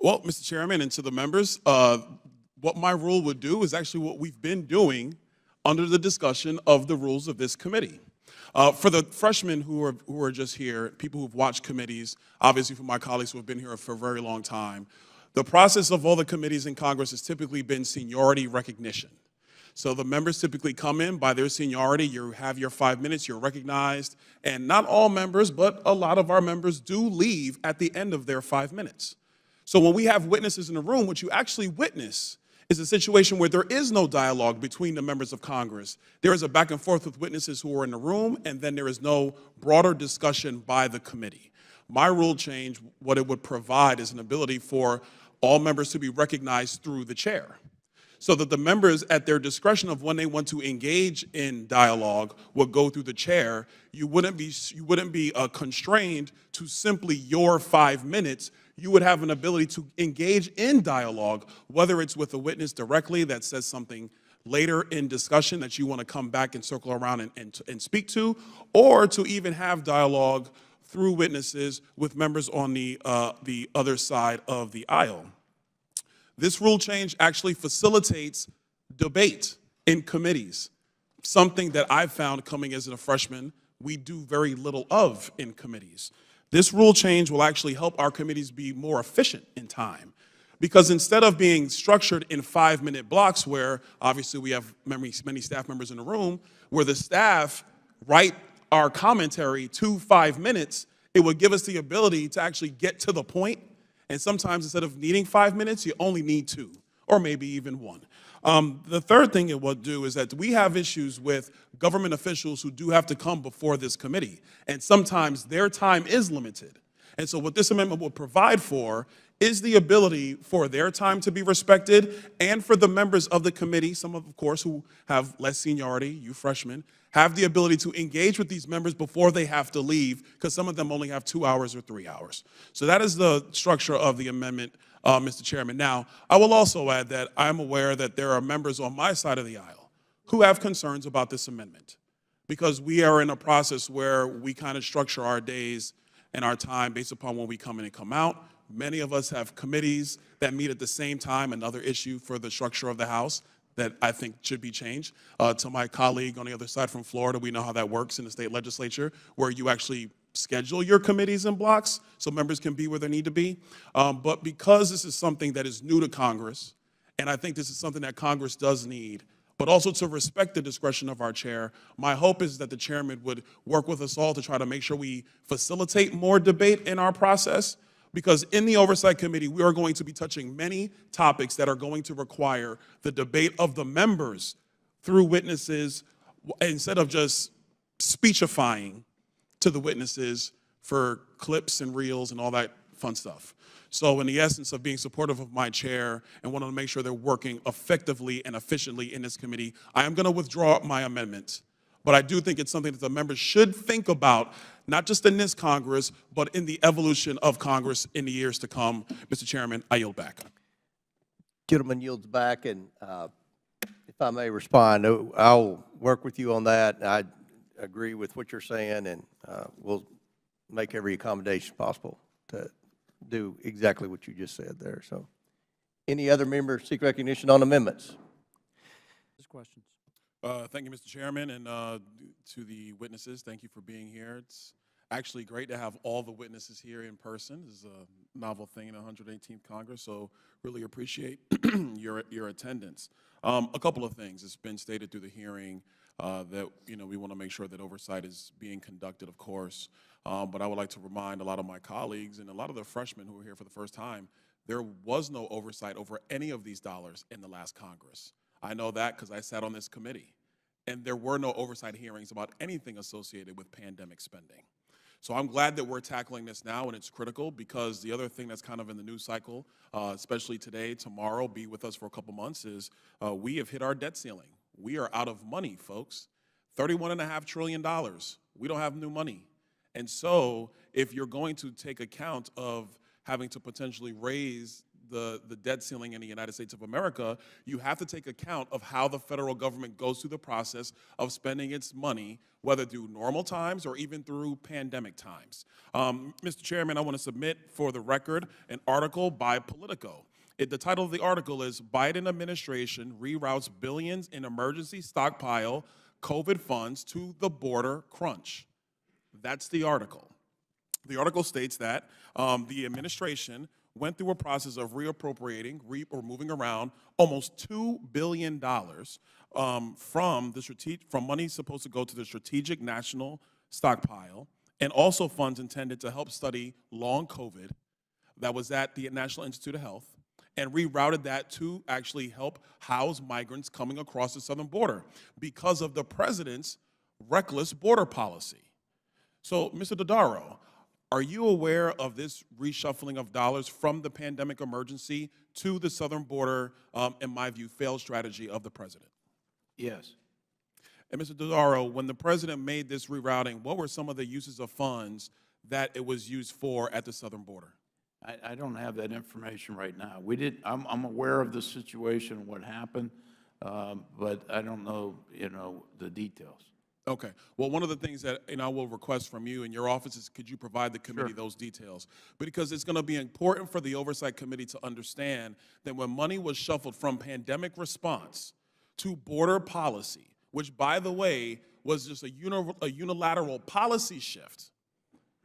Well, Mr. Chairman, and to the members, what my rule would do is actually what we've been doing under the discussion of the rules of this committee. For the freshmen who are just here, people who've watched committees, obviously for my colleagues who have been here for a very long time, the process of all the committees in Congress has typically been seniority recognition. So the members typically come in by their seniority, you have your 5 minutes, you're recognized, and not all members, but a lot of our members do leave at the end of their 5 minutes. So when we have witnesses in the room, what you actually witness is a situation where there is no dialogue between the members of Congress. There is a back and forth with witnesses who are in the room, and then there is no broader discussion by the committee. My rule change, what it would provide is an ability for all members to be recognized through the chair, so that the members, at their discretion of when they want to engage in dialogue, would go through the chair. You wouldn't be constrained to simply your 5 minutes. You would have an ability to engage in dialogue, whether it's with a witness directly that says something later in discussion that you want to come back and circle around and speak to, or to even have dialogue through witnesses with members on the other side of the aisle. This rule change actually facilitates debate in committees, something that I've found coming as a freshman we do very little of in committees. This rule change will actually help our committees be more efficient in time, because instead of being structured in 5-minute blocks where obviously we have many staff members in the room, where the staff write our commentary to 5 minutes, it would give us the ability to actually get to the point. And sometimes instead of needing 5 minutes, you only need 2, or maybe even 1. The third thing it will do is that we have issues with government officials who do have to come before this committee, and sometimes their time is limited. And so what this amendment will provide for is the ability for their time to be respected, and for the members of the committee, some of course who have less seniority, you freshmen, have the ability to engage with these members before they have to leave, because some of them only have 2 hours or 3 hours. So that is the structure of the amendment, Mr. Chairman. Now, I will also add that I'm aware that there are members on my side of the aisle who have concerns about this amendment, because we are in a process where we kind of structure our days and our time based upon when we come in and come out. Many of us have committees that meet at the same time, another issue for the structure of the House that I think should be changed. To my colleague on the other side from Florida, we know how that works in the state legislature, where you actually schedule your committees in blocks so members can be where they need to be. But because this is something that is new to Congress, and I think this is something that Congress does need, but also to respect the discretion of our chair, my hope is that the chairman would work with us all to try to make sure we facilitate more debate in our process, because in the Oversight Committee, we are going to be touching many topics that are going to require the debate of the members through witnesses, instead of just speechifying to the witnesses for clips and reels and all that fun stuff. So in the essence of being supportive of my chair and wanting to make sure they're working effectively and efficiently in this committee, I am going to withdraw my amendment. But I do think it's something that the members should think about, not just in this Congress, but in the evolution of Congress in the years to come. Mr. Chairman, I yield back. Gentleman yields back, and if I may respond, I'll work with you on that. I agree with what you're saying, and we'll make every accommodation possible to do exactly what you just said there. So, any other members seek recognition on amendments? Questions. Thank you, Mr. Chairman, and to the witnesses, thank you for being here. It's actually great to have all the witnesses here in person. This is a novel thing in the 118th Congress, so really appreciate your attendance. A couple of things. It's been stated through the hearing that we want to make sure that oversight is being conducted, of course, but I would like to remind a lot of my colleagues and a lot of the freshmen who are here for the first time, there was no oversight over any of these dollars in the last Congress. I know that because I sat on this committee, and there were no oversight hearings about anything associated with pandemic spending. So I'm glad that we're tackling this now, and it's critical, because the other thing that's kind of in the news cycle, especially today, tomorrow, be with us for a couple months, is we have hit our debt ceiling. We are out of money, folks. $31.5 trillion. We don't have new money. And so if you're going to take account of having to potentially raise the debt ceiling in the United States of America, you have to take account of how the federal government goes through the process of spending its money, whether through normal times or even through pandemic times. Mr. Chairman, I want to submit for the record an article by Politico. The title of the article is Biden Administration Reroutes Billions in Emergency Stockpile COVID Funds to the Border Crunch. That's the article. The article states that the administration went through a process of reappropriating or moving around almost $2 billion from money supposed to go to the Strategic National Stockpile, and also funds intended to help study long COVID that was at the National Institute of Health, and rerouted that to actually help house migrants coming across the southern border because of the president's reckless border policy. So, Mr. Dodaro, are you aware of this reshuffling of dollars from the pandemic emergency to the southern border, in my view, failed strategy of the president? Yes. And Mr. Dodaro, when the president made this rerouting, what were some of the uses of funds that it was used for at the southern border? I don't have that information right now. I'm aware of the situation, what happened, but I don't know, the details. Okay. Well, one of the things that I will request from you and your office is, could you provide the committee those details? Because it's going to be important for the Oversight Committee to understand that when money was shuffled from pandemic response to border policy, which, by the way, was just a unilateral policy shift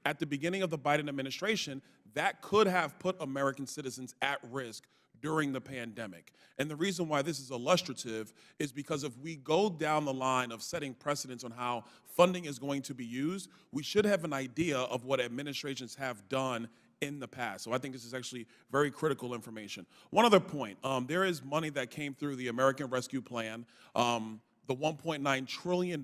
at the beginning of the Biden administration, that could have put American citizens at risk during the pandemic. And the reason why this is illustrative is because if we go down the line of setting precedents on how funding is going to be used, we should have an idea of what administrations have done in the past. So I think this is actually very critical information. One other point, there is money that came through the American Rescue Plan, the $1.9 trillion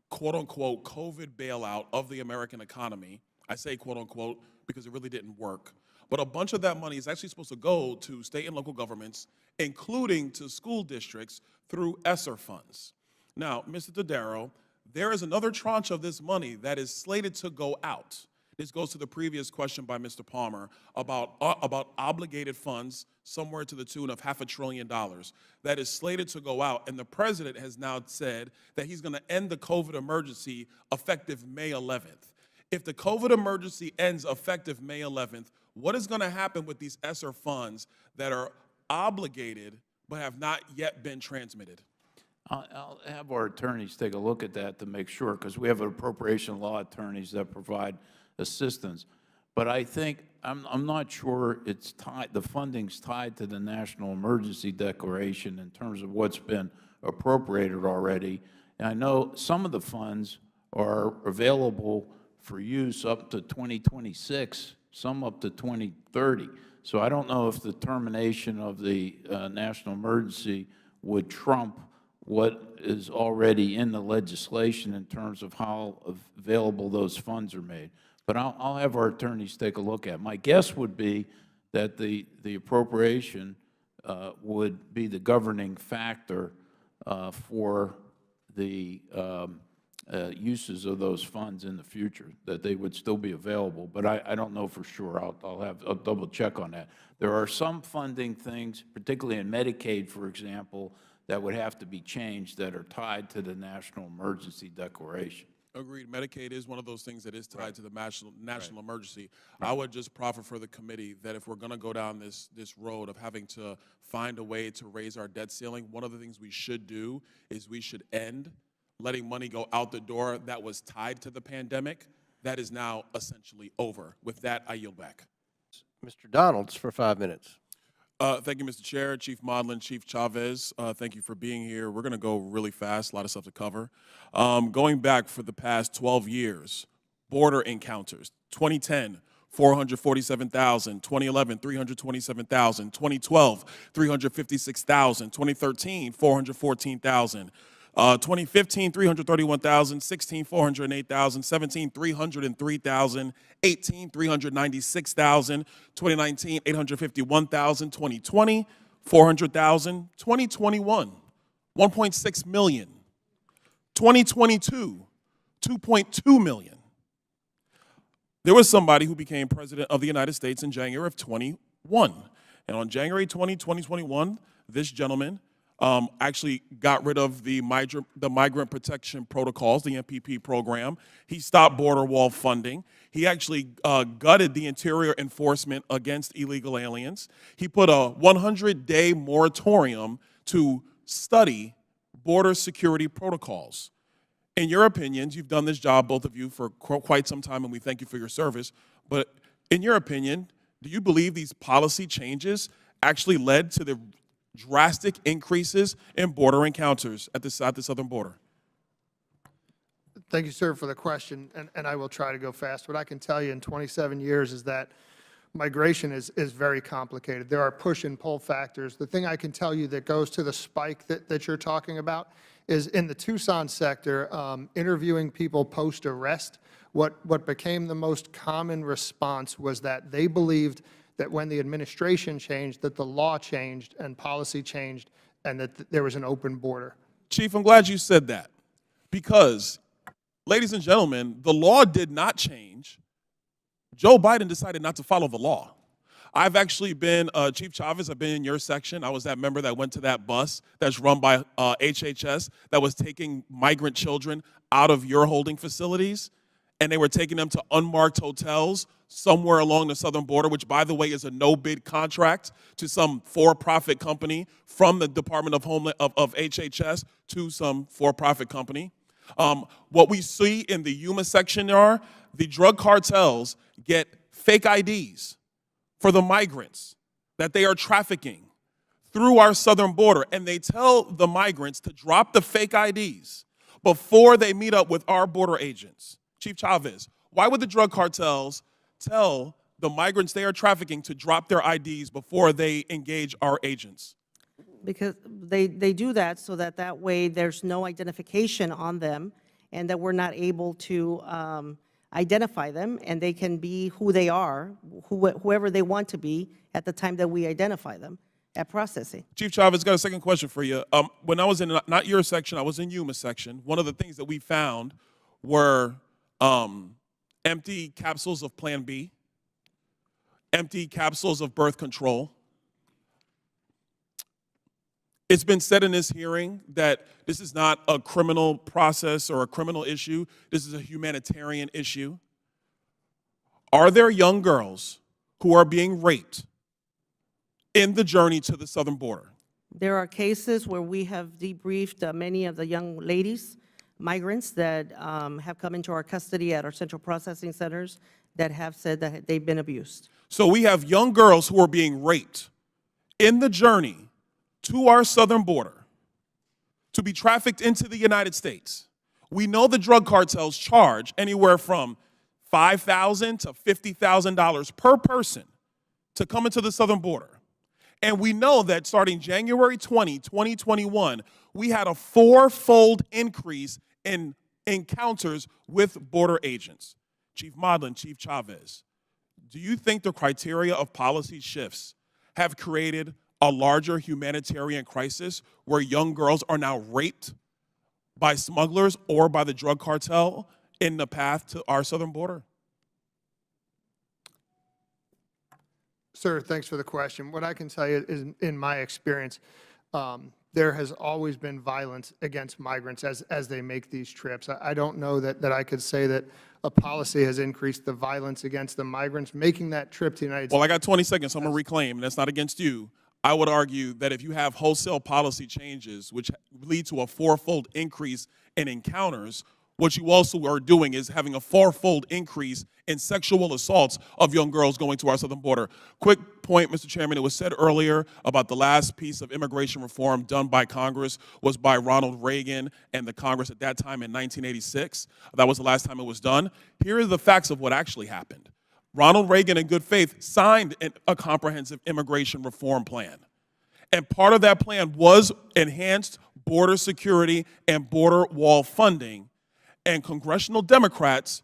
quote-unquote COVID bailout of the American economy. I say quote-unquote because it really didn't work. But a bunch of that money is actually supposed to go to state and local governments, including to school districts through ESSER funds. Now, Mr. Dodaro, there is another tranche of this money that is slated to go out. This goes to the previous question by Mr. Palmer about obligated funds somewhere to the tune of $500 billion that is slated to go out. And the president has now said that he's going to end the COVID emergency effective May 11th. If the COVID emergency ends effective May 11th, what is going to happen with these ESSER funds that are obligated but have not yet been transmitted? I'll have our attorneys take a look at that to make sure, because we have appropriation law attorneys that provide assistance. But I think, I'm not sure it's tied, the funding's tied to the National Emergency Declaration in terms of what's been appropriated already. And I know some of the funds are available for use up to 2026, some up to 2030. So I don't know if the termination of the national emergency would trump what is already in the legislation in terms of how available those funds are made. But I'll have our attorneys take a look at it. My guess would be that the appropriation would be the governing factor for the uses of those funds in the future, that they would still be available. But I don't know for sure. I'll double check on that. There are some funding things, particularly in Medicaid, for example, that would have to be changed that are tied to the National Emergency Declaration. Agreed. Medicaid is one of those things that is tied to the national emergency. I would just proffer for the committee that if we're going to go down this road of having to find a way to raise our debt ceiling, one of the things we should do is we should end letting money go out the door that was tied to the pandemic. That is now essentially over. With that, I yield back. Mr. Donalds for 5 minutes. Thank you, Mr. Chair, Chief Modlin, Chief Chavez. Thank you for being here. We're going to go really fast, a lot of stuff to cover. Going back for the past 12 years, border encounters, 2010, 447,000, 2011, 327,000, 2012, 356,000, 2013, 414,000. 2015, 331,000, 16, 408,000, 17, 303,000, 18, 396,000, 2019, 851,000, 2020, 400,000, 2021, 1.6 million, 2022, 2.2 million. There was somebody who became president of the United States in January of 21. And on January 20, 2021, this gentleman actually got rid of the Migrant Protection Protocols, the MPP program. He stopped border wall funding. He actually gutted the interior enforcement against illegal aliens. He put a 100-day moratorium to study border security protocols. In your opinions, you've done this job, both of you, for quite some time, and we thank you for your service. But in your opinion, do you believe these policy changes actually led to the drastic increases in border encounters at the southern border? Thank you, sir, for the question, and I will try to go fast. What I can tell you in 27 years is that migration is very complicated. There are push and pull factors. The thing I can tell you that goes to the spike that you're talking about is in the Tucson sector, interviewing people post-arrest, what became the most common response was that they believed that when the administration changed, that the law changed and policy changed and that there was an open border. Chief, I'm glad you said that because, ladies and gentlemen, the law did not change. Joe Biden decided not to follow the law. I've actually been, Chief Chavez, I've been in your section. I was that member that went to that bus that's run by HHS that was taking migrant children out of your holding facilities, and they were taking them to unmarked hotels somewhere along the southern border, which, by the way, is a no-bid contract to some for-profit company from the Department of HHS to some for-profit company. What we see in the Yuma section are the drug cartels get fake IDs for the migrants that they are trafficking through our southern border, and they tell the migrants to drop the fake IDs before they meet up with our border agents. Chief Chavez, why would the drug cartels tell the migrants they are trafficking to drop their IDs before they engage our agents? Because they do that so that way there's no identification on them and that we're not able to identify them and they can be who they are, whoever they want to be at the time that we identify them at processing. Chief Chavez, got a second question for you. When I was in, not your section, I was in Yuma section, one of the things that we found were empty capsules of Plan B, empty capsules of birth control. It's been said in this hearing that this is not a criminal process or a criminal issue. This is a humanitarian issue. Are there young girls who are being raped in the journey to the southern border? There are cases where we have debriefed many of the young ladies, migrants that have come into our custody at our central processing centers that have said that they've been abused. So we have young girls who are being raped in the journey to our southern border to be trafficked into the United States. We know the drug cartels charge anywhere from $5,000 to $50,000 per person to come into the southern border. And we know that starting January 20, 2021, we had a 4-fold increase in encounters with border agents. Chief Modlin, Chief Chavez, do you think the criteria of policy shifts have created a larger humanitarian crisis where young girls are now raped by smugglers or by the drug cartel in the path to our southern border? Sir, thanks for the question. What I can tell you is, in my experience, there has always been violence against migrants as they make these trips. I don't know that I could say that a policy has increased the violence against the migrants making that trip to the United States. Well, I got 20 seconds, so I'm going to reclaim, and that's not against you. I would argue that if you have wholesale policy changes which lead to a 4-fold increase in encounters, what you also are doing is having a 4-fold increase in sexual assaults of young girls going to our southern border. Quick point, Mr. Chairman, it was said earlier about the last piece of immigration reform done by Congress was by Ronald Reagan and the Congress at that time in 1986. That was the last time it was done. Here are the facts of what actually happened. Ronald Reagan, in good faith, signed a comprehensive immigration reform plan. And part of that plan was enhanced border security and border wall funding. And congressional Democrats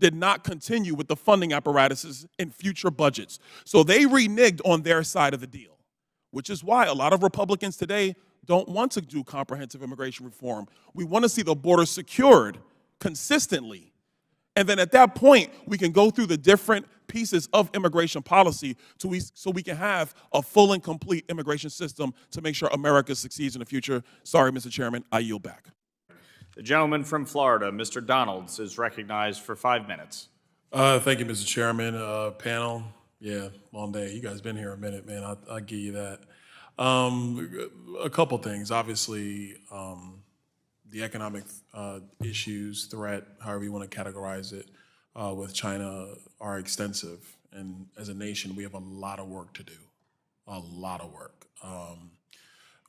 did not continue with the funding apparatuses in future budgets. So they reneged on their side of the deal, which is why a lot of Republicans today don't want to do comprehensive immigration reform. We want to see the border secured consistently. And then at that point, we can go through the different pieces of immigration policy so we can have a full and complete immigration system to make sure America succeeds in the future. Sorry, Mr. Chairman, I yield back. The gentleman from Florida, Mr. Donalds, is recognized for 5 minutes. Thank you, Mr. Chairman. Panel, yeah, long day. You guys been here a minute, man. I'll give you that. A couple things. Obviously, the economic issues, threat, however you want to categorize it, with China are extensive. And as a nation, we have a lot of work to do, a lot of work.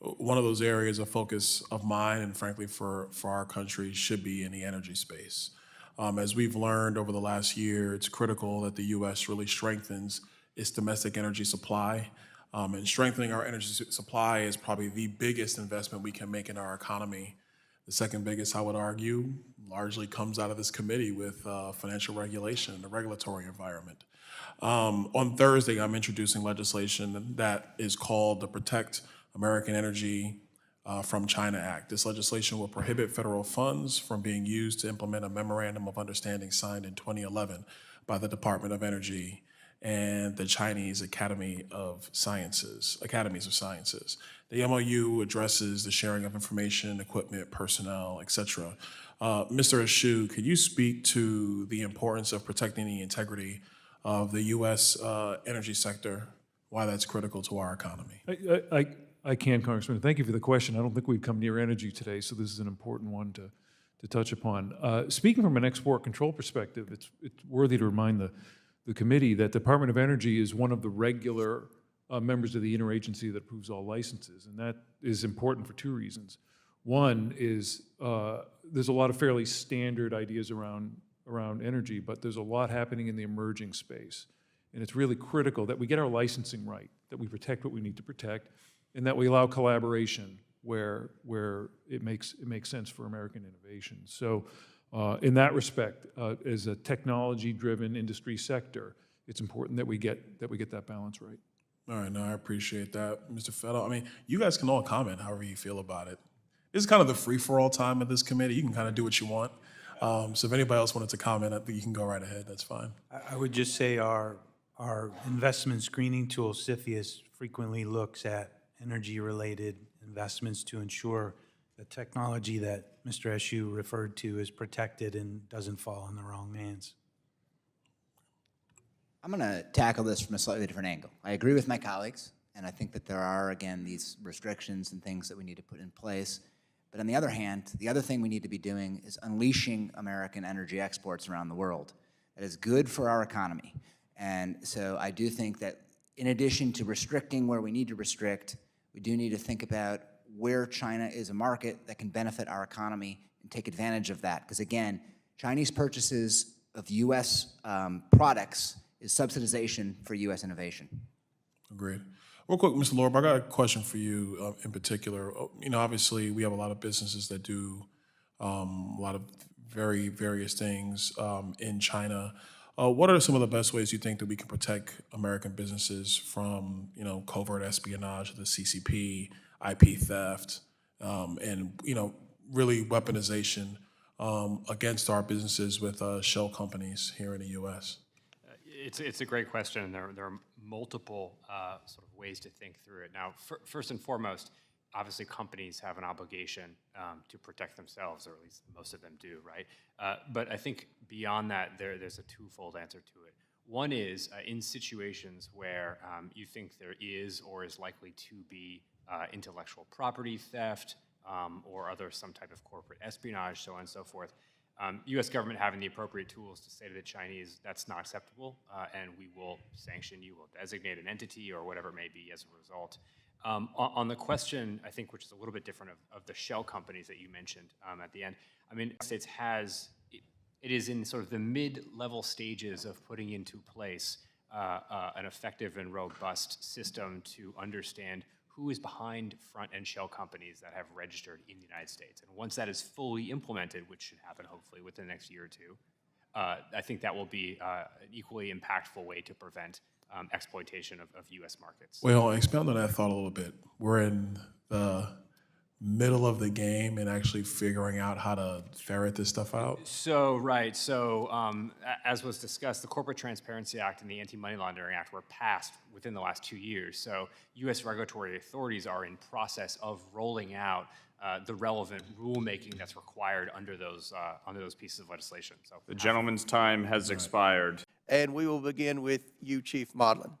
One of those areas of focus of mine, and frankly for our country, should be in the energy space. As we've learned over the last year, it's critical that the U.S. really strengthens its domestic energy supply. And strengthening our energy supply is probably the biggest investment we can make in our economy. The second biggest, I would argue, largely comes out of this committee with financial regulation and the regulatory environment. On Thursday, I'm introducing legislation that is called the Protect American Energy from China Act. This legislation will prohibit federal funds from being used to implement a memorandum of understanding signed in 2011 by the Department of Energy and the Chinese Academies of Sciences. The MOU addresses the sharing of information, equipment, personnel, et cetera. Mr. Ashu, could you speak to the importance of protecting the integrity of the U.S. Energy sector, why that's critical to our economy? I can, Congressman. Thank you for the question. I don't think we've come near energy today, so this is an important one to touch upon. Speaking from an export control perspective, it's worthy to remind the committee that the Department of Energy is one of the regular members of the interagency that approves all licenses, and that is important for two reasons. One is there's a lot of fairly standard ideas around energy, but there's a lot happening in the emerging space, and it's really critical that we get our licensing right, that we protect what we need to protect, and that we allow collaboration where it makes sense for American innovation. So in that respect, as a technology-driven industry sector, it's important that we get that balance right. All right, no, I appreciate that. Mr. Fettel, I mean, you guys can all comment however you feel about it. This is kind of the free-for-all time of this committee. You can kind of do what you want. So if anybody else wanted to comment, I think you can go right ahead. That's fine. I would just say our investment screening tool, CFIUS, frequently looks at energy-related investments to ensure the technology that Mr. Ashu referred to is protected and doesn't fall in the wrong hands. I'm going to tackle this from a slightly different angle. I agree with my colleagues, and I think that there are, again, these restrictions and things that we need to put in place. But on the other hand, the other thing we need to be doing is unleashing American energy exports around the world. That is good for our economy. And so I do think that in addition to restricting where we need to restrict, we do need to think about where China is a market that can benefit our economy and take advantage of that. Because again, Chinese purchases of U.S. products is subsidization for U.S. innovation. Agreed. Real quick, Mr. Lorb, I got a question for you in particular. You know, obviously, we have a lot of businesses that do a lot of very various things in China. What are some of the best ways you think that we can protect American businesses from, you know, covert espionage, the CCP, IP theft, and, you know, really weaponization against our businesses with shell companies here in the U.S.? It's a great question, and there are multiple sort of ways to think through it. Now, first and foremost, obviously companies have an obligation to protect themselves, or at least most of them do, right? But I think beyond that, there's a twofold answer to it. One is in situations where you think there is or is likely to be intellectual property theft or some type of corporate espionage, so on and so forth, U.S. government having the appropriate tools to say to the Chinese, that's not acceptable, and we will sanction you, we'll designate an entity or whatever it may be as a result. On the question, I think, which is a little bit different of the shell companies that you mentioned at the end, I mean, the United States it is in sort of the mid-level stages of putting into place an effective and robust system to understand who is behind front-end shell companies that have registered in the United States. And once that is fully implemented, which should happen hopefully within the next year or two, I think that will be an equally impactful way to prevent exploitation of U.S. markets. Well, expound on that thought a little bit. We're in the middle of the game in actually figuring out how to ferret this stuff out? So, right, so as was discussed, the Corporate Transparency Act and the Anti-Money Laundering Act were passed within the last 2 years. So U.S. regulatory authorities are in process of rolling out the relevant rulemaking that's required under those pieces of legislation. So The gentleman's time has expired. And we will begin with you, Chief Modlin.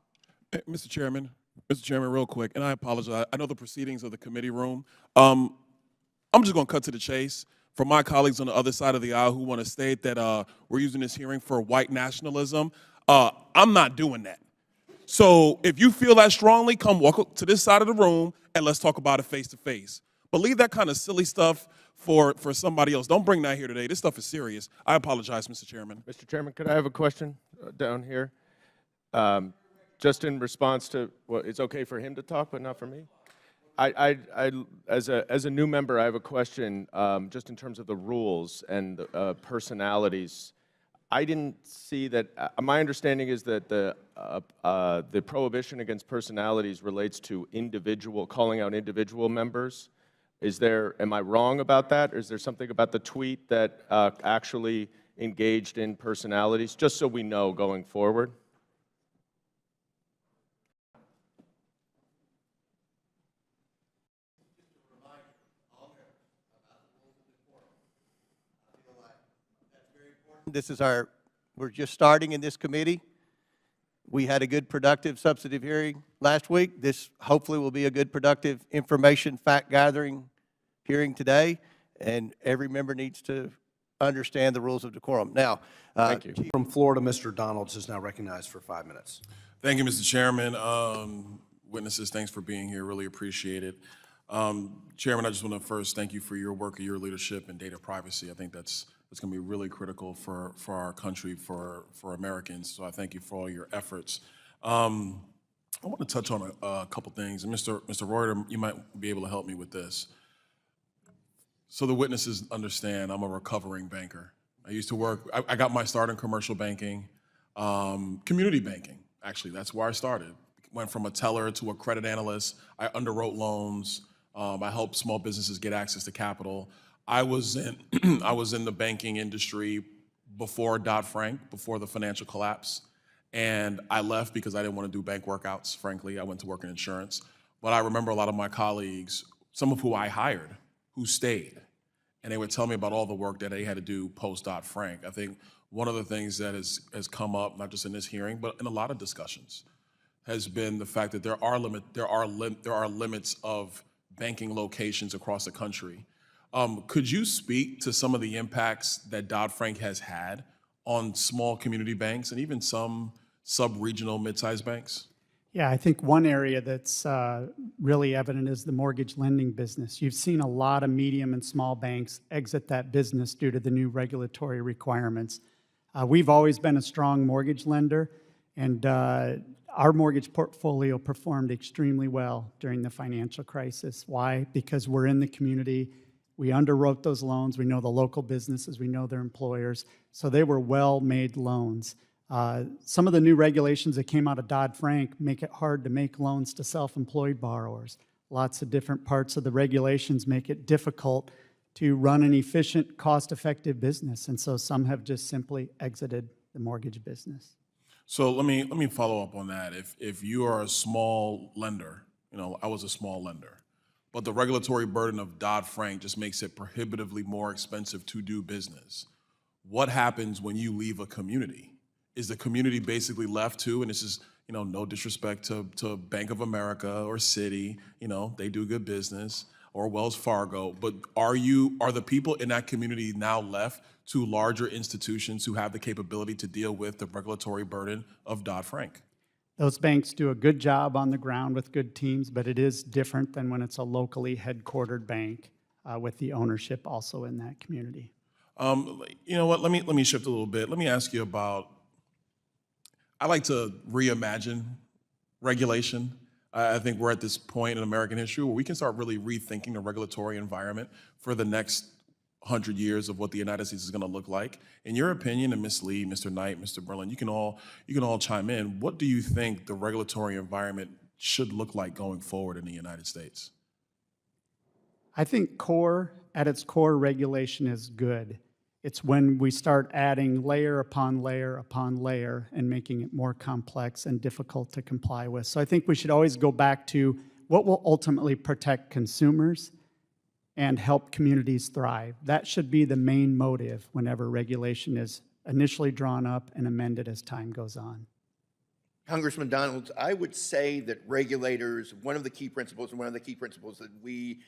Hey, Mr. Chairman, real quick, and I apologize. I know the proceedings of the committee room. I'm just going to cut to the chase. For my colleagues on the other side of the aisle who want to state that we're using this hearing for white nationalism, I'm not doing that. So if you feel that strongly, come walk up to this side of the room and let's talk about it face to face. But leave that kind of silly stuff for somebody else. Don't bring that here today. This stuff is serious. I apologize, Mr. Chairman. Mr. Chairman, could I have a question down here? Just in response to, well, it's okay for him to talk, but not for me? As a new member, I have a question just in terms of the rules and the personalities. I didn't see that, my understanding is that the prohibition against personalities relates to calling out individual members. Am I wrong about that? Or is there something about the tweet that actually engaged in personalities, just so we know going forward? We're just starting in this committee. We had a good, productive, substantive hearing last week. This hopefully will be a good, productive information fact-gathering hearing today, and every member needs to understand the rules of decorum. Now, Thank you. From Florida, Mr. Donalds is now recognized for 5 minutes. Thank you, Mr. Chairman. Witnesses, thanks for being here. Really appreciate it. Chairman, I just want to first thank you for your work and your leadership in data privacy. I think that's going to be really critical for our country, for Americans. So I thank you for all your efforts. I want to touch on a couple things. And Mr. Reuter, you might be able to help me with this. So the witnesses understand I'm a recovering banker. I used to work, I got my start in commercial banking, community banking, actually. That's where I started. Went from a teller to a credit analyst. I underwrote loans. I helped small businesses get access to capital. I was in the banking industry before Dodd-Frank, before the financial collapse. And I left because I didn't want to do bank workouts, frankly. I went to work in insurance. But I remember a lot of my colleagues, some of who I hired, who stayed. And they would tell me about all the work that they had to do post-Dodd-Frank. I think one of the things that has come up, not just in this hearing, but in a lot of discussions, has been the fact that there are limits of banking locations across the country. Could you speak to some of the impacts that Dodd-Frank has had on small community banks and even some sub-regional mid-sized banks? Yeah, I think one area that's really evident is the mortgage lending business. You've seen a lot of medium and small banks exit that business due to the new regulatory requirements. We've always been a strong mortgage lender, and our mortgage portfolio performed extremely well during the financial crisis. Why? Because we're in the community. We underwrote those loans. We know the local businesses. We know their employers. So they were well-made loans. Some of the new regulations that came out of Dodd-Frank make it hard to make loans to self-employed borrowers. Lots of different parts of the regulations make it difficult to run an efficient, cost-effective business. And so some have just simply exited the mortgage business. So let me follow up on that. If you are a small lender, I was a small lender, but the regulatory burden of Dodd-Frank just makes it prohibitively more expensive to do business. What happens when you leave a community? Is the community basically left to, and this is, no disrespect to Bank of America or Citi, they do good business, or Wells Fargo, but are the people in that community now left to larger institutions who have the capability to deal with the regulatory burden of Dodd-Frank? Those banks do a good job on the ground with good teams, but it is different than when it's a locally headquartered bank with the ownership also in that community. You know what, let me shift a little bit. Let me ask you about, I like to reimagine regulation. I think we're at this point in American history where we can start really rethinking the regulatory environment for the next 100 years of what the United States is going to look like. In your opinion, and Ms. Lee, Mr. Knight, Mr. Berlin, you can all chime in. What do you think the regulatory environment should look like going forward in the United States? I think at its core, regulation is good. It's when we start adding layer upon layer upon layer and making it more complex and difficult to comply with. So I think we should always go back to what will ultimately protect consumers and help communities thrive. That should be the main motive whenever regulation is initially drawn up and amended as time goes on. Congressman Donalds, I would say that regulators, one of the key principles that we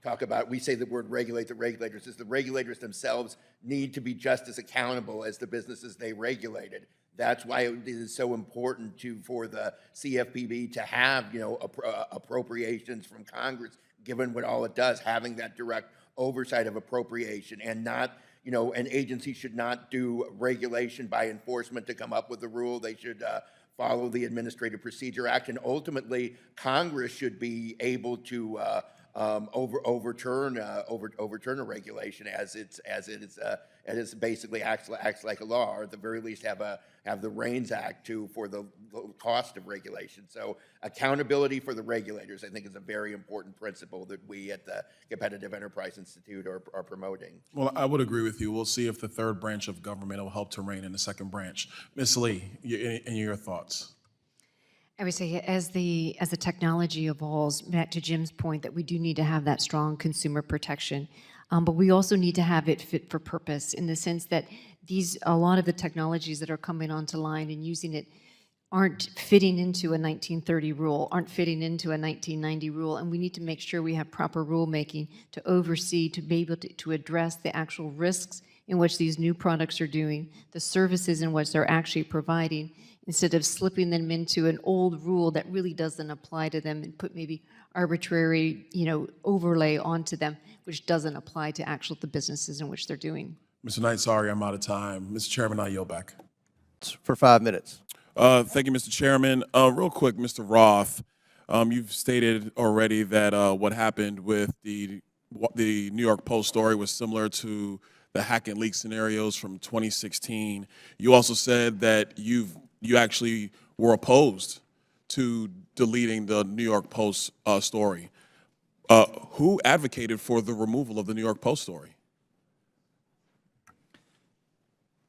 talk about, we say the word regulate the regulators, is the regulators themselves need to be just as accountable as the businesses they regulated. That's why it is so important for the CFPB to have, appropriations from Congress, given what all it does, having that direct oversight of appropriation, and not, an agency should not do regulation by enforcement to come up with a rule. They should follow the Administrative Procedure Act, and ultimately Congress should be able to overturn a regulation as it is basically acts like a law, or at the very least have the REINS Act for the cost of regulation. So accountability for the regulators, I think, is a very important principle that we at the Competitive Enterprise Institute are promoting. Well, I would agree with you. We'll see if the third branch of government will help to rein in the second branch. Ms. Lee, any your thoughts? I would say as the technology evolves, back to Jim's point, that we do need to have that strong consumer protection, but we also need to have it fit for purpose in the sense that a lot of the technologies that are coming onto line and using it aren't fitting into a 1930 rule, aren't fitting into a 1990 rule, and we need to make sure we have proper rulemaking to oversee, to be able to address the actual risks in which these new products are doing, the services in which they're actually providing, instead of slipping them into an old rule that really doesn't apply to them and put maybe arbitrary, overlay onto them, which doesn't apply to the businesses in which they're doing. Mr. Knight, sorry, I'm out of time. Mr. Chairman, I yield back. For 5 minutes. Thank you, Mr. Chairman. Real quick, Mr. Roth, you've stated already that what happened with the New York Post story was similar to the hack and leak scenarios from 2016. You also said that you actually were opposed to deleting the New York Post story. Who advocated for the removal of the New York Post story?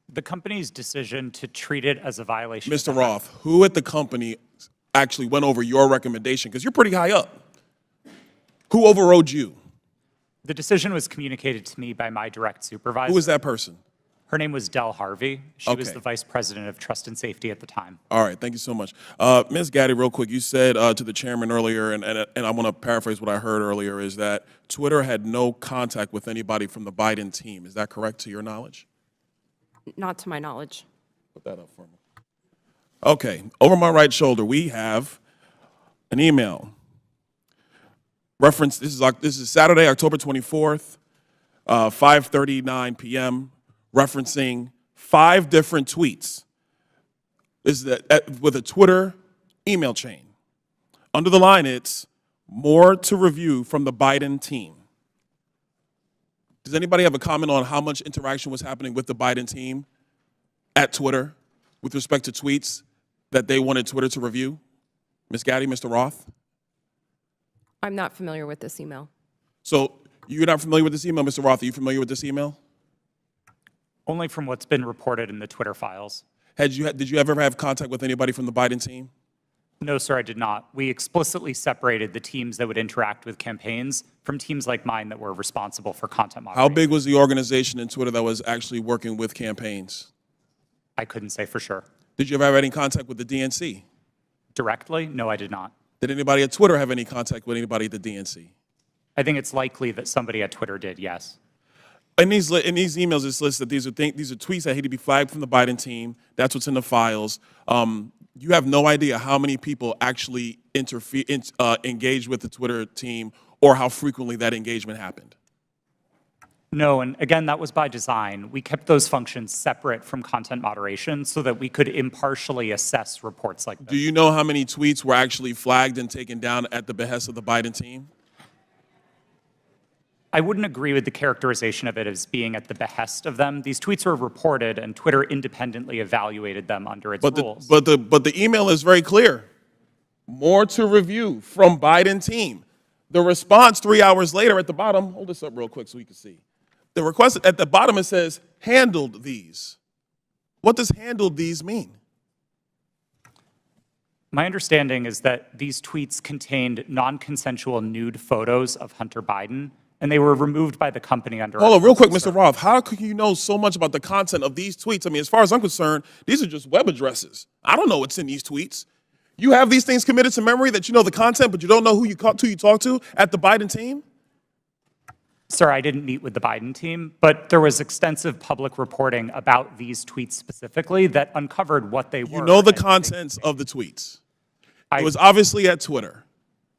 The company's decision to treat it as a violation. Mr. Roth, who at the company actually went over your recommendation? Because you're pretty high up. Who overrode you? The decision was communicated to me by my direct supervisor. Who was that person? Her name was Del Harvey. She was Okay. the vice president of trust and safety at the time. All right, thank you so much. Ms. Gaddy, real quick, you said to the chairman earlier, and I want to paraphrase what I heard earlier, is that Twitter had no contact with anybody from the Biden team. Is that correct to your knowledge? Not to my knowledge. Put that up for me. Okay, over my right shoulder, we have an email. Reference, this is Saturday, October 24th, 5:39 p.m., referencing 5 different tweets. This is with a Twitter email chain. Under the line, it's more to review from the Biden team. Does anybody have a comment on how much interaction was happening with the Biden team at Twitter with respect to tweets that they wanted Twitter to review? Ms. Gaddy, Mr. Roth? I'm not familiar with this email. So you're not familiar with this email, Mr. Roth? Are you familiar with this email? Only from what's been reported in the Twitter files. Did you ever have contact with anybody from the Biden team? No, sir, I did not. We explicitly separated the teams that would interact with campaigns from teams like mine that were responsible for content moderation. How big was the organization in Twitter that was actually working with campaigns? I couldn't say for sure. Did you ever have any contact with the DNC? Directly? No, I did not. Did anybody at Twitter have any contact with anybody at the DNC? I think it's likely that somebody at Twitter did, yes. In these emails, it's listed that these are tweets that had to be flagged from the Biden team. That's what's in the files. You have no idea how many people actually engaged with the Twitter team or how frequently that engagement happened. No, and again, that was by design. We kept those functions separate from content moderation so that we could impartially assess reports like this. Do you know how many tweets were actually flagged and taken down at the behest of the Biden team? I wouldn't agree with the characterization of it as being at the behest of them. These tweets were reported, and Twitter independently evaluated them under its rules. But the email is very clear. More to review from Biden team. The response 3 hours later at the bottom, hold this up real quick so we can see. The request at the bottom, it says, handled these. What does handled these mean? My understanding is that these tweets contained non-consensual nude photos of Hunter Biden, and they were removed by the company under. Hold on, real quick, Mr. Roth. How could you know so much about the content of these tweets? I mean, as far as I'm concerned, these are just web addresses. I don't know what's in these tweets. You have these things committed to memory that you know the content, but you don't know who you talk to at the Biden team? Sir, I didn't meet with the Biden team, but there was extensive public reporting about these tweets specifically that uncovered what they were. You know the contents of the tweets. It was obviously at Twitter,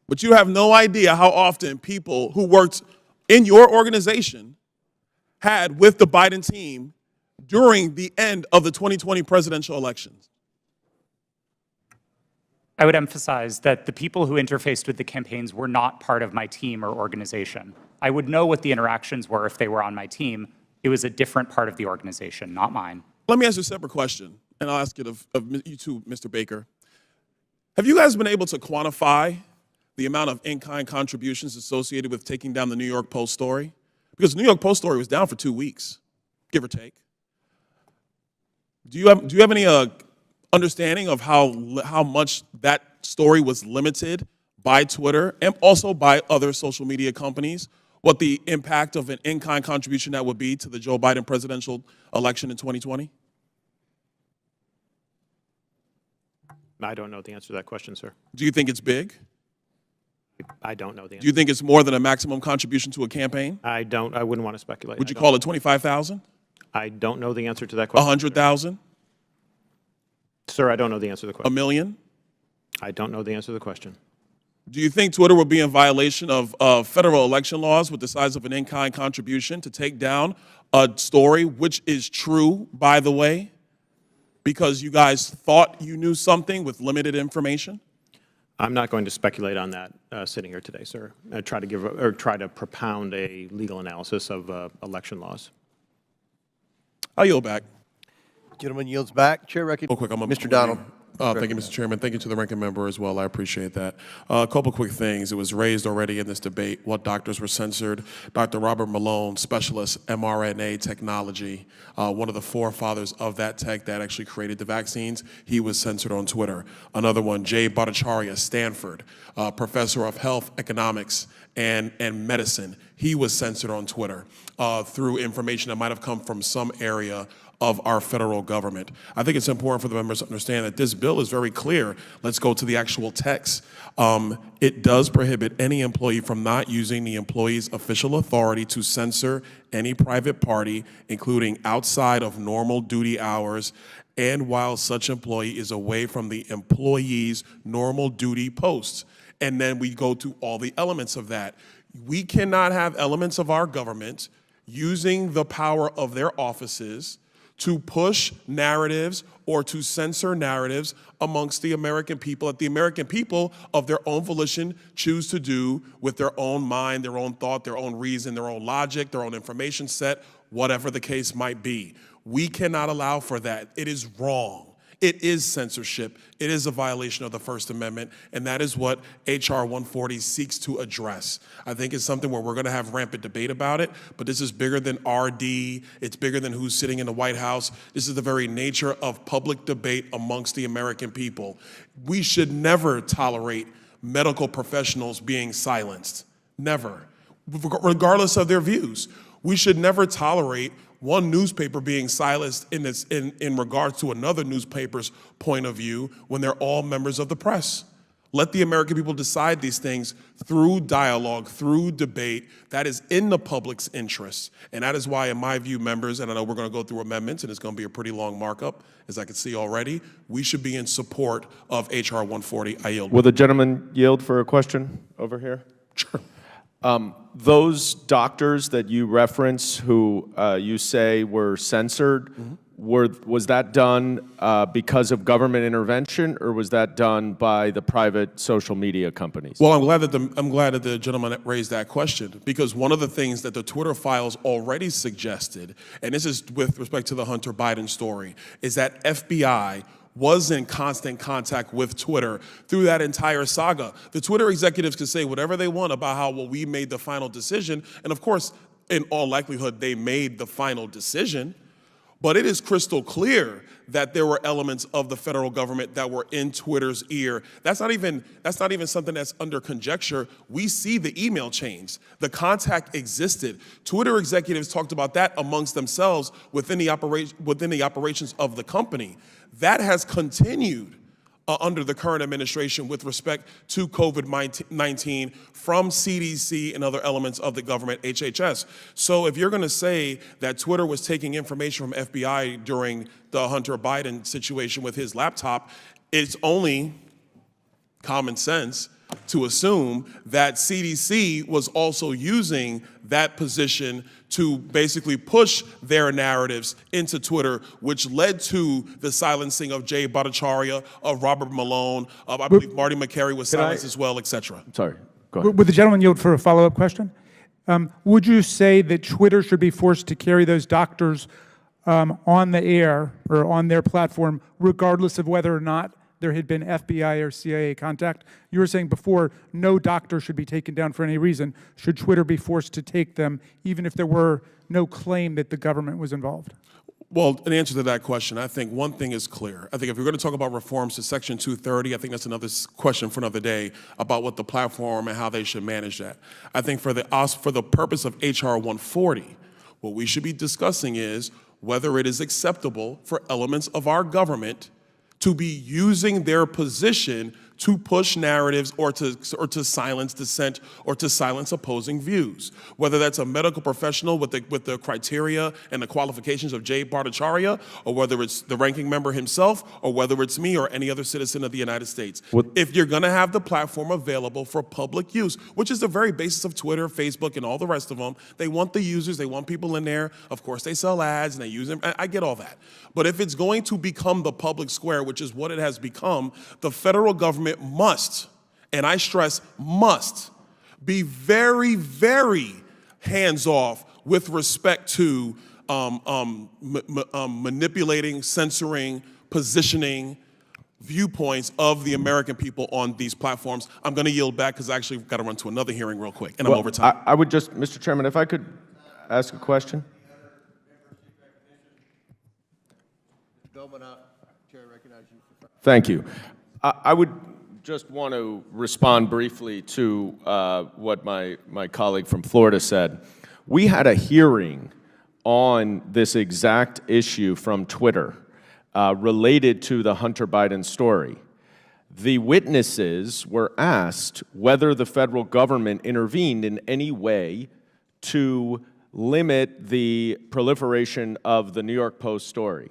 but you have no idea how often people who worked in your organization had with the Biden team during the end of the 2020 presidential elections. I would emphasize that the people who interfaced with the campaigns were not part of my team or organization. I would know what the interactions were if they were on my team. It was a different part of the organization, not mine. Let me ask you a separate question, and I'll ask it of you too, Mr. Baker. Have you guys been able to quantify the amount of in-kind contributions associated with taking down the New York Post story? Because the New York Post story was down for 2 weeks, give or take. Do you have any understanding of how much that story was limited by Twitter and also by other social media companies? What the impact of an in-kind contribution that would be to the Joe Biden presidential election in 2020? I don't know the answer to that question, sir. Do you think it's big? I don't know the answer. Do you think it's more than a maximum contribution to a campaign? I wouldn't want to speculate. Would you call it 25,000? I don't know the answer to that question. 100,000? Sir, I don't know the answer to the question. $1 million? I don't know the answer to the question. Do you think Twitter will be in violation of federal election laws with the size of an in-kind contribution to take down a story, which is true, by the way, because you guys thought you knew something with limited information? I'm not going to speculate on that sitting here today, sir. I try to propound a legal analysis of election laws. I'll yield back. Gentleman yields back. Chair recognizes Mr. Donald. Thank you, Mr. Chairman. Thank you to the ranking member as well. I appreciate that. A couple quick things. It was raised already in this debate what doctors were censored. Dr. Robert Malone, specialist mRNA technology, one of the forefathers of that tech that actually created the vaccines, he was censored on Twitter. Another one, Jay Bhattacharya, Stanford, professor of health economics and medicine. He was censored on Twitter through information that might have come from some area of our federal government. I think it's important for the members to understand that this bill is very clear. Let's go to the actual text. It does prohibit any employee from not using the employee's official authority to censor any private party, including outside of normal duty hours, and while such employee is away from the employee's normal duty posts. And then we go to all the elements of that. We cannot have elements of our government using the power of their offices to push narratives or to censor narratives amongst the American people that the American people of their own volition choose to do with their own mind, their own thought, their own reason, their own logic, their own information set, whatever the case might be. We cannot allow for that. It is wrong. It is censorship. It is a violation of the First Amendment, and that is what H.R. 140 seeks to address. I think it's something where we're going to have rampant debate about it, but this is bigger than RD. It's bigger than who's sitting in the White House. This is the very nature of public debate amongst the American people. We should never tolerate medical professionals being silenced. Never. Regardless of their views. We should never tolerate one newspaper being silenced in regards to another newspaper's point of view when they're all members of the press. Let the American people decide these things through dialogue, through debate. That is in the public's interest. And that is why, in my view, members, and I know we're going to go through amendments, and it's going to be a pretty long markup, as I can see already, we should be in support of H.R. 140. I yield. Will the gentleman yield for a question over here? Sure. Those doctors that you reference who you say were censored, was that done because of government intervention, or was that done by the private social media companies? Well, I'm glad that the gentleman raised that question, because one of the things that the Twitter files already suggested, and this is with respect to the Hunter Biden story, is that FBI was in constant contact with Twitter through that entire saga. The Twitter executives can say whatever they want about how, well, we made the final decision. And of course, in all likelihood, they made the final decision. But it is crystal clear that there were elements of the federal government that were in Twitter's ear. That's not even something that's under conjecture. We see the email chains. The contact existed. Twitter executives talked about that amongst themselves within the operations of the company. That has continued under the current administration with respect to COVID-19 from CDC and other elements of the government, HHS. So if you're gonna say that Twitter was taking information from FBI during the Hunter Biden situation with his laptop, it's only common sense to assume that CDC was also using that position to basically push their narratives into Twitter, which led to the silencing of Jay Bhattacharya, of Robert Malone, of I believe Marty McCary was silenced as well, et cetera. Sorry, go ahead. Would the gentleman yield for a follow-up question? Would you say that Twitter should be forced to carry those doctors on the air or on their platform, regardless of whether or not there had been FBI or CIA contact? You were saying before, no doctor should be taken down for any reason. Should Twitter be forced to take them, even if there were no claim that the government was involved? Well, in answer to that question, I think one thing is clear. I think if you're going to talk about reforms to Section 230, I think that's another question for another day about what the platform and how they should manage that. I think for the purpose of HR 140, what we should be discussing is whether it is acceptable for elements of our government to be using their position to push narratives or to silence dissent or to silence opposing views. Whether that's a medical professional with the criteria and the qualifications of Jay Bhattacharya, or whether it's the ranking member himself, or whether it's me or any other citizen of the United States. If you're gonna have the platform available for public use, which is the very basis of Twitter, Facebook, and all the rest of them, they want the users, they want people in there. Of course, they sell ads and they use them. I get all that. But if it's going to become the public square, which is what it has become, the federal government must, and I stress must, be very, very hands-off with respect to manipulating, censoring, positioning viewpoints of the American people on these platforms. I'm going to yield back because I actually got to run to another hearing real quick, and I'm over time. I would just, Mr. Chairman, if I could ask a question. Thank you. I would just want to respond briefly to what my colleague from Florida said. We had a hearing on this exact issue from Twitter related to the Hunter Biden story. The witnesses were asked whether the federal government intervened in any way to limit the proliferation of the New York Post story.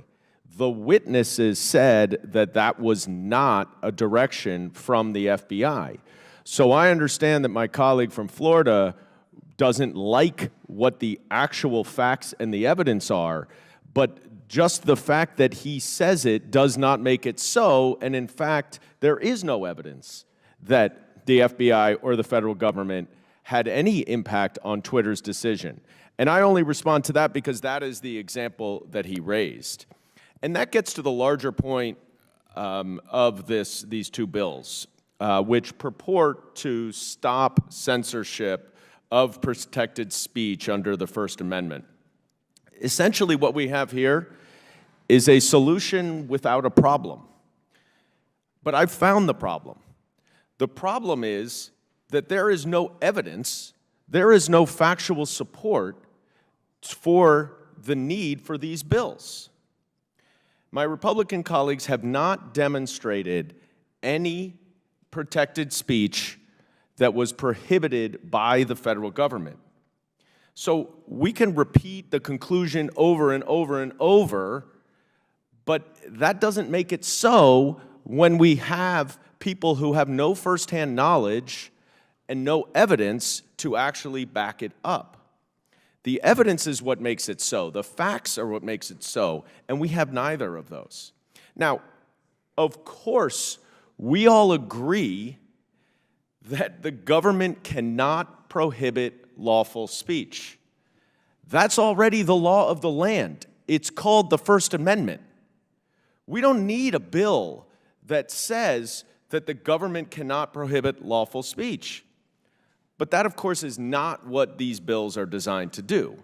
The witnesses said that that was not a direction from the FBI. So I understand that my colleague from Florida doesn't like what the actual facts and the evidence are, but just the fact that he says it does not make it so, and in fact, there is no evidence that the FBI or the federal government had any impact on Twitter's decision. And I only respond to that because that is the example that he raised. And that gets to the larger point of these two bills, which purport to stop censorship of protected speech under the First Amendment. Essentially, what we have here is a solution without a problem. But I've found the problem. The problem is that there is no evidence, there is no factual support for the need for these bills. My Republican colleagues have not demonstrated any protected speech that was prohibited by the federal government. So we can repeat the conclusion over and over and over, but that doesn't make it so when we have people who have no firsthand knowledge and no evidence to actually back it up. The evidence is what makes it so. The facts are what makes it so, and we have neither of those. Now, of course, we all agree that the government cannot prohibit lawful speech. That's already the law of the land. It's called the First Amendment. We don't need a bill that says that the government cannot prohibit lawful speech. But that, of course, is not what these bills are designed to do.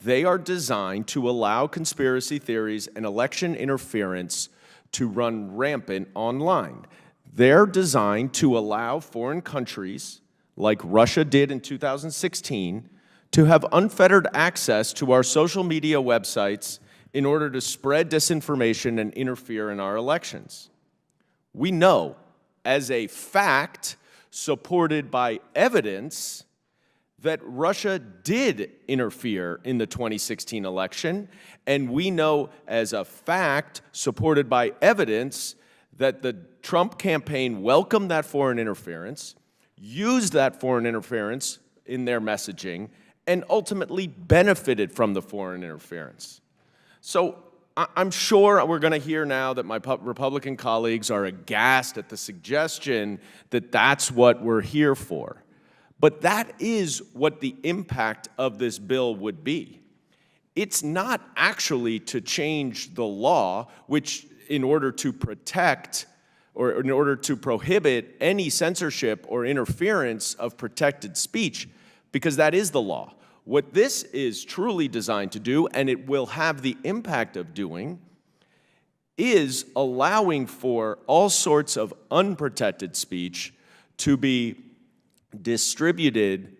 They are designed to allow conspiracy theories and election interference to run rampant online. They're designed to allow foreign countries, like Russia did in 2016, to have unfettered access to our social media websites in order to spread disinformation and interfere in our elections. We know, as a fact, supported by evidence, that Russia did interfere in the 2016 election, and we know as a fact, supported by evidence, that the Trump campaign welcomed that foreign interference, used that foreign interference in their messaging, and ultimately benefited from the foreign interference. So I'm sure we're going to hear now that my Republican colleagues are aghast at the suggestion that that's what we're here for. But that is what the impact of this bill would be. It's not actually to change the law, which in order to protect or in order to prohibit any censorship or interference of protected speech, because that is the law. What this is truly designed to do, and it will have the impact of doing, is allowing for all sorts of unprotected speech to be distributed,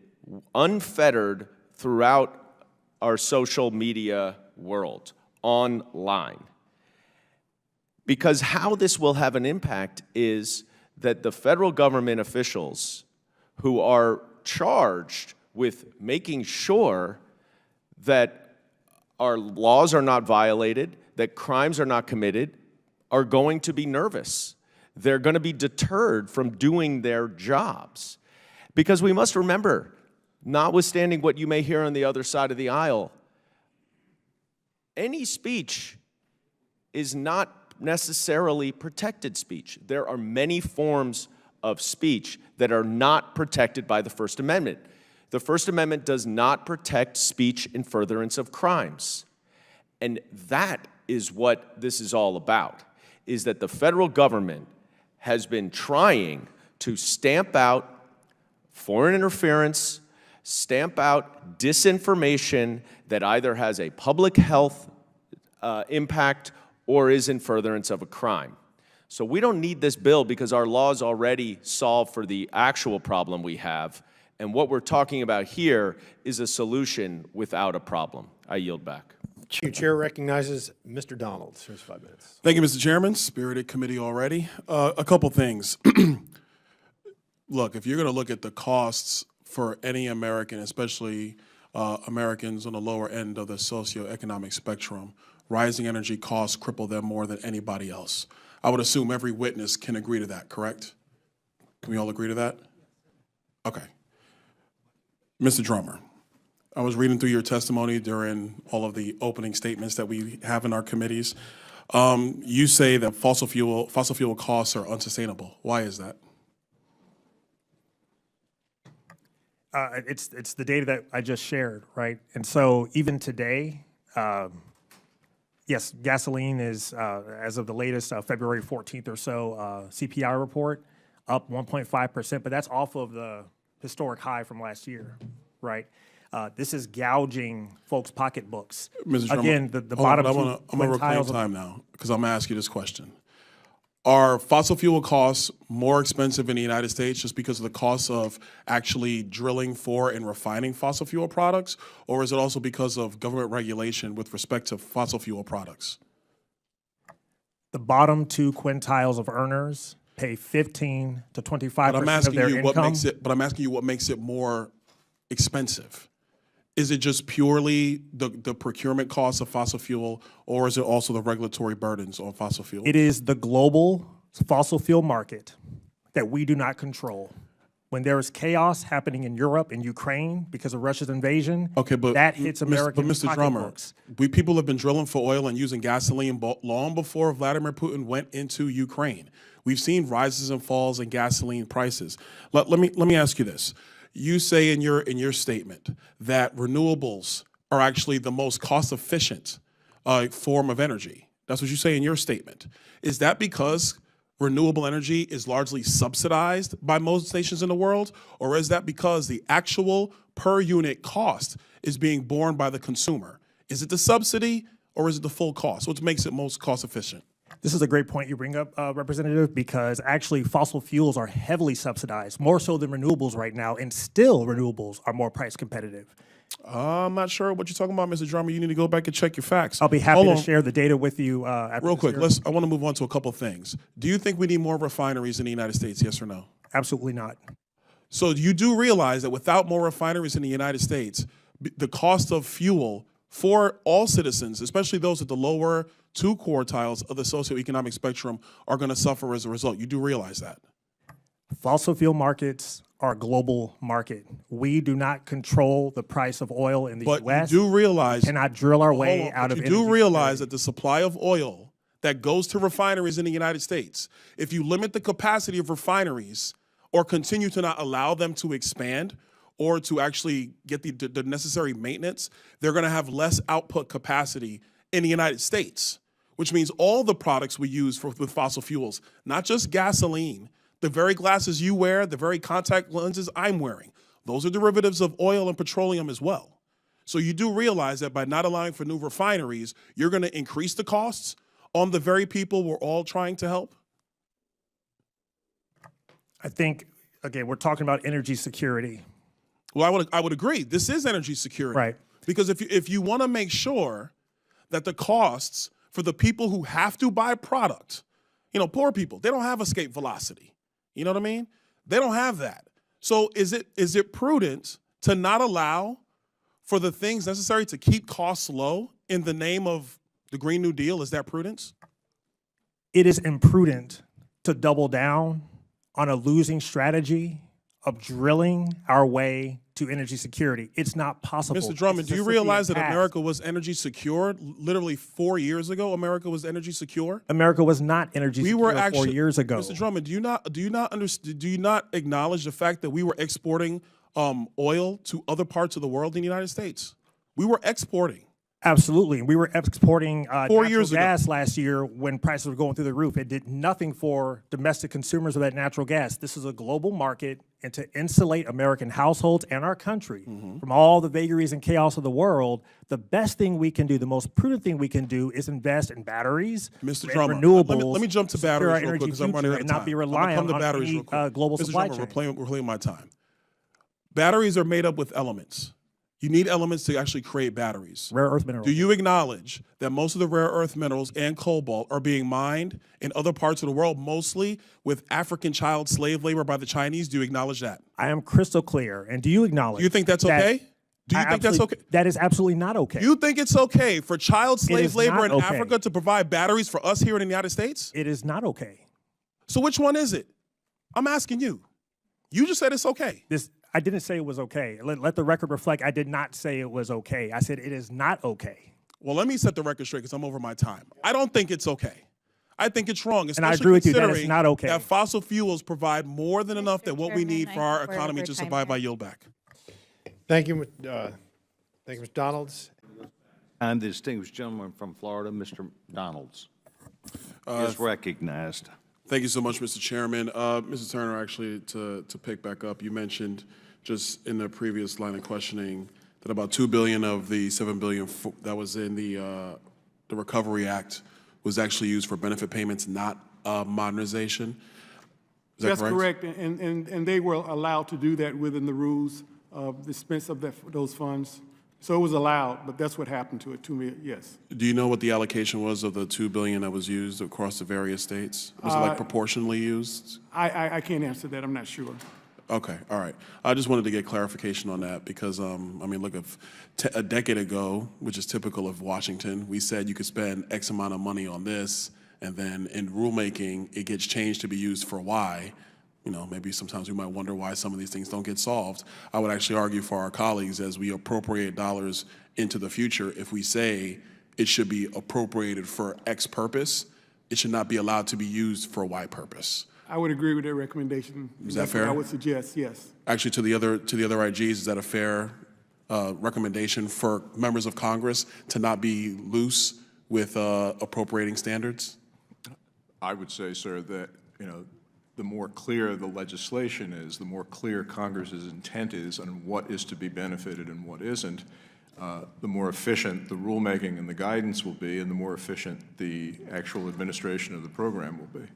unfettered throughout our social media world, online. Because how this will have an impact is that the federal government officials who are charged with making sure that our laws are not violated, that crimes are not committed, are going to be nervous. They're going to be deterred from doing their jobs. Because we must remember, notwithstanding what you may hear on the other side of the aisle, any speech is not necessarily protected speech. There are many forms of speech that are not protected by the First Amendment. The First Amendment does not protect speech in furtherance of crimes. And that is what this is all about, is that the federal government has been trying to stamp out foreign interference, stamp out disinformation that either has a public health impact or is in furtherance of a crime. So we don't need this bill because our laws already solve for the actual problem we have. And what we're talking about here is a solution without a problem. I yield back. Chair recognizes Mr. Donalds. Here's 5 minutes. Thank you, Mr. Chairman. Spirited committee already. A couple things. Look, if you're going to look at the costs for any American, especially Americans on the lower end of the socioeconomic spectrum, rising energy costs cripple them more than anybody else. I would assume every witness can agree to that, correct? Can we all agree to that? Okay. Mr. Drummer, I was reading through your testimony during all of the opening statements that we have in our committees. You say that fossil fuel costs are unsustainable. Why is that? It's the data that I just shared, right? And so even today, yes, gasoline is, as of the latest February 14th or so CPI report, up 1.5%, but that's off of the historic high from last year, right? This is gouging folks' pocketbooks. Mr. Drummer, again, the bottom I'm going to reclaim time now because I'm going to ask you this question. Are fossil fuel costs more expensive in the United States just because of the cost of actually drilling for and refining fossil fuel products, or is it also because of government regulation with respect to fossil fuel products? The bottom 2 quintiles of earners pay 15 to 25% of their income. But I'm asking you what makes it more expensive. Is it just purely the procurement costs of fossil fuel, or is it also the regulatory burdens on fossil fuel? It is the global fossil fuel market that we do not control. When there is chaos happening in Europe and Ukraine because of Russia's invasion, that hits American pocketbooks. People have been drilling for oil and using gasoline long before Vladimir Putin went into Ukraine. We've seen rises and falls in gasoline prices. Let me ask you this. You say in your statement that renewables are actually the most cost-efficient form of energy. That's what you say in your statement. Is that because renewable energy is largely subsidized by most nations in the world? Or is that because the actual per unit cost is being borne by the consumer? Is it the subsidy or is it the full cost? Which makes it most cost efficient? This is a great point you bring up, Representative, because actually fossil fuels are heavily subsidized, more so than renewables right now, and still renewables are more price competitive. I'm not sure what you're talking about, Mr. Drummer. You need to go back and check your facts. I'll be happy to share the data with you after Real this quick, hearing. I want to move on to a couple things. Do you think we need more refineries in the United States, yes or no? Absolutely not. So you do realize that without more refineries in the United States, the cost of fuel for all citizens, especially those at the lower two quartiles of the socioeconomic spectrum, are going to suffer as a result. You do realize that? Fossil fuel markets are a global market. We do not control the price of oil in the But U.S. you do realize, We cannot drill our way out of you energy do realize that the supply of oil that goes to refineries in the United States, if you limit the capacity of refineries or continue to not allow them to expand or to actually get the necessary maintenance, they're going to have less output capacity in the United States, which means all the products we use with fossil fuels, not just gasoline, the very glasses you wear, the very contact lenses I'm wearing, those are derivatives of oil and petroleum as well. So you do realize that by not allowing for new refineries, you're going to increase the costs on the very people we're all trying to help? I think, again, we're talking about energy security. Well, I would agree. This is energy security. Right. Because if you want to make sure that the costs for the people who have to buy product, poor people, they don't have escape velocity. You know what I mean? They don't have that. So is it prudent to not allow for the things necessary to keep costs low in the name of the Green New Deal? Is that prudence? It is imprudent to double down on a losing strategy of drilling our way to energy security. It's not possible. Mr. Drummond, do you It's realize that past. America was energy secure? Literally 4 years ago, America was energy secure. America was not energy We secure were actually 4 years ago. Mr. Drummond, do you not acknowledge the fact that we were exporting oil to other parts of the world in the United States? We were exporting. Absolutely. We were exporting 4 natural years ago. gas last year when prices were going through the roof. It did nothing for domestic consumers of that natural gas. This is a global market, and to insulate American households and our country from all the vagaries and chaos of the world, the best thing we can do, the most prudent thing we can do is invest in batteries, Mr. and Drummond, renewables. let me jump to secure our batteries real energy quick because I'm running out of future and time. not be I'm gonna reliant come to on batteries any real quick. global Mr. supply Drummond, chain. we're playing my time. Batteries are made up with elements. You need elements to actually create batteries. Rare earth minerals. Do you acknowledge that most of the rare earth minerals and cobalt are being mined in other parts of the world, mostly with African child slave labor by the Chinese? Do you acknowledge that? I am crystal clear. And do you acknowledge? Do you think that's okay? Do you think that's okay? That is absolutely not okay. You think it's okay for child slave is labor not in okay. Africa to provide batteries for us here in the United States? It is not okay. So which one is it? I'm asking you. You just said it's okay. I didn't say it was okay. Let the record reflect, I did not say it was okay. I said it is not okay. Well, let me set the record straight because I'm over my time. I don't think it's okay. I think it's wrong, especially And I agree with you, that is considering not okay. that fossil fuels provide more than enough than what we Chairman, need for I our think we're economy over to time survive. here. I yield back. Thank you, Mr. Donalds. And the distinguished gentleman from Florida, Mr. Donalds, is recognized. Thank you so much, Mr. Chairman. Mr. Turner, actually, to pick back up, you mentioned just in the previous line of questioning that about $2 billion of the $7 billion that was in the Recovery Act was actually used for benefit payments, not modernization. Is that That's correct? correct, and they were allowed to do that within the rules of the expense of those funds. So it was allowed, but that's what happened to it, $2 million, yes. Do you know what the allocation was of the $2 billion that was used across the various states? Was it like proportionally used? I can't answer that, I'm not sure. Okay, all right. I just wanted to get clarification on that because, I mean, look, if a decade ago, which is typical of Washington, we said you could spend X amount of money on this, and then in rulemaking, it gets changed to be used for Y. You know, maybe sometimes we might wonder why some of these things don't get solved. I would actually argue for our colleagues as we appropriate dollars into the future, if we say it should be appropriated for X purpose, it should not be allowed to be used for Y purpose. I would agree with that recommendation. Is that That's what fair? I would suggest, yes. Actually, to the other IGs, is that a fair recommendation for members of Congress to not be loose with appropriating standards? I would say, sir, that, the more clear the legislation is, the more clear Congress's intent is on what is to be benefited and what isn't, the more efficient the rulemaking and the guidance will be, and the more efficient the actual administration of the program will be.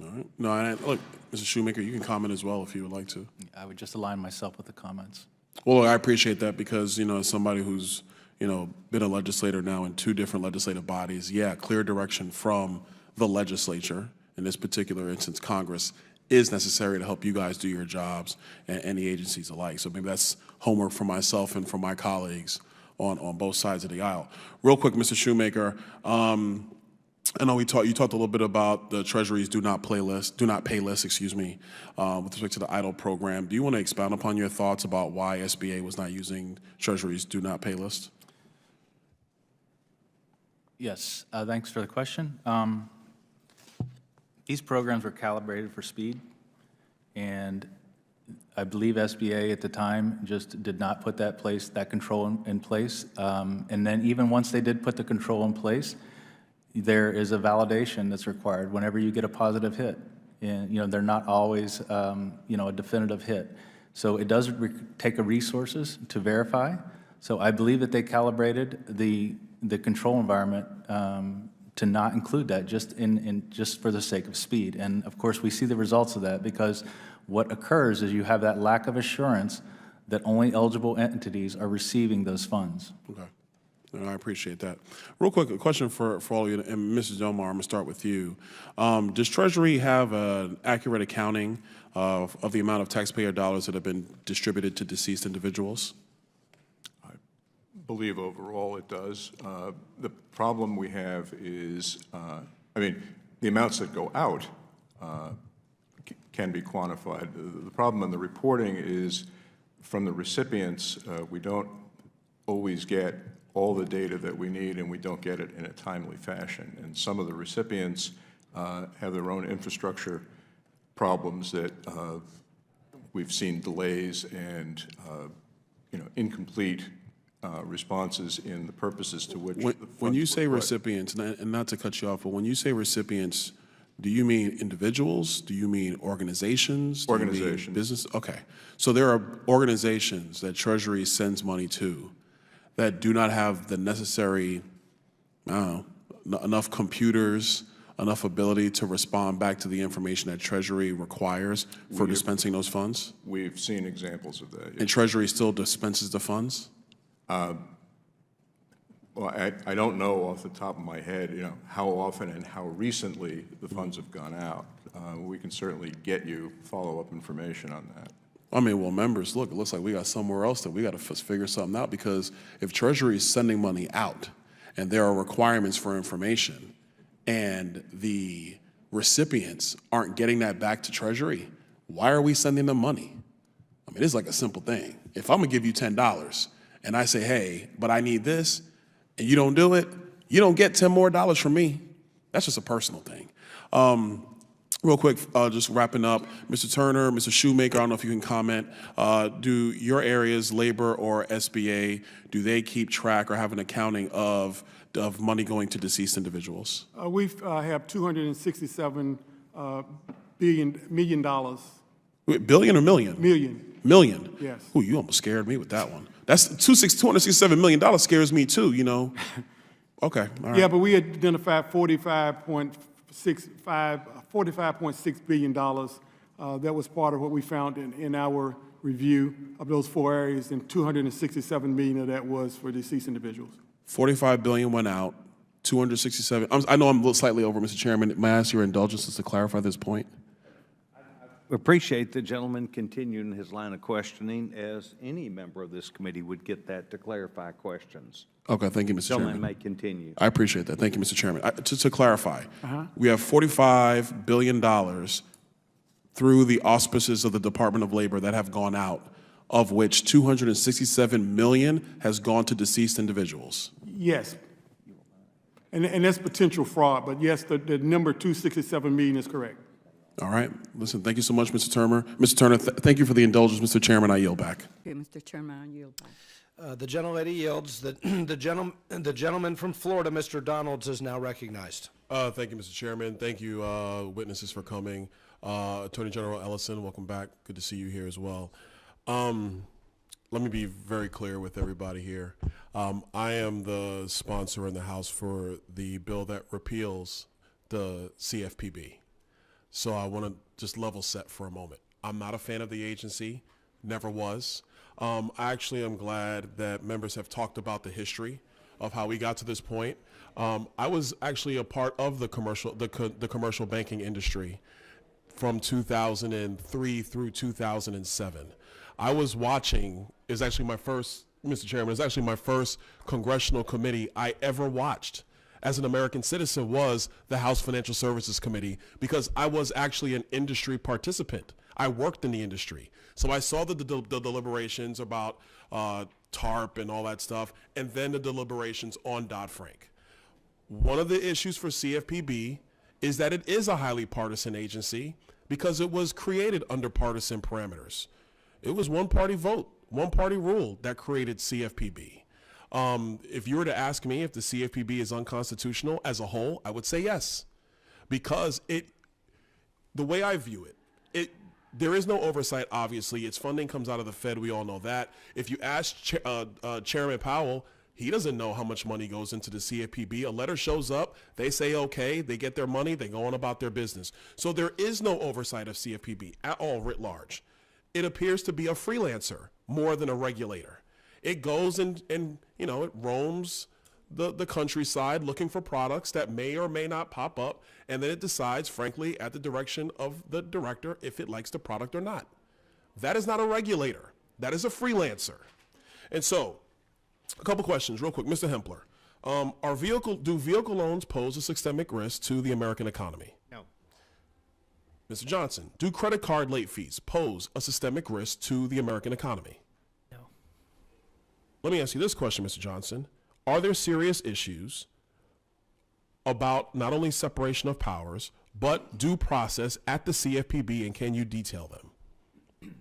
All right. No, and look, Mr. Shoemaker, you can comment as well if you would like to. I would just align myself with the comments. Well, I appreciate that because, as somebody who's, been a legislator now in 2 different legislative bodies, yeah, clear direction from the legislature, in this particular instance, Congress, is necessary to help you guys do your jobs and the agencies alike. So maybe that's homework for myself and for my colleagues on both sides of the aisle. Real quick, Mr. Shoemaker, I know you talked a little bit about the Treasury's do not pay list, with respect to the EIDL program. Do you want to expound upon your thoughts about why SBA was not using Treasury's do not pay list? Yes, thanks for the question. These programs were calibrated for speed, and I believe SBA at the time just did not put that control in place. And then even once they did put the control in place, there is a validation that's required whenever you get a positive hit. And, they're not always, a definitive hit. So it does take resources to verify. So I believe that they calibrated the control environment to not include that just for the sake of speed. And of course, we see the results of that because what occurs is you have that lack of assurance that only eligible entities are receiving those funds. Okay. I appreciate that. Real quick, a question for all of you, and Mrs. Delmar, I'm going to start with you. Does Treasury have an accurate accounting of the amount of taxpayer dollars that have been distributed to deceased individuals? Believe overall it does. The problem we have is, the amounts that go out can be quantified. The problem in the reporting is from the recipients, we don't always get all the data that we need, and we don't get it in a timely fashion. And some of the recipients have their own infrastructure problems that we've seen delays and incomplete responses in the purposes to which the funds when you say were put. recipients, and not to cut you off, but when you say recipients, do you mean individuals? Do you mean organizations? Do you mean Organizations. business? Okay. So there are organizations that Treasury sends money to that do not have the necessary, enough computers, enough ability to respond back to the information that Treasury requires for dispensing those funds? We've seen examples of that. And Treasury still dispenses the funds? Well, I don't know off the top of my head, how often and how recently the funds have gone out. We can certainly get you follow-up information on that. Well, members, look, it looks like we got somewhere else that we got to figure something out, because if Treasury is sending money out and there are requirements for information and the recipients aren't getting that back to Treasury, why are we sending them money? It's like a simple thing. If I'm going to give you $10 and I say, hey, but I need this, and you don't do it, you don't get $10 more from me. That's just a personal thing. Real quick, just wrapping up, Mr. Turner, Mr. Shoemaker, I don't know if you can comment. Do your areas, labor or SBA, do they keep track or have an accounting of money going to deceased individuals? We have $267 million. Wait, billion or million? Million. Million? Yes. Ooh, you almost scared me with that one. That's $267 million scares me too, Okay, all right. Yeah, but we identified $45.6 billion. That was part of what we found in our review of those 4 areas, and $267 million of that was for deceased individuals. 45 billion went out, 267. I know I'm slightly over, Mr. Chairman. May I ask your indulgences to clarify this point? Appreciate the gentleman continuing his line of questioning, as any member of this committee would get that to clarify questions. Okay, thank you, Mr. Chairman. Gentleman may continue. I appreciate that. Thank you, Mr. Chairman. To clarify, we have $45 billion through the auspices of the Department of Labor that have gone out, of which $267 million has gone to deceased individuals. Yes. And that's potential fraud, but yes, the number 267 million is correct. All right. Listen, thank you so much, Mr. Turner. Mr. Turner, thank you for the indulgence. Mr. Chairman, I yield back. Okay, Mr. Chairman, I yield back. The gentlelady yields. The gentleman from Florida, Mr. Donalds, is now recognized. Thank you, Mr. Chairman. Thank you, witnesses, for coming. Attorney General Ellison, welcome back. Good to see you here as well. Let me be very clear with everybody here. I am the sponsor in the House for the bill that repeals the CFPB. So I want to just level set for a moment. I'm not a fan of the agency, never was. I actually am glad that members have talked about the history of how we got to this point. I was actually a part of the commercial banking industry from 2003 through 2007. I was watching, is actually my first, Mr. Chairman, it's actually my first congressional committee I ever watched as an American citizen was the House Financial Services Committee, because I was actually an industry participant. I worked in the industry. So I saw the deliberations about TARP and all that stuff, and then the deliberations on Dodd-Frank. One of the issues for CFPB is that it is a highly partisan agency because it was created under partisan parameters. It was one-party vote, one-party rule that created CFPB. If you were to ask me if the CFPB is unconstitutional as a whole, I would say yes, because the way I view it, there is no oversight, obviously. Its funding comes out of the Fed. We all know that. If you ask Chairman Powell, he doesn't know how much money goes into the CFPB. A letter shows up, they say okay, they get their money, they go on about their business. So there is no oversight of CFPB at all writ large. It appears to be a freelancer more than a regulator. It goes and you know, it roams the countryside looking for products that may or may not pop up, and then it decides, frankly, at the direction of the director, if it likes the product or not. That is not a regulator. That is a freelancer. And so, a couple questions real quick. Mr. Hempler, do vehicle loans pose a systemic risk to the American economy? No. Mr. Johnson, do credit card late fees pose a systemic risk to the American economy? No. Let me ask you this question, Mr. Johnson. Are there serious issues about not only separation of powers, but due process at the CFPB, and can you detail them?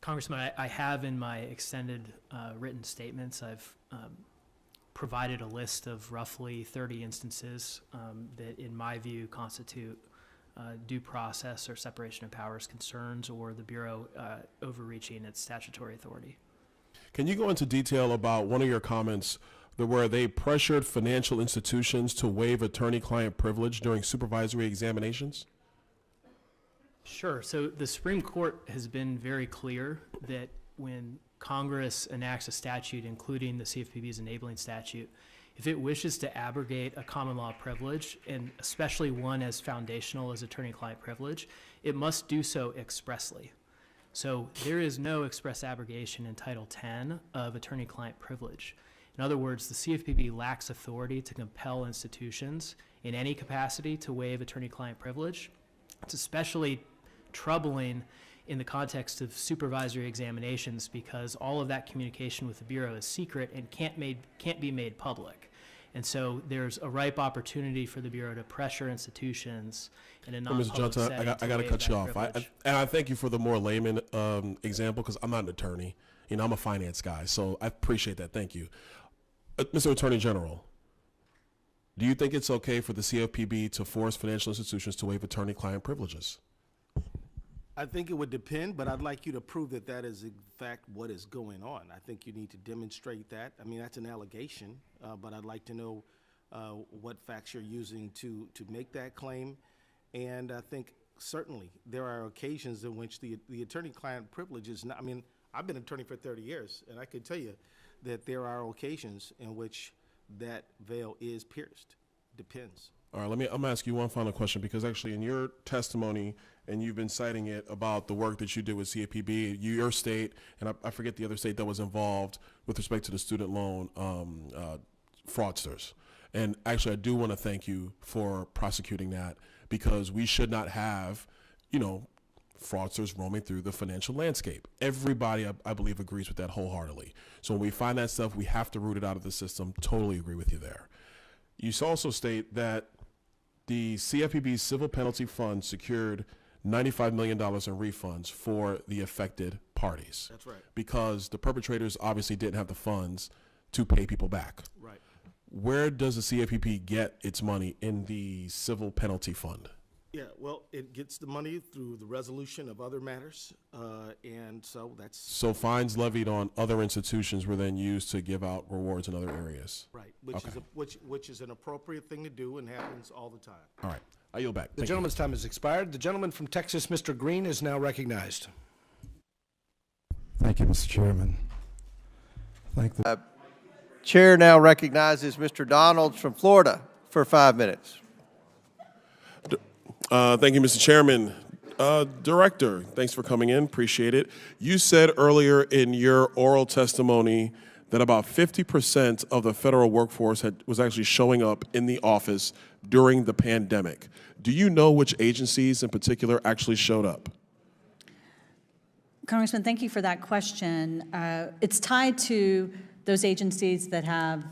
Congressman, I have in my extended written statements, I've provided a list of roughly 30 instances that, in my view, constitute due process or separation of powers concerns, or the Bureau overreaching its statutory authority. Can you go into detail about one of your comments where they pressured financial institutions to waive attorney-client privilege during supervisory examinations? Sure. So the Supreme Court has been very clear that when Congress enacts a statute, including the CFPB's enabling statute, if it wishes to abrogate a common law privilege, and especially one as foundational as attorney-client privilege, it must do so expressly. So there is no express abrogation in Title 10 of attorney-client privilege. In other words, the CFPB lacks authority to compel institutions in any capacity to waive attorney-client privilege. It's especially troubling in the context of supervisory examinations because all of that communication with the Bureau is secret and can't be made public. And so there's a ripe opportunity for the Bureau to pressure institutions in a non-public Mr. Johnson, setting I got to cut you off. And I thank you for the more layman example, because I'm not an attorney. You know, I'm a finance guy, so I appreciate that. Thank you. Mr. Attorney General, do you think it's okay for the CFPB to force financial institutions to waive attorney-client privileges? I think it would depend, but I'd like you to prove that that is in fact what is going on. I think you need to demonstrate that. I mean, that's an allegation, but I'd like to know what facts you're using to make that claim. And I think certainly there are occasions in which the attorney-client privilege is not, I mean, I've been an attorney for 30 years, and I can tell you that there are occasions in which that veil is pierced. Depends. All right, I'm gonna ask you one final question, because actually in your testimony, and you've been citing it about the work that you did with CFPB, your state, and I forget the other state that was involved with respect to the student loan fraudsters. And actually, I do want to thank you for prosecuting that, because we should not have, you know, fraudsters roaming through the financial landscape. Everybody, I believe, agrees with that wholeheartedly. So when we find that stuff, we have to root it out of the system. Totally agree with you there. You also state that the CFPB's civil penalty fund secured $95 million in refunds for the affected parties. parties. That's right. Because the perpetrators obviously didn't have the funds to pay people back. Right. Where does the CFPB get its money in the civil penalty fund? Yeah, well, it gets the money through the resolution of other matters, and so that's. So fines levied on other institutions were then used to give out rewards in other areas? Right, which is an appropriate thing to do and happens all the time. All right, I yield back. The Thank you. gentleman's time has expired. The gentleman from Texas, Mr. Green, is now recognized. Thank you, Mr. Chairman. Thank the Chair now recognizes Mr. Donalds from Florida for 5 minutes. Thank you, Mr. Chairman. Director, thanks for coming in. Appreciate it. You said earlier in your oral testimony that about 50% of the federal workforce was actually showing up in the office during the pandemic. Do you know which agencies in particular actually showed up? Congressman, thank you for that question. It's tied to those agencies that have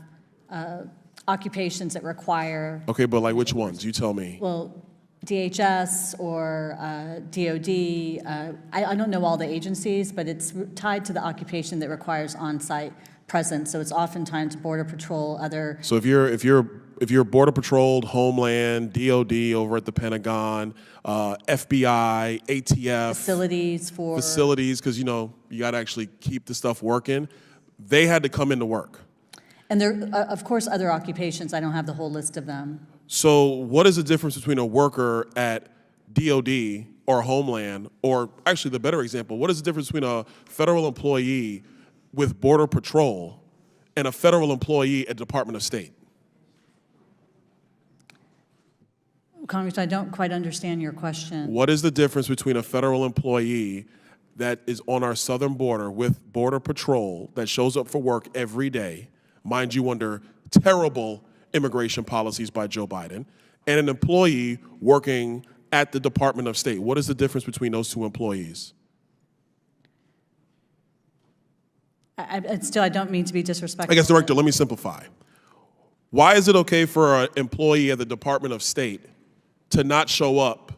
occupations that require, Okay, but like which ones? You tell me. well, DHS or DOD. I don't know all the agencies, but it's tied to the occupation that requires on-site presence. So it's oftentimes Border Patrol, other. So if you're Border Patrol, Homeland, DOD over at the Pentagon, FBI, ATF, facilities, because you got to actually keep the stuff working. They had to come into work. And there, of course, other occupations. I don't have the whole list of them. So what is the difference between a worker at DOD or Homeland, or actually the better example, what is the difference between a federal employee with Border Patrol and a federal employee at Department of State? Congressman, I don't quite understand your question. What is the difference between a federal employee that is on our southern border with Border Patrol that shows up for work every day, mind you, under terrible immigration policies by Joe Biden, and an employee working at the Department of State? What is the difference between those two employees? I don't mean to be disrespectful. I guess, Director, let me simplify. Why is it okay for an employee at the Department of State to not show up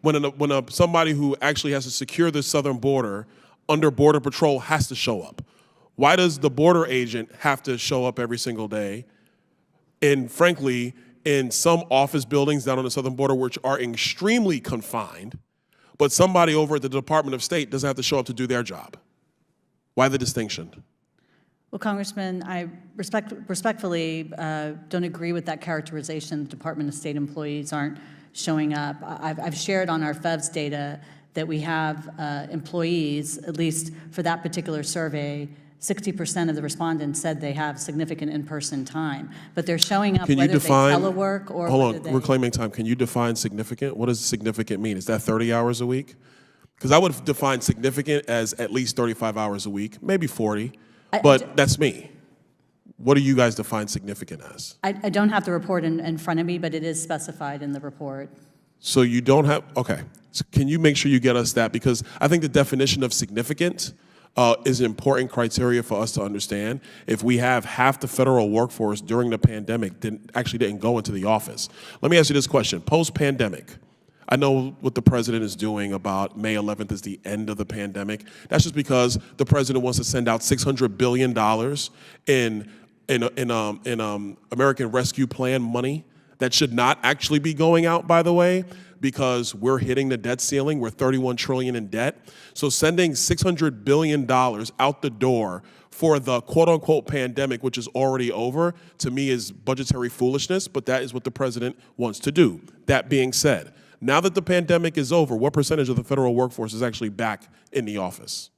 when somebody who actually has to secure the southern border under Border Patrol has to show up? Why does the border agent have to show up every single day? And frankly, in some office buildings down on the southern border, which are extremely confined, but somebody over at the Department of State doesn't have to show up to do their job. Why the distinction? Well, Congressman, I respectfully don't agree with that characterization. The Department of State employees aren't showing up. I've shared on our FEVS data that we have employees, at least for that particular survey, 60% of the respondents said they have significant in-person time, but they're showing up whether they telework or hold whether on, we're claiming time. Can you define significant? What does significant mean? Is that 30 hours a week? Because I would define significant as at least 35 hours a week, maybe 40, but that's me. What do you guys define significant as? I don't have the report in front of me, but it is specified in the report. So you don't have, okay. So can you make sure you get us that? Because I think the definition of significant is an important criteria for us to understand. If we have half the federal workforce during the pandemic didn't go into the office. Let me ask you this question. Post-pandemic, I know what the president is doing about May 11th is the end of the pandemic. That's just because the president wants to send out $600 billion in American Rescue Plan money that should not actually be going out, by the way, because we're hitting the debt ceiling. We're $31 trillion in debt. So sending $600 billion out the door for the quote-unquote pandemic, which is already over, to me is budgetary foolishness, but that is what the president wants to do. That being said, now that the pandemic is over, what percentage of the federal workforce is actually back in the office?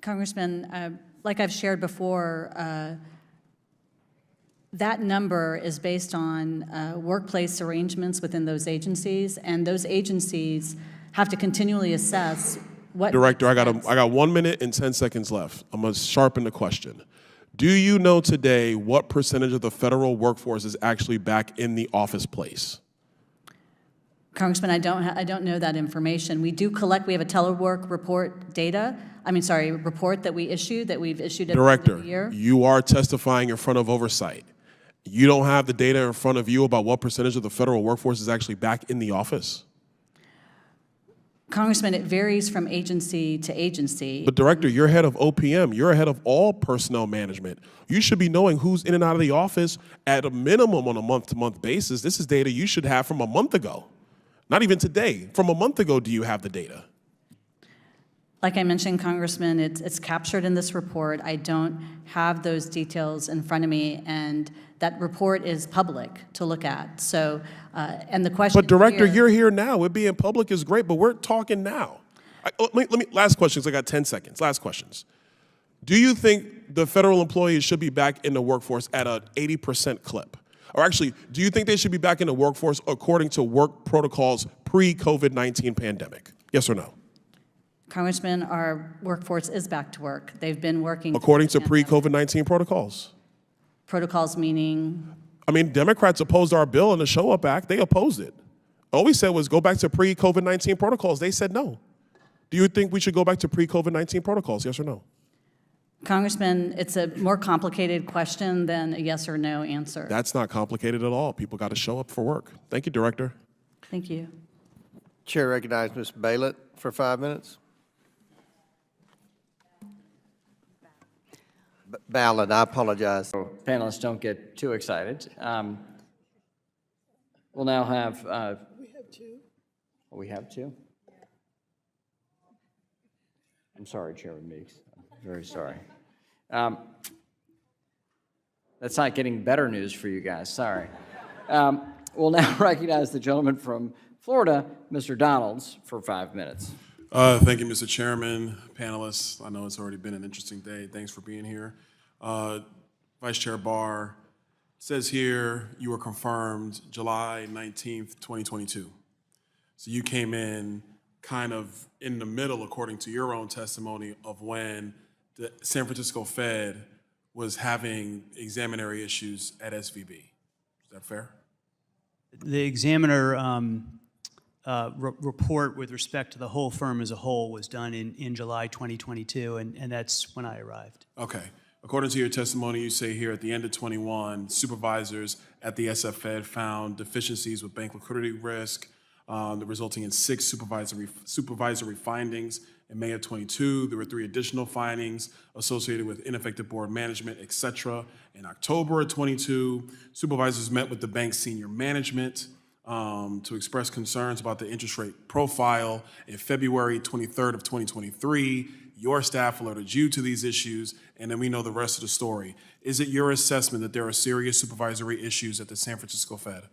Congressman, like I've shared before, that number is based on workplace arrangements within those agencies, and those agencies have to continually assess what. Director, I got 1 minute and 10 seconds left. I'm going to sharpen the question. Do you know today what percentage of the federal workforce is actually back in the office place? Congressman, I don't know that information. We do collect. We have a telework report report that we've issued at the end of the year. Director, you are testifying in front of oversight. You don't have the data in front of you about what percentage of the federal workforce is actually back in the office? Congressman, it varies from agency to agency. But Director, you're head of OPM. You're head of all personnel management. You should be knowing who's in and out of the office at a minimum on a month-to-month basis. This is data you should have from a month ago. Not even today. From a month ago, do you have the data? Like I mentioned, Congressman, it's captured in this report. I don't have those details in front of me, and that report is public to look at. So, and the question. But Director, here, you're here now. It being public is great, but we're talking now. Let me last questions. I got 10 seconds. Last questions. Do you think the federal employees should be back in the workforce at an 80% clip? Or actually, do you think they should be back in the workforce according to work protocols pre-COVID-19 pandemic? Yes or no? Congressman, our workforce is back to work. They've been working. According to pre-COVID-19 protocols. Protocols meaning? I mean, Democrats opposed our bill in the Show Up Act. They opposed it. All we said was go back to pre-COVID-19 protocols. They said no. Do you think we should go back to pre-COVID-19 protocols, yes or no? Congressman, it's a more complicated question than a yes or no answer. That's not complicated at all. People got to show up for work. Thank you, Director. Thank you. Chair recognizes Ms. Baylett for 5 minutes. Ballard, I apologize. Panelists don't get too excited. We'll now have. We have two. Oh, we have two? I'm sorry, Chairman Meeks. I'm very sorry. That's not getting better news for you guys. Sorry. We'll now recognize the gentleman from Florida, Mr. Donalds, for 5 minutes. Thank you, Mr. Chairman, panelists. I know it's already been an interesting day. Thanks for being here. Vice Chair Barr, says here you were confirmed July 19th, 2022. So you came in kind of in the middle, according to your own testimony, of when the San Francisco Fed was having examinatory issues at SVB. Is that fair? The examiner report with respect to the whole firm as a whole was done in July 2022, and that's when I arrived. Okay. According to your testimony, you say here at the end of 21, supervisors at the SF Fed found deficiencies with bank liquidity risk, resulting in 6 supervisory findings. In May of 22, there were 3 additional findings associated with ineffective board management, et cetera. In October of 22, supervisors met with the bank's senior management to express concerns about the interest rate profile. In February 23rd of 2023, your staff alerted you to these issues, and then we know the rest of the story. Is it your assessment that there are serious supervisory issues at the San Francisco Fed?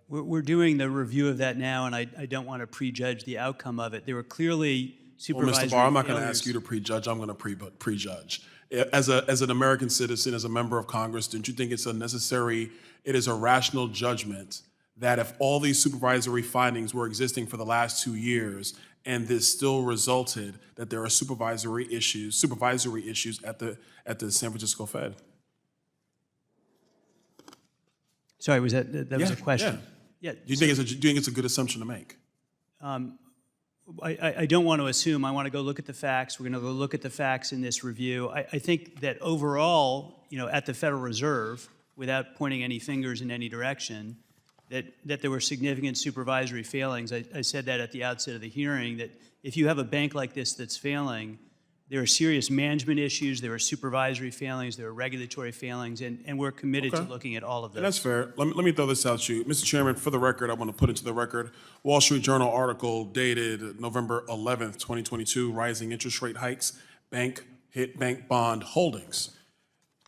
We're doing the review of that now, and I don't want to prejudge the outcome of it. There were clearly supervisory Well, Mr. Barr, I'm not going to failures. ask you to prejudge. I'm going to prejudge. As an American citizen, as a member of Congress, don't you think it is a rational judgment that if all these supervisory findings were existing for the last 2 years, and this still resulted that there are supervisory issues at the San Francisco Fed? Sorry, was that was a question? Yeah. Do you think it's a good assumption to make? I don't want to assume. I want to go look at the facts. We're going to go look at the facts in this review. I think that overall, at the Federal Reserve, without pointing any fingers in any direction, that there were significant supervisory failings. I said that at the outset of the hearing, that if you have a bank like this that's failing, there are serious management issues, there are supervisory failings, there are regulatory failings, and we're committed to looking at all of those. And that's fair. Let me throw this out to you. Mr. Chairman, for the record, I want to put into the record, Wall Street Journal article dated November 11th, 2022, rising interest rate hikes, hit bank bond holdings.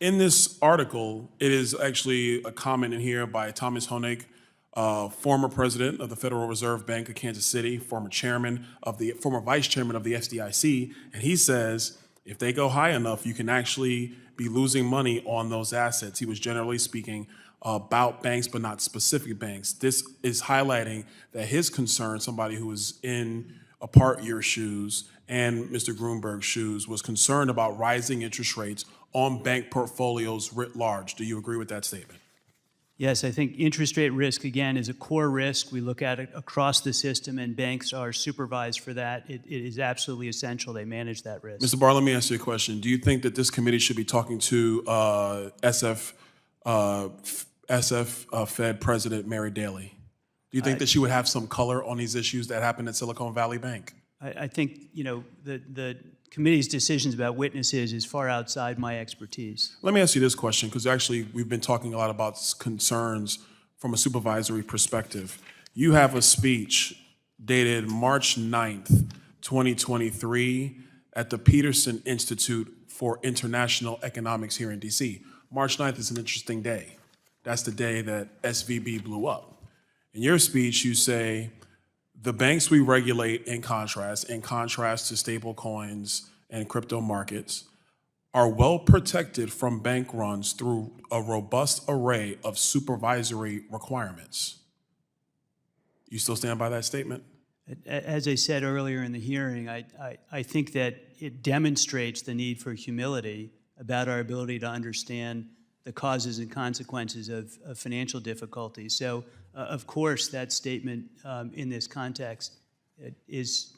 In this article, it is actually a comment in here by Thomas Honig, former president of the Federal Reserve Bank of Kansas City, former vice chairman of the FDIC, and he says if they go high enough, you can actually be losing money on those assets. He was generally speaking about banks, but not specific banks. This is highlighting that his concern, somebody who was in your shoes and Mr. Grunberg's shoes, was concerned about rising interest rates on bank portfolios writ large. Do you agree with that statement? Yes, I think interest rate risk, again, is a core risk. We look at it across the system, and banks are supervised for that. It is absolutely essential they manage that risk. Mr. Barr, let me ask you a question. Do you think that this committee should be talking to SF Fed President Mary Daly? Do you think that she would have some color on these issues that happened at Silicon Valley Bank? I think, the committee's decisions about witnesses is far outside my expertise. Let me ask you this question, because actually we've been talking a lot about concerns from a supervisory perspective. You have a speech dated March 9th, 2023 at the Peterson Institute for International Economics here in DC. March 9th is an interesting day. That's the day that SVB blew up. In your speech, you say, the banks we regulate in contrast to stable coins and crypto markets, are well protected from bank runs through a robust array of supervisory requirements. You still stand by that statement? As I said earlier in the hearing, I think that it demonstrates the need for humility about our ability to understand the causes and consequences of financial difficulties. So, of course, that statement in this context is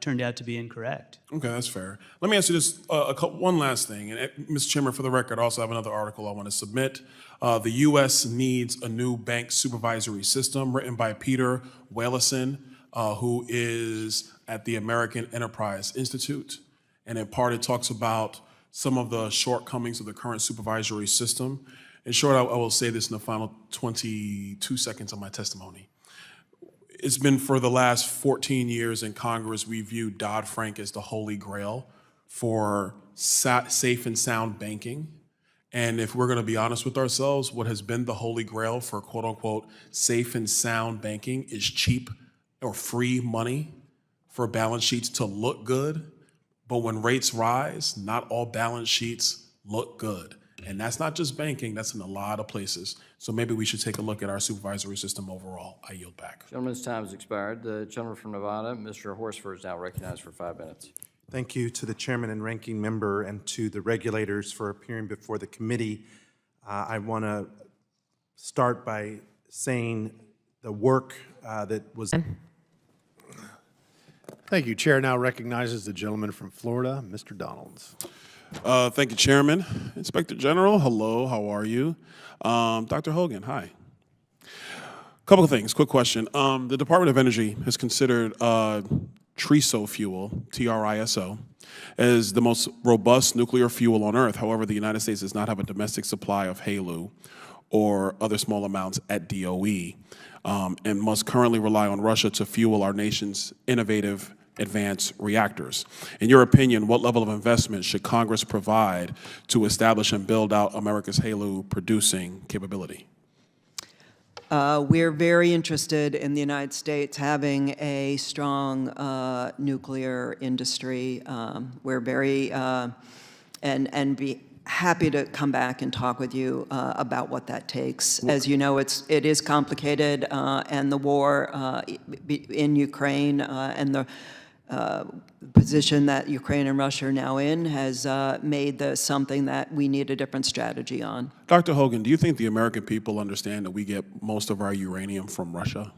turned out to be incorrect. Okay, that's fair. Let me ask you this, one last thing. And Mr. Chairman, for the record, I also have another article I want to submit. The U.S. needs a new bank supervisory system, written by Peter Whalison, who is at the American Enterprise Institute. And in part, it talks about some of the shortcomings of the current supervisory system. In short, I will say this in the final 22 seconds of my testimony. It's been for the last 14 years in Congress, we view Dodd-Frank as the holy grail for safe and sound banking. And if we're going to be honest with ourselves, what has been the holy grail for quote unquote safe and sound banking is cheap or free money for balance sheets to look good. But when rates rise, not all balance sheets look good. And that's not just banking, that's in a lot of places. So maybe we should take a look at our supervisory system overall. I yield back. Gentleman's time has expired. The gentleman from Nevada, Mr. Horsford, is now recognized for 5 minutes. Thank you to the chairman and ranking member and to the regulators for appearing before the committee. I want to start by saying the work that was... Thank you. Chair now recognizes the gentleman from Florida, Mr. Donalds. Thank you, Chairman. Inspector General, hello, how are you? Dr. Hogan, hi. Couple of things, quick question. The Department of Energy has considered TRISO fuel, T-R-I-S-O, as the most robust nuclear fuel on Earth. However, the United States does not have a domestic supply of HALEU or other small amounts at DOE, and must currently rely on Russia to fuel our nation's innovative advanced reactors. In your opinion, what level of investment should Congress provide to establish and build out America's HALEU producing capability? We're very interested in the United States having a strong nuclear industry. We're very, and be happy to come back and talk with you about what that takes. As you know, it is complicated, and the war in Ukraine and the position that Ukraine and Russia are now in has made this something that we need a different strategy on. Dr. Hogan, do you think the American people understand that we get most of our uranium from Russia?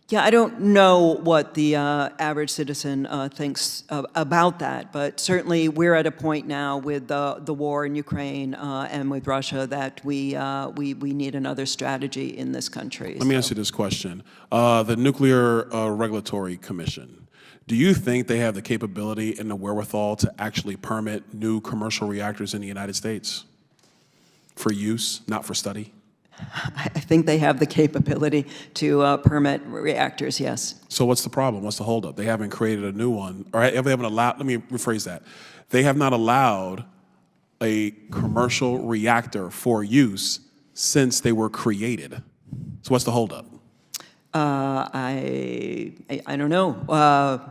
Yeah, I don't know what the average citizen thinks about that, but certainly we're at a point now with the war in Ukraine and with Russia that we need another strategy in this country. Let me ask you this question. The Nuclear Regulatory Commission, do you think they have the capability and the wherewithal to actually permit new commercial reactors in the United States for use, not for study? I think they have the capability to permit reactors, yes. So what's the problem? What's the holdup? They haven't created a new one, or they haven't allowed, let me rephrase that. They have not allowed a commercial reactor for use since they were created. So what's the holdup? I don't know.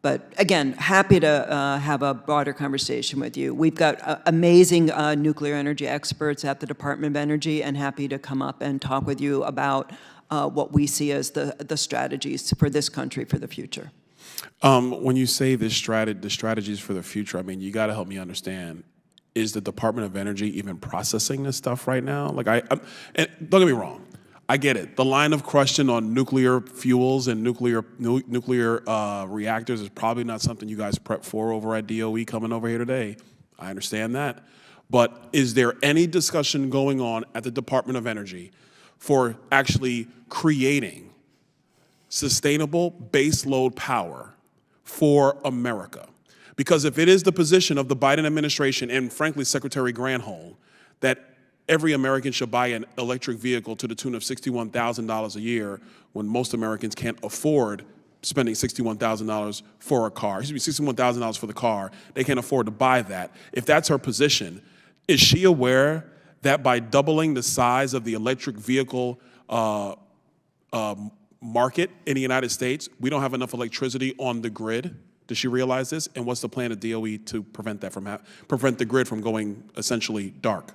But again, happy to have a broader conversation with you. We've got amazing nuclear energy experts at the Department of Energy, and happy to come up and talk with you about what we see as the strategies for this country for the future. When you say the strategies for the future, I mean, you got to help me understand. Is the Department of Energy even processing this stuff right now? Like, and don't get me wrong. I get it. The line of question on nuclear fuels and nuclear reactors is probably not something you guys prep for over at DOE coming over here today. I understand that. But is there any discussion going on at the Department of Energy for actually creating sustainable baseload power for America. Because if it is the position of the Biden administration and frankly Secretary Granholm that every American should buy an electric vehicle to the tune of $61,000 a year when most Americans can't afford spending $61,000 for a car, $61,000 for the car, they can't afford to buy that. If that's her position, is she aware that by doubling the size of the electric vehicle market in the United States, we don't have enough electricity on the grid? Does she realize this? And what's the plan of DOE to prevent that from prevent the grid from going essentially dark?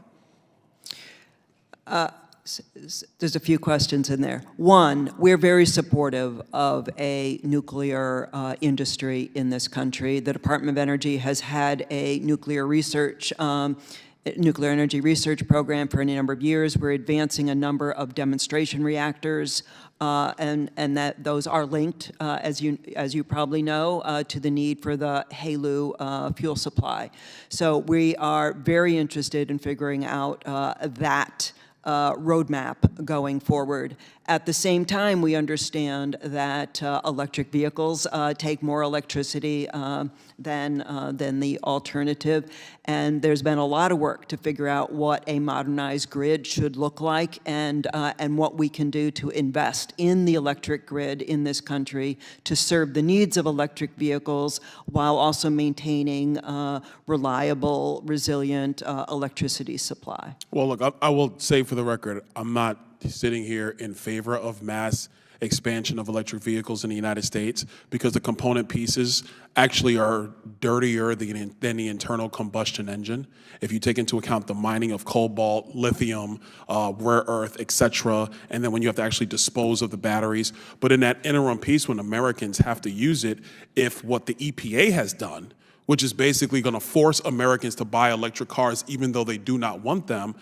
There's a few questions in there. One, we're very supportive of a nuclear industry in this country. The Department of Energy has had a nuclear energy research program for any number of years. We're advancing a number of demonstration reactors, and that those are linked, as you probably know, to the need for the HALEU fuel supply. So we are very interested in figuring out that roadmap going forward. At the same time, we understand that electric vehicles take more electricity than the alternative, and there's been a lot of work to figure out what a modernized grid should look like and what we can do to invest in the electric grid in this country to serve the needs of electric vehicles while also maintaining reliable, resilient electricity supply. Well, look, I will say for the record, I'm not sitting here in favor of mass expansion of electric vehicles in the United States because the component pieces actually are dirtier than the internal combustion engine. If you take into account the mining of cobalt, lithium, rare earth, et cetera, and then when you have to actually dispose of the batteries. But in that interim piece, when Americans have to use it, if what the EPA has done, which is basically going to force Americans to buy electric cars even though they do not want them,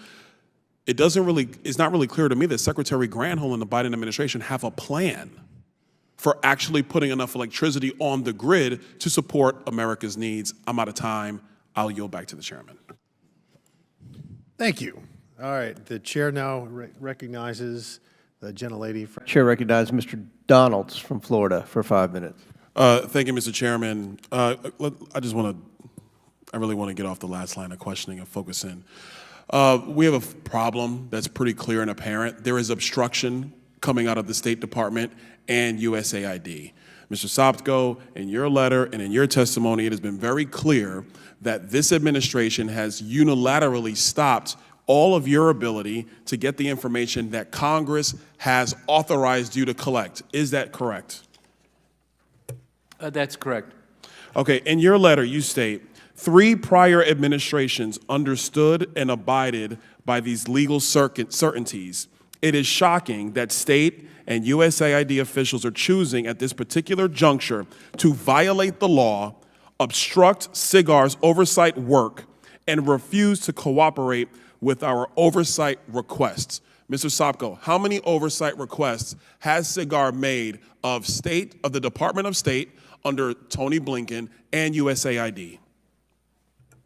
it's not really clear to me that Secretary Granholm and the Biden administration have a plan for actually putting enough electricity on the grid to support America's needs. I'm out of time. I'll yield back to the chairman. Thank you. All right, the chair now recognizes the gentlelady. Chair recognizes Mr. Donalds from Florida for 5 minutes. Thank you, Mr. Chairman. I really want to get off the last line of questioning and focus in. We have a problem that's pretty clear and apparent. There is obstruction coming out of the State Department and USAID. Mr. Sopko, in your letter and in your testimony, it has been very clear that this administration has unilaterally stopped all of your ability to get the information that Congress has authorized you to collect. Is that correct? That's correct. Okay, in your letter, you state, 3 prior administrations understood and abided by these legal certainties. It is shocking that state and USAID officials are choosing at this particular juncture to violate the law, obstruct CIGAR's oversight work, and refuse to cooperate with our oversight requests. Mr. Sopko, how many oversight requests has CIGAR made of the Department of State under Tony Blinken and USAID?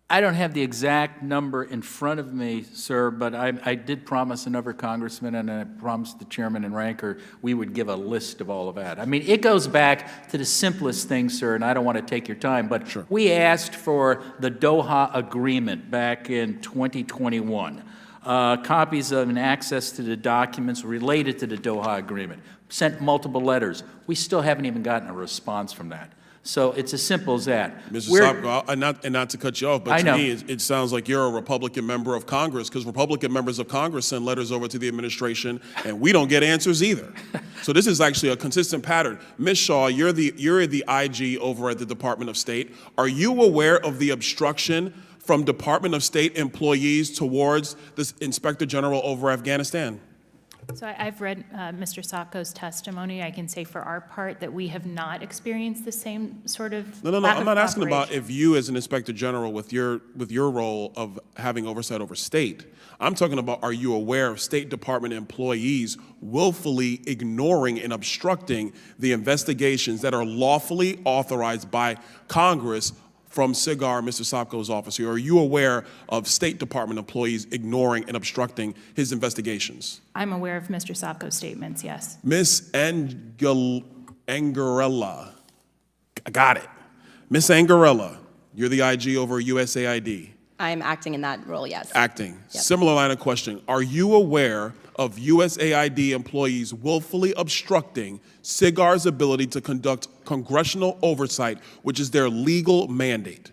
I don't have the exact number in front of me, sir, but I did promise another congressman, and I promised the chairman and ranker we would give a list of all of that. I mean, it goes back to the simplest thing, sir, and I don't want to take your time, but sure. We asked for the Doha Agreement back in 2021, copies of and access to the documents related to the Doha Agreement, sent multiple letters. We still haven't even gotten a response from that. So it's as simple as that. Mr. Sopko, and not to cut you off, but to me, it sounds like you're a Republican member of Congress, because Republican members of Congress send letters over to the administration, and we don't get answers either. So this is actually a consistent pattern. Ms. Shaw, you're the IG over at the Department of State. Are you aware of the obstruction from Department of State employees towards this Inspector General over Afghanistan? So I've read Mr. Sopko's testimony. I can say for our part that we have not experienced the same sort of No, I'm not asking about if you as an Inspector General with your role of having oversight over state. I'm talking about, are you aware of State Department employees willfully ignoring and obstructing the investigations that are lawfully authorized by Congress from CIGAR, Mr. Sopko's office? Or are you aware of State Department employees ignoring and obstructing his investigations? I'm aware of Mr. Sopko's statements, yes. Ms. Angarella, I got it. Ms. Angarella, you're the IG over USAID. I'm acting in that role, yes. Acting. Yep. Similar line of question. Are you aware of USAID employees willfully obstructing CIGAR's ability to conduct congressional oversight, which is their legal mandate?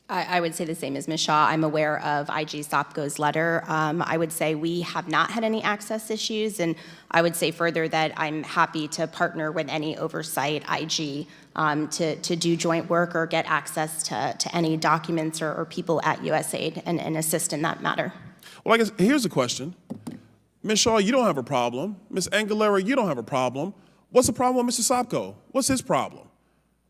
I would say the same as Ms. Shaw. I'm aware of IG Sopko's letter. I would say we have not had any access issues, and I would say further that I'm happy to partner with any oversight IG to do joint work or get access to any documents or people at USAID and assist in that matter. Well, I guess here's a question. Ms. Shaw, you don't have a problem. Ms. Angalera, you don't have a problem. What's the problem with Mr. Sopko? What's his problem?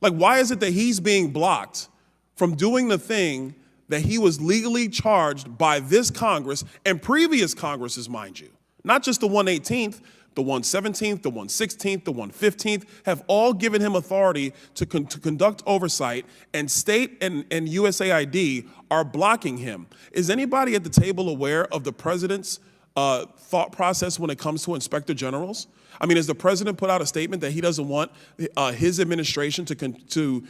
Like, why is it that he's being blocked from doing the thing that he was legally charged by this Congress and previous Congresses, mind you? Not just the 118th, the 117th, the 116th, the 115th have all given him authority to conduct oversight, and state and USAID are blocking him. Is anybody at the table aware of the president's thought process when it comes to inspector generals? I mean, has the president put out a statement that he doesn't want his administration to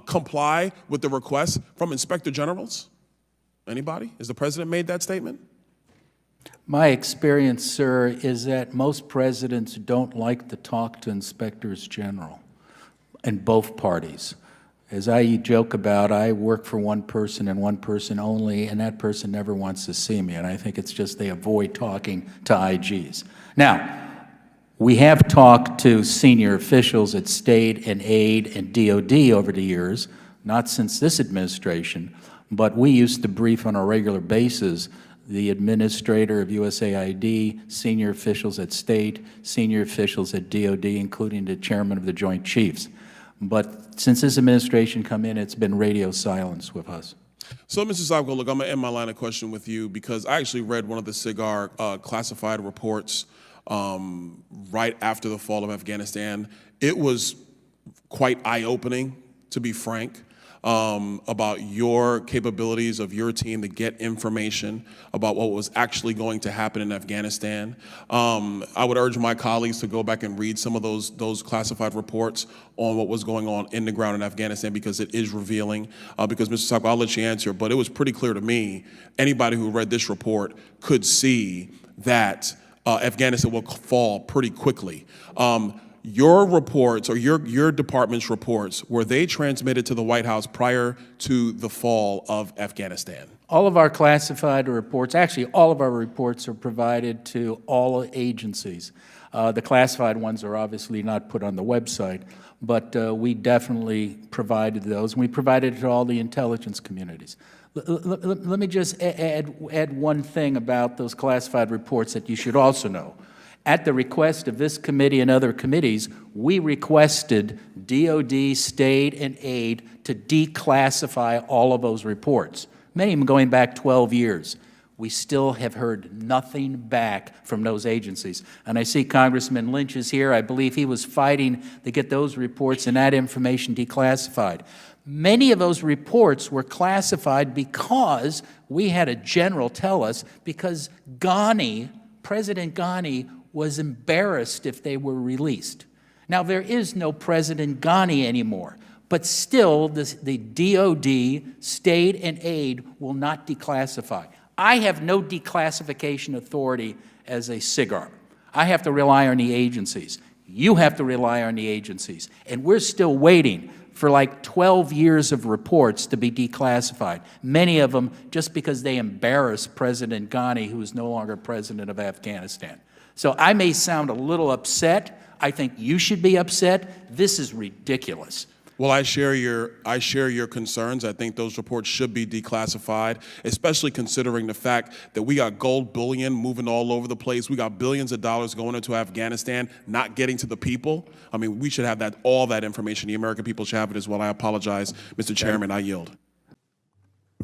comply with the request from inspector generals? Anybody? Has the president made that statement? My experience, sir, is that most presidents don't like to talk to inspectors general in both parties. As I joke about, I work for one person and one person only, and that person never wants to see me, and I think it's just they avoid talking to IGs. Now, we have talked to senior officials at state and aid and DOD over the years, not since this administration, but we used to brief on a regular basis the administrator of USAID, senior officials at state, senior officials at DOD, including the chairman of the Joint Chiefs. But since this administration come in, it's been radio silence with us. So, Mr. Sopko, look, I'm going to end my line of question with you because I actually read one of the CIGAR classified reports right after the fall of Afghanistan. It was quite eye-opening, to be frank, about your capabilities of your team to get information about what was actually going to happen in Afghanistan. I would urge my colleagues to go back and read some of those classified reports on what was going on in the ground in Afghanistan because it is revealing. Because, Mr. Sopko, I'll let you answer, but it was pretty clear to me, anybody who read this report could see that Afghanistan will fall pretty quickly. Your reports, or your department's reports, were they transmitted to the White House prior to the fall of Afghanistan? All of our classified reports, actually all of our reports are provided to all agencies. The classified ones are obviously not put on the website, but we definitely provided those, and we provided it to all the intelligence communities. Let me just add one thing about those classified reports that you should also know. At the request of this committee and other committees, we requested DOD, state, and aid to declassify all of those reports, many of them going back 12 years. We still have heard nothing back from those agencies. And I see Congressman Lynch is here. I believe he was fighting to get those reports and that information declassified. Many of those reports were classified because we had a general tell us because President Ghani was embarrassed if they were released. Now, there is no President Ghani anymore, but still the DOD, state, and aid will not declassify. I have no declassification authority as a CIGAR. I have to rely on the agencies. You have to rely on the agencies. And we're still waiting for like 12 years of reports to be declassified, many of them just because they embarrassed President Ghani, who is no longer president of Afghanistan. So I may sound a little upset. I think you should be upset. This is ridiculous. Well, I share your concerns. I think those reports should be declassified, especially considering the fact that we got gold bullion moving all over the place. We got billions of dollars going into Afghanistan, not getting to the people. I mean, we should have all that information. The American people should have it as well. I apologize, Mr. Chairman. I yield.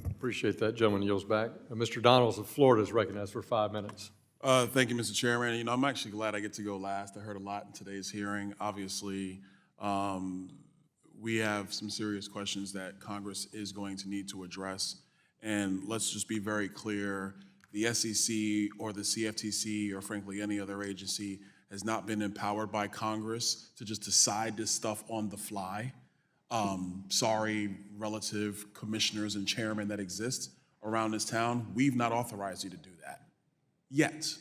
Appreciate that. Gentleman yields back. Mr. Donalds of Florida is recognized for 5 minutes. Thank you, Mr. Chairman. You know, I'm actually glad I get to go last. I heard a lot in today's hearing. Obviously, we have some serious questions that Congress is going to need to address. And let's just be very clear, the SEC or the CFTC or frankly any other agency has not been empowered by Congress to just decide this stuff on the fly. Sorry, relative commissioners and chairmen that exist around this town, we've not authorized you to do that yet.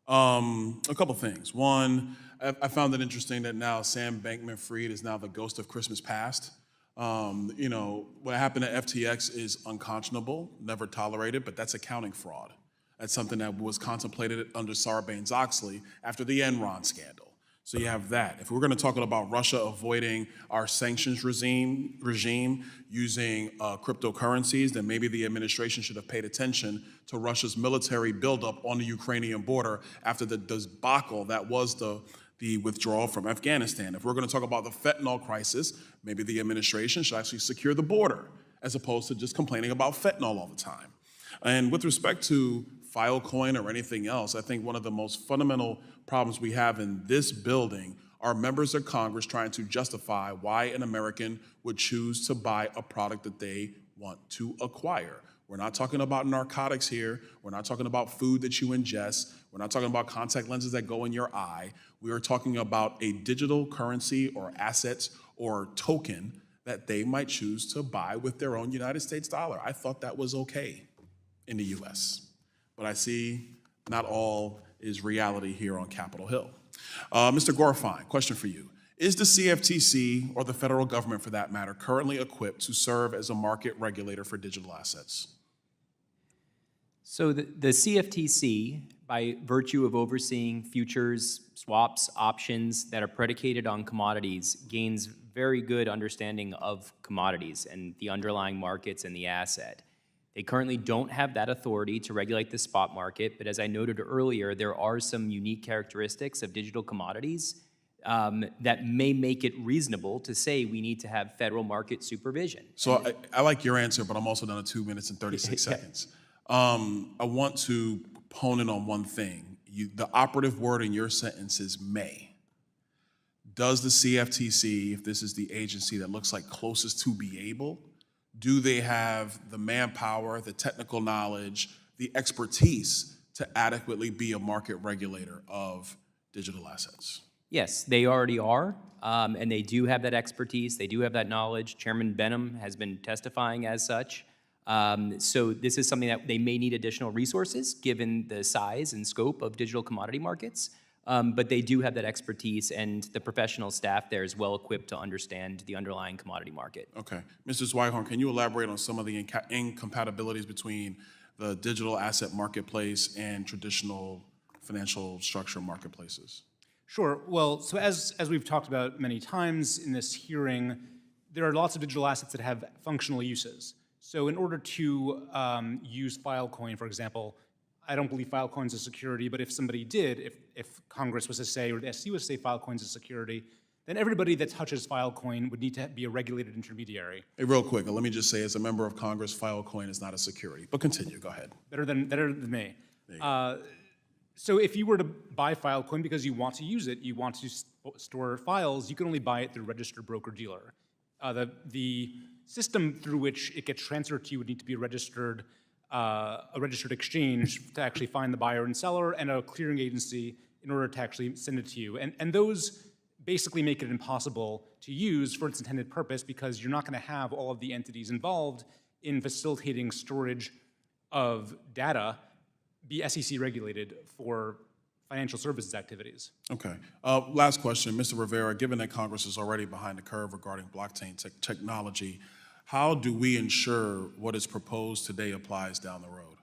A couple things. One, I found it interesting that now Sam Bankman-Fried is now the ghost of Christmas past. You know, what happened at FTX is unconscionable, never tolerated, but that's accounting fraud. That's something that was contemplated under Sarbanes-Oxley after the Enron scandal. So you have that. If we're going to talk about Russia avoiding our sanctions regime using cryptocurrencies, then maybe the administration should have paid attention to Russia's military buildup on the Ukrainian border after the debacle that was the withdrawal from Afghanistan. If we're going to talk about the fentanyl crisis, maybe the administration should actually secure the border as opposed to just complaining about fentanyl all the time. And with respect to Filecoin or anything else, I think one of the most fundamental problems we have in this building are members of Congress trying to justify why an American would choose to buy a product that they want to acquire. We're not talking about narcotics here. We're not talking about food that you ingest. We're not talking about contact lenses that go in your eye. We are talking about a digital currency or assets or token that they might choose to buy with their own United States dollar. I thought that was okay in the US. But I see not all is reality here on Capitol Hill. Mr. Gorfine, question for you. Is the CFTC, or the federal government for that matter, currently equipped to serve as a market regulator for digital assets? So the CFTC, by virtue of overseeing futures, swaps, options that are predicated on commodities, gains very good understanding of commodities and the underlying markets and the asset. They currently don't have that authority to regulate the spot market, but as I noted earlier, there are some unique characteristics of digital commodities that may make it reasonable to say we need to have federal market supervision. So I like your answer, but I'm also down to 2 minutes and 36 seconds. I want to hone in on one thing. The operative word in your sentence is may. Does the CFTC, if this is the agency that looks like closest to be able, do they have the manpower, the technical knowledge, the expertise to adequately be a market regulator of digital assets? Yes, they already are, and they do have that expertise. They do have that knowledge. Chairman Benham has been testifying as such. So this is something that they may need additional resources given the size and scope of digital commodity markets. But they do have that expertise, and the professional staff there is well equipped to understand the underlying commodity market. Okay. Mr. Zweighorn, can you elaborate on some of the incompatibilities between the digital asset marketplace and traditional financial structure marketplaces? Sure. Well, so as we've talked about many times in this hearing, there are lots of digital assets that have functional uses. So in order to use Filecoin, for example, I don't believe Filecoin is a security, but if somebody did, if Congress was to say, or the SEC was to say Filecoin is a security, then everybody that touches Filecoin would need to be a regulated intermediary. Hey, real quick, let me just say, as a member of Congress, Filecoin is not a security. But continue, go ahead. Better than me. So if you were to buy Filecoin because you want to use it, you want to store files, you can only buy it through a registered broker-dealer. The system through which it gets transferred to you would need to be a registered exchange to actually find the buyer and seller, and a clearing agency in order to actually send it to you. And those basically make it impossible to use for its intended purpose, because you're not going to have all of the entities involved in facilitating storage of data be SEC regulated for financial services activities. Okay. Last question, Mr. Rivera, given that Congress is already behind the curve regarding blockchain technology, how do we ensure what is proposed today applies down the road?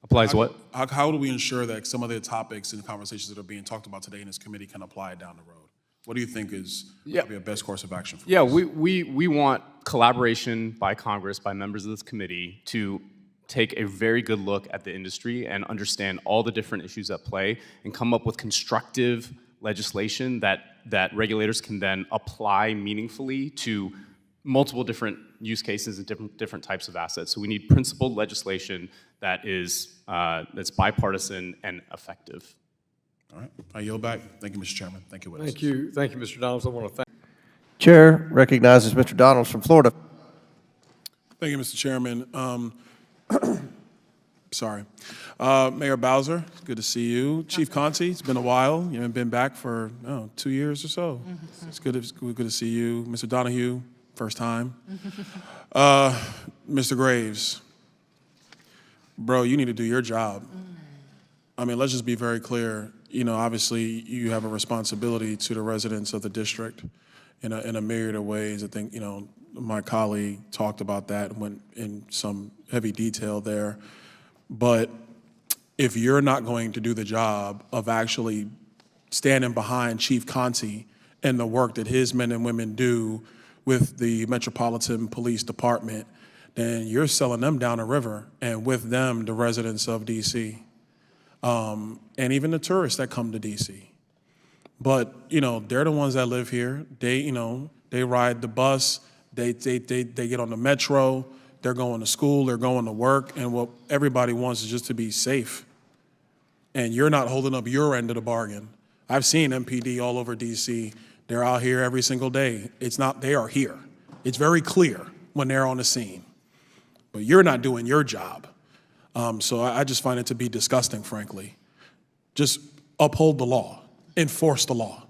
Applies what? How do we ensure that some of the topics and conversations that are being talked about today in this committee can apply down the road? What do you think is maybe a best course of action for us? We want collaboration by Congress, by members of this committee, to take a very good look at the industry and understand all the different issues at play and come up with constructive legislation that regulators can then apply meaningfully to multiple different use cases and different types of assets. So we need principled legislation that is that's bipartisan and effective. All right, I yield back. Thank you, Mr. Chairman. Thank you, witnesses. Thank you, Mr. Donalds. I want to thank Chair recognizes Mr. Donalds from Florida. Thank you, Mr. Chairman. Sorry. Mayor Bowser, it's good to see you. Chief Conti, it's been a while. You haven't been back for 2 years or so. It's good to see you. Mr. Donahue, first time. Mr. Graves, bro, you need to do your job. I mean, let's just be very clear. You know, obviously, you have a responsibility to the residents of the district in a myriad of ways. I think, you know, my colleague talked about that and went in some heavy detail there. But if you're not going to do the job of actually standing behind Chief Conti and the work that his men and women do with the Metropolitan Police Department, then you're selling them down the river, and with them, the residents of DC, and even the tourists that come to DC. But, you know, they're the ones that live here. They, you know, they ride the bus, they get on the metro, they're going to school, they're going to work, and what everybody wants is just to be safe. And you're not holding up your end of the bargain. I've seen MPD all over DC. They're out here every single day. It's not, they are here. It's very clear when they're on the scene. But you're not doing your job. So I just find it to be disgusting, frankly. Just uphold the law, enforce the law.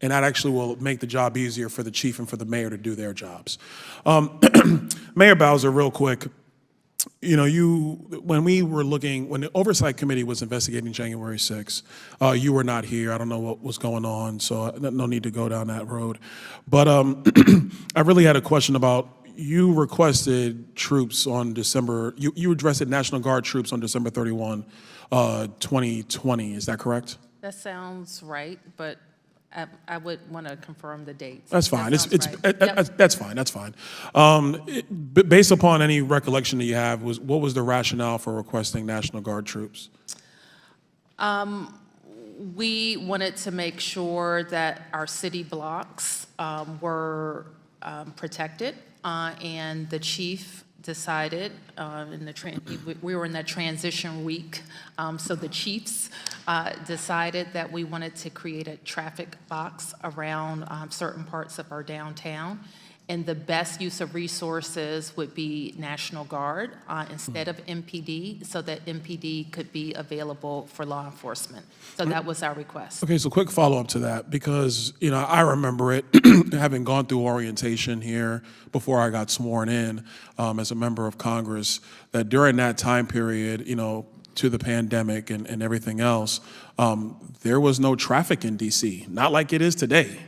And that actually will make the job easier for the chief and for the mayor to do their jobs. Mayor Bowser, real quick, you know, when the Oversight Committee was investigating January 6th, you were not here. I don't know what was going on, so no need to go down that road. But I really had a question about, you requested troops on you addressed National Guard troops on December 31, 2020, is that correct? That sounds right, but I would want to confirm the dates. That's fine. Yep. That's fine. That's fine. Based upon any recollection that you have, what was the rationale for requesting National Guard troops? We wanted to make sure that our city blocks were protected, and the chief decided, we were in that transition week, so the chiefs decided that we wanted to create a traffic box around certain parts of our downtown, and the best use of resources would be National Guard instead of MPD, so that MPD could be available for law enforcement. So that was our request. Okay, so quick follow-up to that, because, you know, I remember it, having gone through orientation here before I got sworn in as a member of Congress, that during that time period, you know, to the pandemic and everything else, there was no traffic in DC, not like it is today.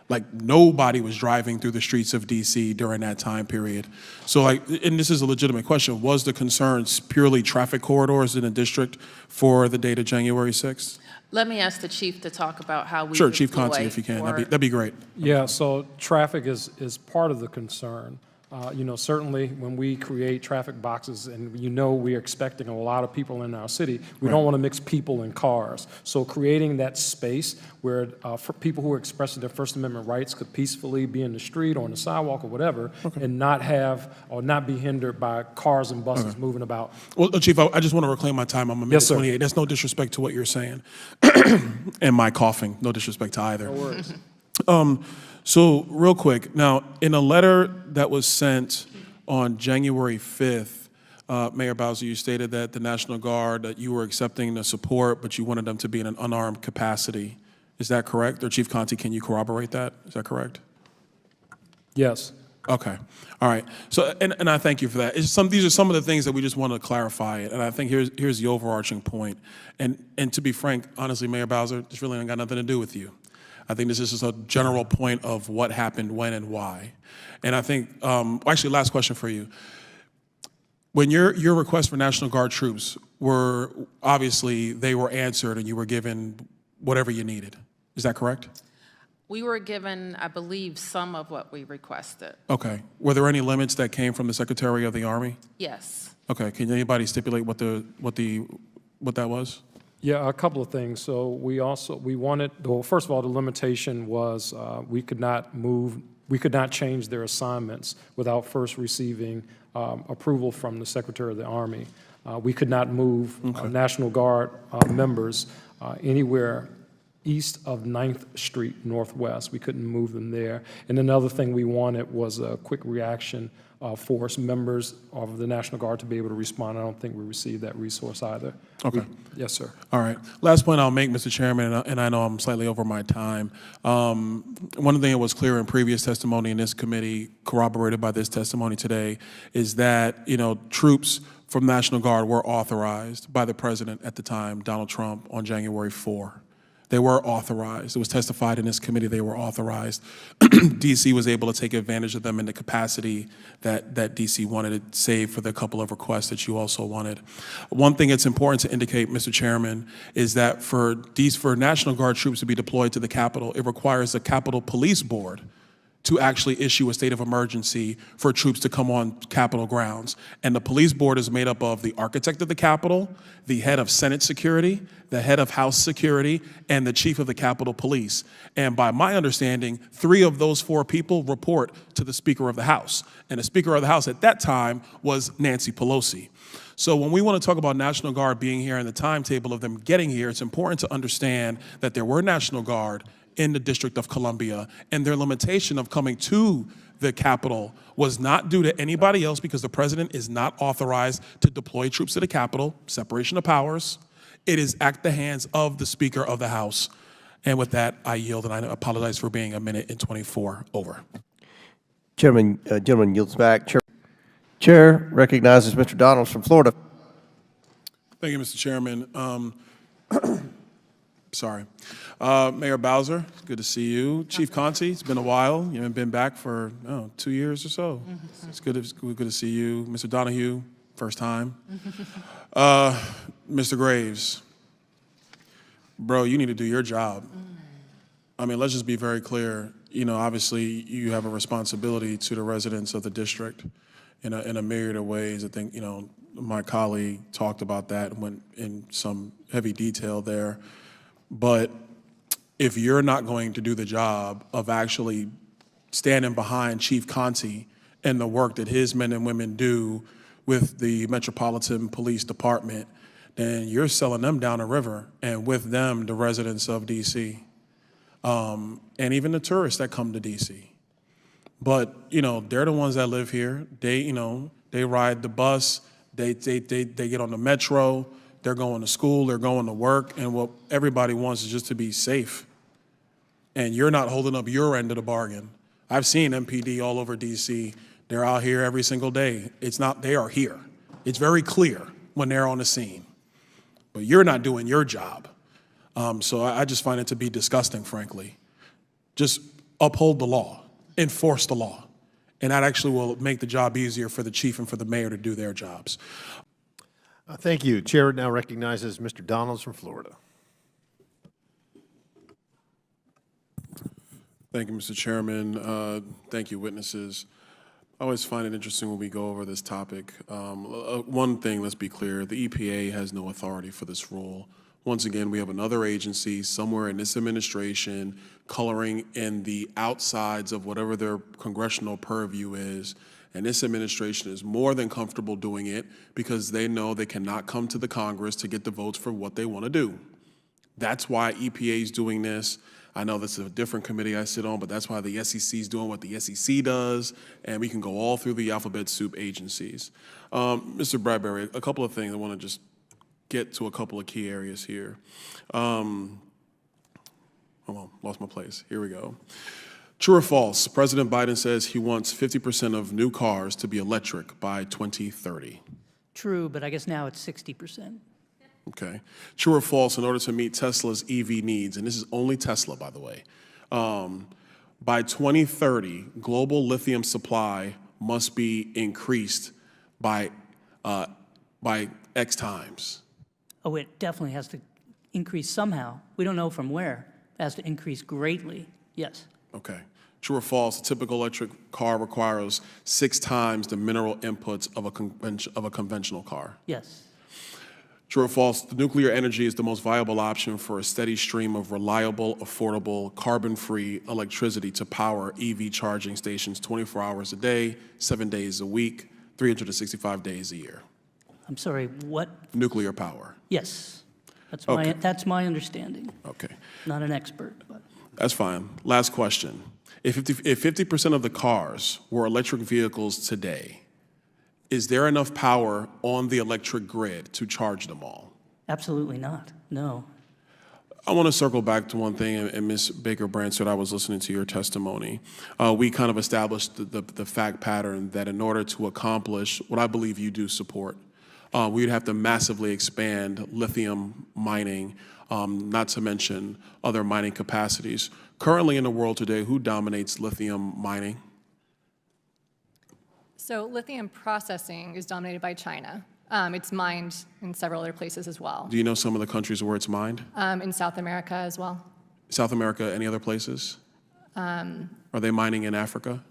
Like, nobody was driving through the streets of DC during that time period. So, like, and this is a legitimate question, was the concerns purely traffic corridors in the district for the date of January 6th? Let me ask the chief to talk about how we Sure, Chief Conti, if you can, that'd be great. Yeah, so traffic is part of the concern. You know, certainly when we create traffic boxes and you know we're expecting a lot of people in our city, we don't want to mix people and cars. So creating that space where for people who are expressing their First Amendment rights could peacefully be in the street or on the sidewalk or whatever, and not be hindered by cars and buses moving about. Well, Chief, I just want to reclaim my time. I'm a minute 28. That's no disrespect to what you're saying. And my coughing, no disrespect to either. No worries. So real quick, now in a letter that was sent on January 5th, Mayor Bowser, you stated that the National Guard, that you were accepting the support, but you wanted them to be in an unarmed capacity. Is that correct? Or Chief Conti, can you corroborate that? Is that correct? Yes. Okay. All right. So, and I thank you for that. These are some of the things that we just want to clarify. And I think here's the overarching point. And to be frank, honestly, Mayor Bowser, this really ain't got nothing to do with you. I think this is just a general point of what happened, when, and why. And I think, actually, last question for you. When your request for National Guard troops obviously they were answered and you were given whatever you needed. Is that correct? We were given, I believe, some of what we requested. Okay. Were there any limits that came from the Secretary of the Army? Yes. Okay. Can anybody stipulate what that was? Yeah, a couple of things. So we wanted, well, first of all, the limitation was we could not change their assignments without first receiving approval from the Secretary of the Army. We could not move National Guard members anywhere east of 9th Street Northwest. We couldn't move them there. And another thing we wanted was a quick reaction force, members of the National Guard to be able to respond. I don't think we received that resource either. Okay. Yes, sir. All right. Last point I'll make, Mr. Chairman, and I know I'm slightly over my time. One thing that was clear in previous testimony in this committee, corroborated by this testimony today, is that, troops from National Guard were authorized by the president at the time, Donald Trump, on January 4. They were authorized. It was testified in this committee they were authorized. DC was able to take advantage of them in the capacity that DC wanted to save for the couple of requests that you also wanted. One thing it's important to indicate, Mr. Chairman, is that for National Guard troops to be deployed to the Capitol, it requires a Capitol Police Board to actually issue a state of emergency for troops to come on Capitol grounds. And the police board is made up of the architect of the Capitol, the head of Senate security, the head of House security, and the chief of the Capitol Police. And by my understanding, 3 of those 4 people report to the Speaker of the House. And the Speaker of the House at that time was Nancy Pelosi. So when we want to talk about National Guard being here and the timetable of them getting here, it's important to understand that there were National Guard in the District of Columbia, and their limitation of coming to the Capitol was not due to anybody else, because the president is not authorized to deploy troops to the Capitol, separation of powers. It is at the hands of the Speaker of the House. And with that, I yield, and I apologize for being 1:24 over. Gentleman yields back. Chair recognizes Mr. Donalds from Florida. Thank you, Mr. Chairman. Sorry. Mayor Bowser, it's good to see you. Chief Conti, it's been a while. You haven't been back for 2 years or so. It's good to see you. Mr. Donahue, first time. Mr. Graves, bro, you need to do your job. I mean, let's just be very clear. Obviously, you have a responsibility to the residents of the district in a myriad of ways. I think, my colleague talked about that and went in some heavy detail there. But if you're not going to do the job of actually standing behind Chief Conti and the work that his men and women do with the Metropolitan Police Department, then you're selling them down the river, and with them, the residents of DC, and even the tourists that come to DC. But, they're the ones that live here. They ride the bus, they get on the metro, they're going to school, they're going to work, and what everybody wants is just to be safe. And you're not holding up your end of the bargain. I've seen MPD all over DC. They're out here every single day. They are here. It's very clear when they're on the scene. But you're not doing your job. So I just find it to be disgusting, frankly. Just uphold the law, enforce the law. And that actually will make the job easier for the chief and for the mayor to do their jobs. Thank you. Chair now recognizes Mr. Donalds from Florida. Thank you, Mr. Chairman. Thank you, witnesses. I always find it interesting when we go over this topic. One thing, let's be clear, the EPA has no authority for this rule. Once again, we have another agency somewhere in this administration coloring in the outsides of whatever their congressional purview is. And this administration is more than comfortable doing it because they know they cannot come to the Congress to get the votes for what they want to do. That's why EPA is doing this. I know this is a different committee I sit on, but that's why the SEC is doing what the SEC does, and we can go all through the alphabet soup agencies. Mr. Bradbury, a couple of things. I want to just get to a couple of key areas here. Hold on, lost my place. Here we go. True or false? President Biden says he wants 50% of new cars to be electric by 2030. True, but I guess now it's 60%. Okay. True or false? In order to meet Tesla's EV needs, and this is only Tesla, by the way, by 2030, global lithium supply must be increased by X times. Oh, it definitely has to increase somehow. We don't know from where. It has to increase greatly. Yes. Okay. True or false? A typical electric car requires 6 times the mineral inputs of a conventional car. Yes. True or false? The nuclear energy is the most viable option for a steady stream of reliable, affordable, carbon-free electricity to power EV charging stations 24 hours a day, 7 days a week, 365 days a year. I'm sorry, what? Nuclear power. Yes. That's my understanding. Okay. Not an expert, but. That's fine. Last question. If 50% of the cars were electric vehicles today, is there enough power on the electric grid to charge them all? Absolutely not, no. I want to circle back to one thing, and Ms. Baker-Bransford, I was listening to your testimony. We kind of established the fact pattern that in order to accomplish what I believe you do support, we'd have to massively expand lithium mining, not to mention other mining capacities. Currently in the world today, who dominates lithium mining? So lithium processing is dominated by China. It's mined in several other places as well. Do you know some of the countries where it's mined? In South America as well. South America, any other places? Are they mining in Africa?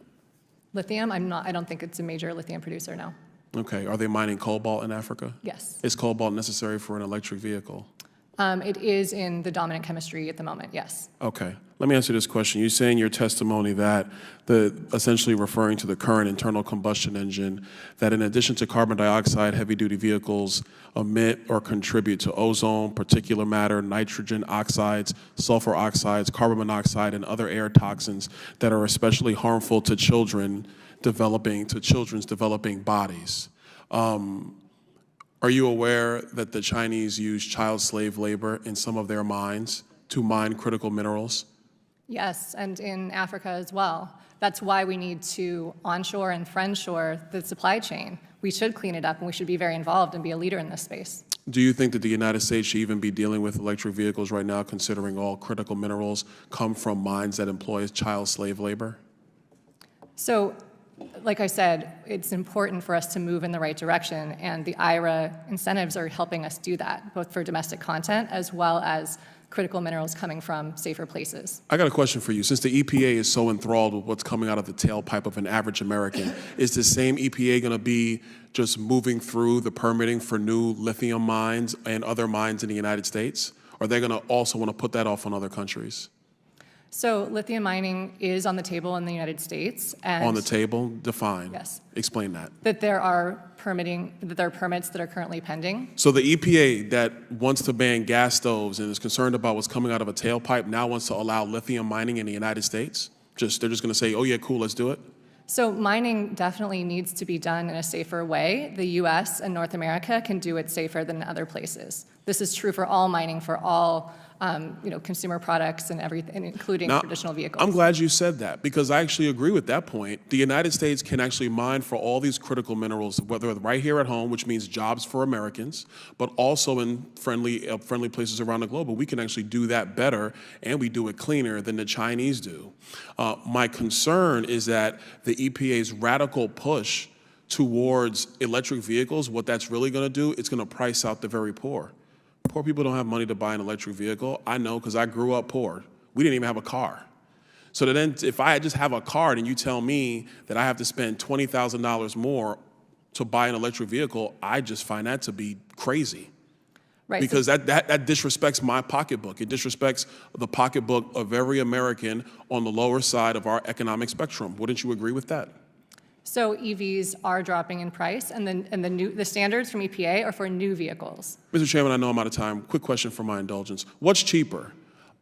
Lithium, I don't think it's a major lithium producer, no. Okay, are they mining cobalt in Africa? Yes. Is cobalt necessary for an electric vehicle? It is in the dominant chemistry at the moment, yes. Okay, let me answer this question. You say in your testimony that essentially referring to the current internal combustion engine, that in addition to carbon dioxide, heavy-duty vehicles emit or contribute to ozone, particulate matter, nitrogen oxides, sulfur oxides, carbon monoxide, and other air toxins that are especially harmful to children's developing bodies. Are you aware that the Chinese use child slave labor in some of their mines to mine critical minerals? Yes, and in Africa as well. That's why we need to onshore and friendshore the supply chain. We should clean it up, and we should be very involved and be a leader in this space. Do you think that the United States should even be dealing with electric vehicles right now, considering all critical minerals come from mines that employ child slave labor? So, like I said, it's important for us to move in the right direction, and the IRA incentives are helping us do that, both for domestic content as well as critical minerals coming from safer places. I got a question for you. Since the EPA is so enthralled with what's coming out of the tailpipe of an average American, is the same EPA going to be just moving through the permitting for new lithium mines and other mines in the United States? Or are they going to also want to put that off on other countries? So lithium mining is on the table in the United States. And On the table? Define. Yes. Explain that. That there are permits that are currently pending. So the EPA that wants to ban gas stoves and is concerned about what's coming out of a tailpipe now wants to allow lithium mining in the United States? They're just going to say, oh yeah, cool, let's do it? So mining definitely needs to be done in a safer way. The US and North America can do it safer than other places. This is true for all mining, for all consumer products and everything, including traditional vehicles. I'm glad you said that, because I actually agree with that point. The United States can actually mine for all these critical minerals, whether right here at home, which means jobs for Americans, but also in friendly places around the globe. But we can actually do that better, and we do it cleaner than the Chinese do. My concern is that the EPA's radical push towards electric vehicles, what that's really going to do, it's going to price out the very poor. Poor people don't have money to buy an electric vehicle. I know, because I grew up poor. We didn't even have a car. So then if I just have a car and you tell me that I have to spend $20,000 more to buy an electric vehicle, I just find that to be crazy. Right. Because that disrespects my pocketbook. It disrespects the pocketbook of every American on the lower side of our economic spectrum. Wouldn't you agree with that? So EVs are dropping in price, and the standards from EPA are for new vehicles. Mr. Chairman, I know I'm out of time. Quick question for my indulgence. What's cheaper,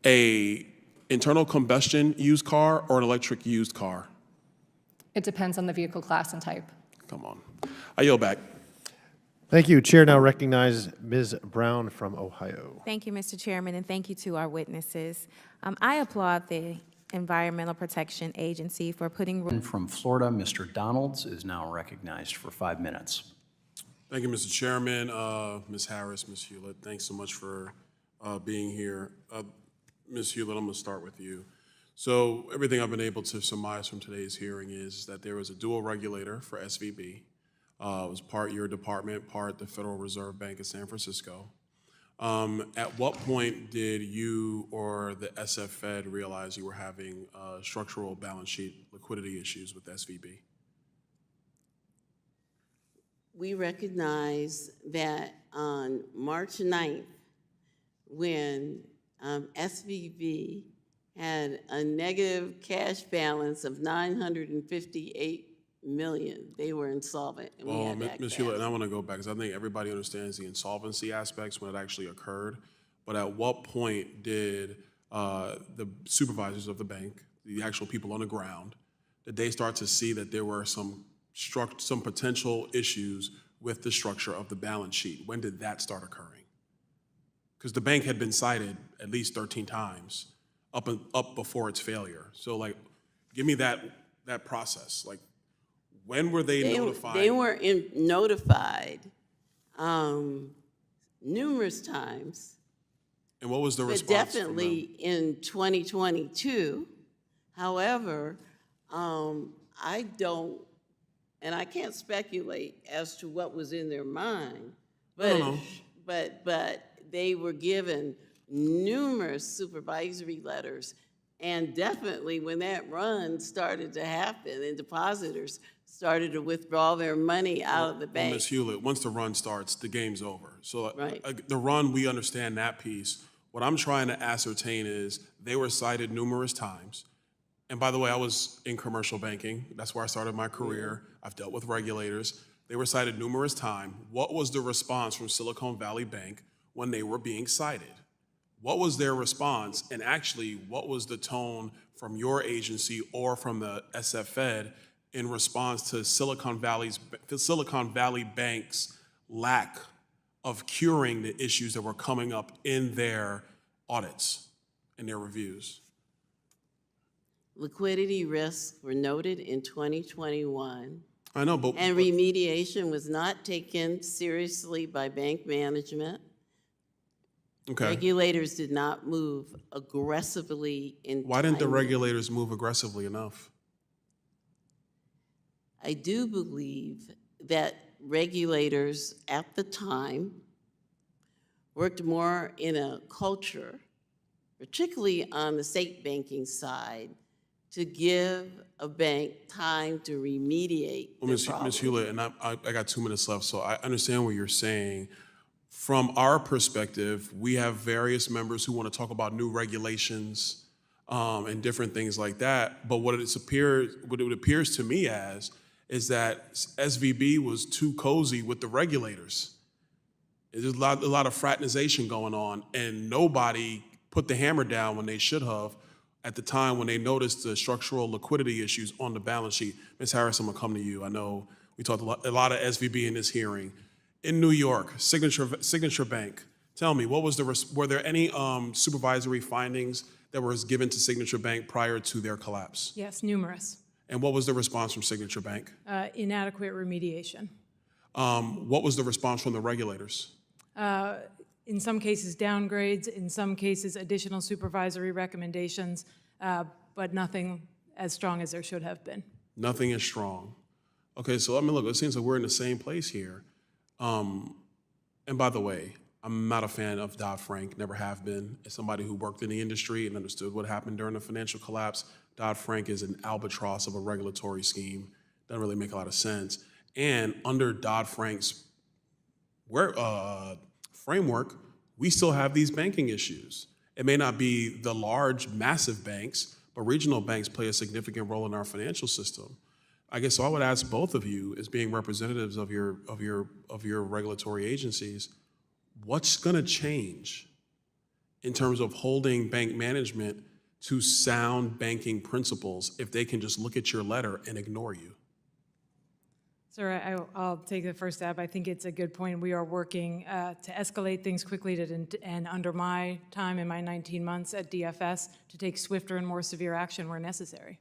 a internal combustion used car or an electric used car? It depends on the vehicle class and type. Come on. I yield back. Thank you. Chair now recognizes Ms. Brown from Ohio. Thank you, Mr. Chairman, and thank you to our witnesses. I applaud the Environmental Protection Agency for putting... From Florida, Mr. Donalds is now recognized for 5 minutes. Thank you, Mr. Chairman. Ms. Harris, Ms. Hewlett, thanks so much for being here. Ms. Hewlett, I'm going to start with you. So everything I've been able to surmise from today's hearing is that there was a dual regulator for SVB. It was part your department, part the Federal Reserve Bank of San Francisco. At what point did you or the SF Fed realize you were having structural balance sheet liquidity issues with SVB? We recognize that on March 9th, when SVB had a negative cash balance of $958 million, they were insolvent. And Ms. Hewlett, and I want to go back, because I think everybody understands the insolvency aspects when it actually occurred. but at what point did the supervisors of the bank, the actual people on the ground, did they start to see that there were some potential issues with the structure of the balance sheet? When did that start occurring? Because the bank had been cited at least 13 times up before its failure. So like, give me that process. Like, when were they notified? They were notified numerous times. And what was the response? But definitely in 2022. However, I don't, and I can't speculate as to what was in their mind, but they were given numerous supervisory letters, and definitely when that run started to happen and depositors started to withdraw their money out of the bank. Ms. Hewlett, once the run starts, the game's over. So Right. the run, we understand that piece. What I'm trying to ascertain is they were cited numerous times. And by the way, I was in commercial banking. That's where I started my career. I've dealt with regulators. They were cited numerous times. What was the response from Silicon Valley Bank when they were being cited? What was their response? And actually, what was the tone from your agency or from the SF Fed in response to Silicon Valley Bank's lack of curing the issues that were coming up in their audits and their reviews? Liquidity risks were noted in 2021. I know, but and remediation was not taken seriously by bank management. Okay. Regulators did not move aggressively in Why didn't the timing. regulators move aggressively enough? I do believe that regulators at the time worked more in a culture, particularly on the state banking side, to give a bank time to remediate Well, their Ms. problems. Hewlett, and I got 2 minutes left, so I understand what you're saying. From our perspective, we have various members who want to talk about new regulations and different things like that. But what it appears to me as is that SVB was too cozy with the regulators. There's a lot of fraternization going on, and nobody put the hammer down when they should have at the time when they noticed the structural liquidity issues on the balance sheet. Ms. Harris, I'm gonna come to you. I know we talked a lot of SVB in this hearing. In New York, Signature Bank, tell me, were there any supervisory findings that were given to Signature Bank prior to their collapse? Yes, numerous. And what was the response from Signature Bank? Inadequate remediation. What was the response from the regulators? In some cases, downgrades, in some cases, additional supervisory recommendations, but nothing as strong as there should have been. Nothing is strong. Okay, so I mean, look, it seems like we're in the same place here. And by the way, I'm not a fan of Dodd-Frank, never have been. As somebody who worked in the industry and understood what happened during the financial collapse, Dodd-Frank is an albatross of a regulatory scheme. Doesn't really make a lot of sense. And under Dodd-Frank's framework, we still have these banking issues. It may not be the large, massive banks, but regional banks play a significant role in our financial system. I guess so I would ask both of you, as being representatives of your regulatory agencies, what's going to change in terms of holding bank management to sound banking principles if they can just look at your letter and ignore you? Sir, I'll take the first stab. I think it's a good point. We are working to escalate things quickly and under my time in my 19 months at DFS to take swifter and more severe action where necessary.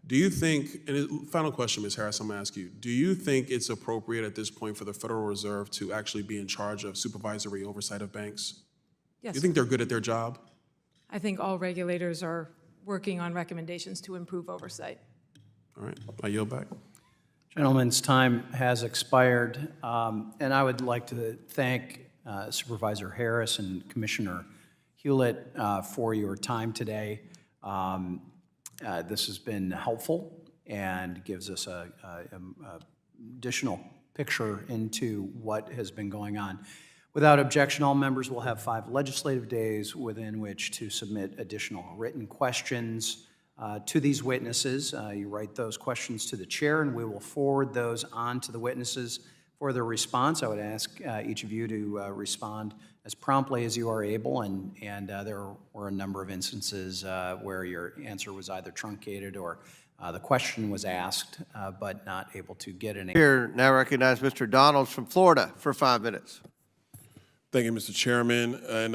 Do you think, and final question, Ms. Harris, I'm going to ask you, do you think it's appropriate at this point for the Federal Reserve to actually be in charge of supervisory oversight of banks? Yes. Do you think they're good at their job? I think all regulators are working on recommendations to improve oversight. All right, I yield back. Gentlemen's time has expired, and I would like to thank Supervisor Harris and Commissioner Hewlett for your time today. This has been helpful and gives us a additional picture into what has been going on. Without objection, all members will have 5 legislative days within which to submit additional written questions to these witnesses. You write those questions to the chair, and we will forward those on to the witnesses For their response, I would ask each of you to respond as promptly as you are able, and there were a number of instances where your answer was either truncated or the question was asked, but not able to get an answer. Here, now recognize Mr. Donalds from Florida for 5 minutes. Thank you, Mr. Chairman. And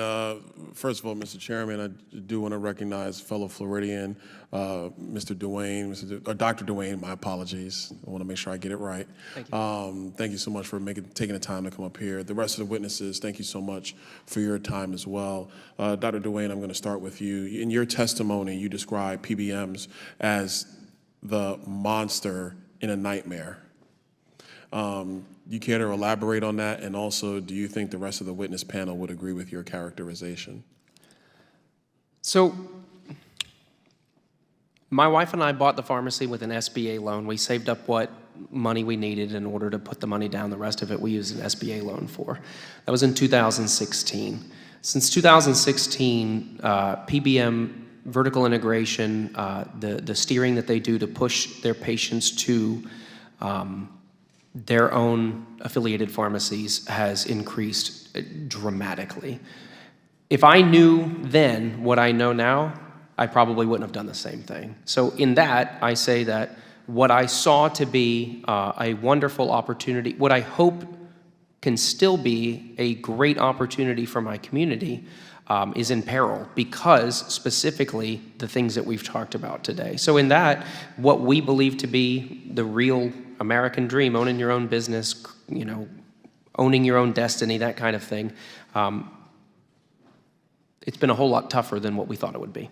first of all, Mr. Chairman, I do want to recognize fellow Floridian, Mr. Duane, Dr. Duane, my apologies. I want to make sure I get it right. Thank you. Thank you so much for taking the time to come up here. The rest of the witnesses, thank you so much for your time as well. Dr. Duane, I'm going to start with you. In your testimony, you described PBMs as the monster in a nightmare. You care to elaborate on that? And also, do you think the rest of the witness panel would agree with your characterization? So, my wife and I bought the pharmacy with an SBA loan. We saved up what money we needed in order to put the money down. The rest of it we used an SBA loan for. That was in 2016. Since 2016, PBM vertical integration, the steering that they do to push their patients to their own affiliated pharmacies has increased dramatically. If I knew then what I know now, I probably wouldn't have done the same thing. So in that, I say that what I saw to be a wonderful opportunity, what I hope can still be a great opportunity for my community, is in peril because specifically the things that we've talked about today. So in that, what we believe to be the real American dream, owning your own business, you know, owning your own destiny, that kind of thing, it's been a whole lot tougher than what we thought it would be.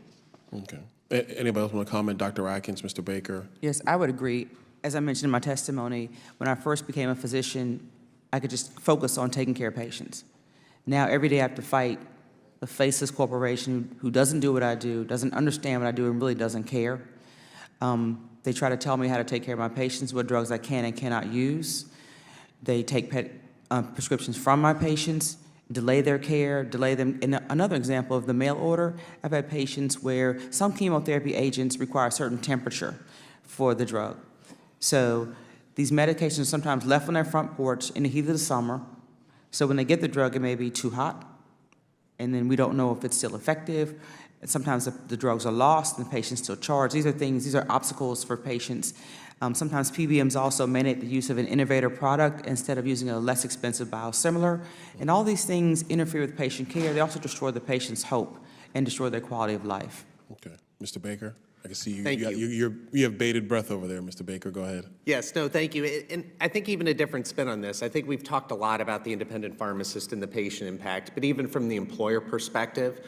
Okay. Anybody else want to comment? Dr. Atkins, Mr. Baker? Yes, I would agree. As I mentioned in my testimony, when I first became a physician, I could just focus on taking care of patients. Now, every day I have to fight a faceless corporation who doesn't do what I do, doesn't understand what I do, and really doesn't care. They try to tell me how to take care of my patients, what drugs I can and cannot use. They take prescriptions from my patients, delay their care, delay them. And another example of the mail order, I've had patients where some chemotherapy agents require a certain temperature for the drug. So these medications are sometimes left on their front porch in the heat of the summer. So when they get the drug, it may be too hot, and then we don't know if it's still effective. And sometimes the drugs are lost and the patient's still charged. These are obstacles for patients. Sometimes PBMs also mandate the use of an innovator product instead of using a less expensive biosimilar. And all these things interfere with patient care. They also destroy the patient's hope and destroy their quality of life. Okay. Mr. Baker? I can see you. Thank You have bated breath over there, Mr. Baker. Go ahead. Yes, no, thank you. And I think even a different spin on this, I think we've talked a lot about the independent pharmacist and the patient impact, but even from the employer perspective,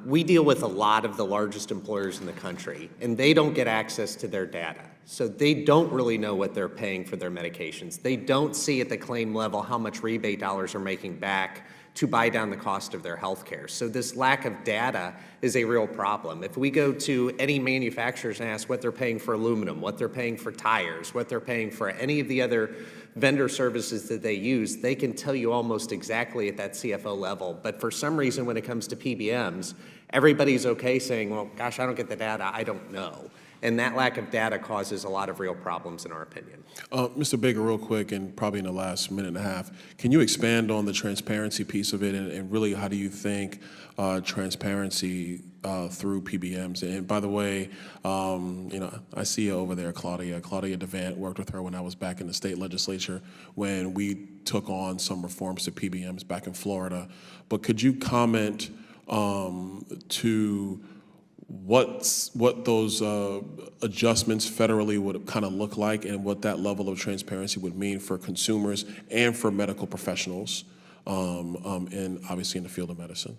we deal with a lot of the largest employers in the country, and they don't get access to their data. So they don't really know what they're paying for their medications. They don't see at the claim level how much rebate dollars are making back to buy down the cost of their health care. So this lack of data is a real problem. If we go to any manufacturers and ask what they're paying for aluminum, what they're paying for tires, what they're paying for any of the other vendor services that they use, they can tell you almost exactly at that CFO level. But for some reason, when it comes to PBMs, everybody's okay saying, well, gosh, I don't get the data, I don't know. And that lack of data causes a lot of real problems in our opinion. Mr. Baker, real quick, and probably in the last minute and a half, can you expand on the transparency piece of it, and really how do you think transparency through PBMs? And by the way, you know, I see you over there, Claudia. Claudia Devant, worked with her when I was back in the state legislature when we took on some reforms to PBMs back in Florida. But could you comment to what those adjustments federally would kind of look like, and what that level of transparency would mean for consumers and for medical professionals, and obviously in the field of medicine?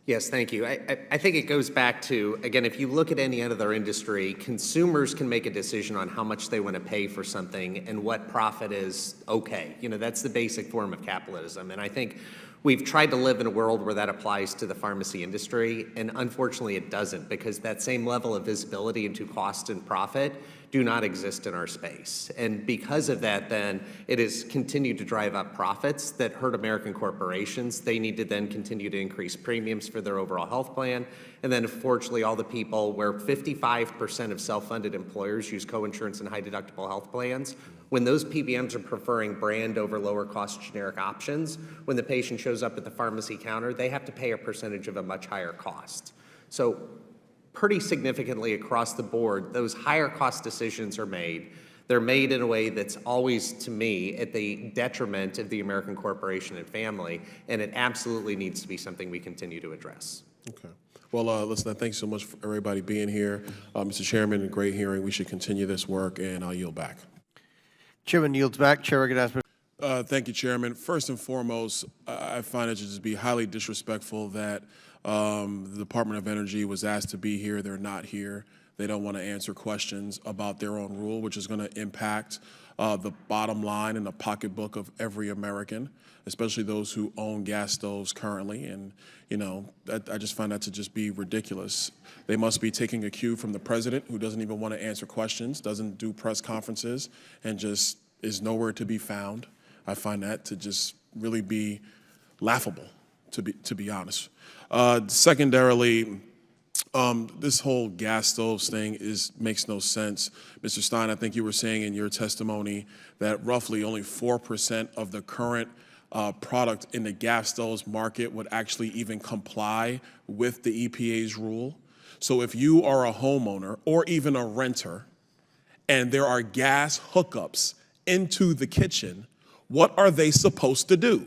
Yes, thank you. I think it goes back to, again, if you look at any other industry, consumers can make a decision on how much they want to pay for something and what profit is okay. You know, that's the basic form of capitalism. And I think we've tried to live in a world where that applies to the pharmacy industry, and unfortunately it doesn't, because that same level of visibility into cost and profit do not exist in our space. And because of that, then it has continued to drive up profits that hurt American corporations. They need to then continue to increase premiums for their overall health plan. And then unfortunately, all the people where 55% of self-funded employers use coinsurance and high deductible health plans, when those PBMs are preferring brand over lower cost generic options, when the patient shows up at the pharmacy counter, they have to pay a percentage of a much higher cost. So pretty significantly across the board, those higher cost decisions are made. They're made in a way that's always, to me, at the detriment of the American corporation and family, and it absolutely needs to be something we continue to address. Okay. Well, listen, thanks so much for everybody being here. Mr. Chairman, a great hearing. We should continue this work, and I'll yield back. Chairman yields back. Chair recognizes. Thank you, Chairman. First and foremost, I find it to just be highly disrespectful that the Department of Energy was asked to be here. They're not here. They don't want to answer questions about their own rule, which is going to impact the bottom line and the pocketbook of every American, especially those who own gas stoves currently. And, you know, I just find that to just be ridiculous. They must be taking a cue from the president, who doesn't even want to answer questions, doesn't do press conferences, and just is nowhere to be found. I find that to just really be laughable, to be honest. Secondarily, this whole gas stoves thing makes no sense. Mr. Stein, I think you were saying in your testimony that roughly only 4% of the current product in the gas stoves market would actually even comply with the EPA's rule. So if you are a homeowner or even a renter and there are gas hookups into the kitchen, what are they supposed to do?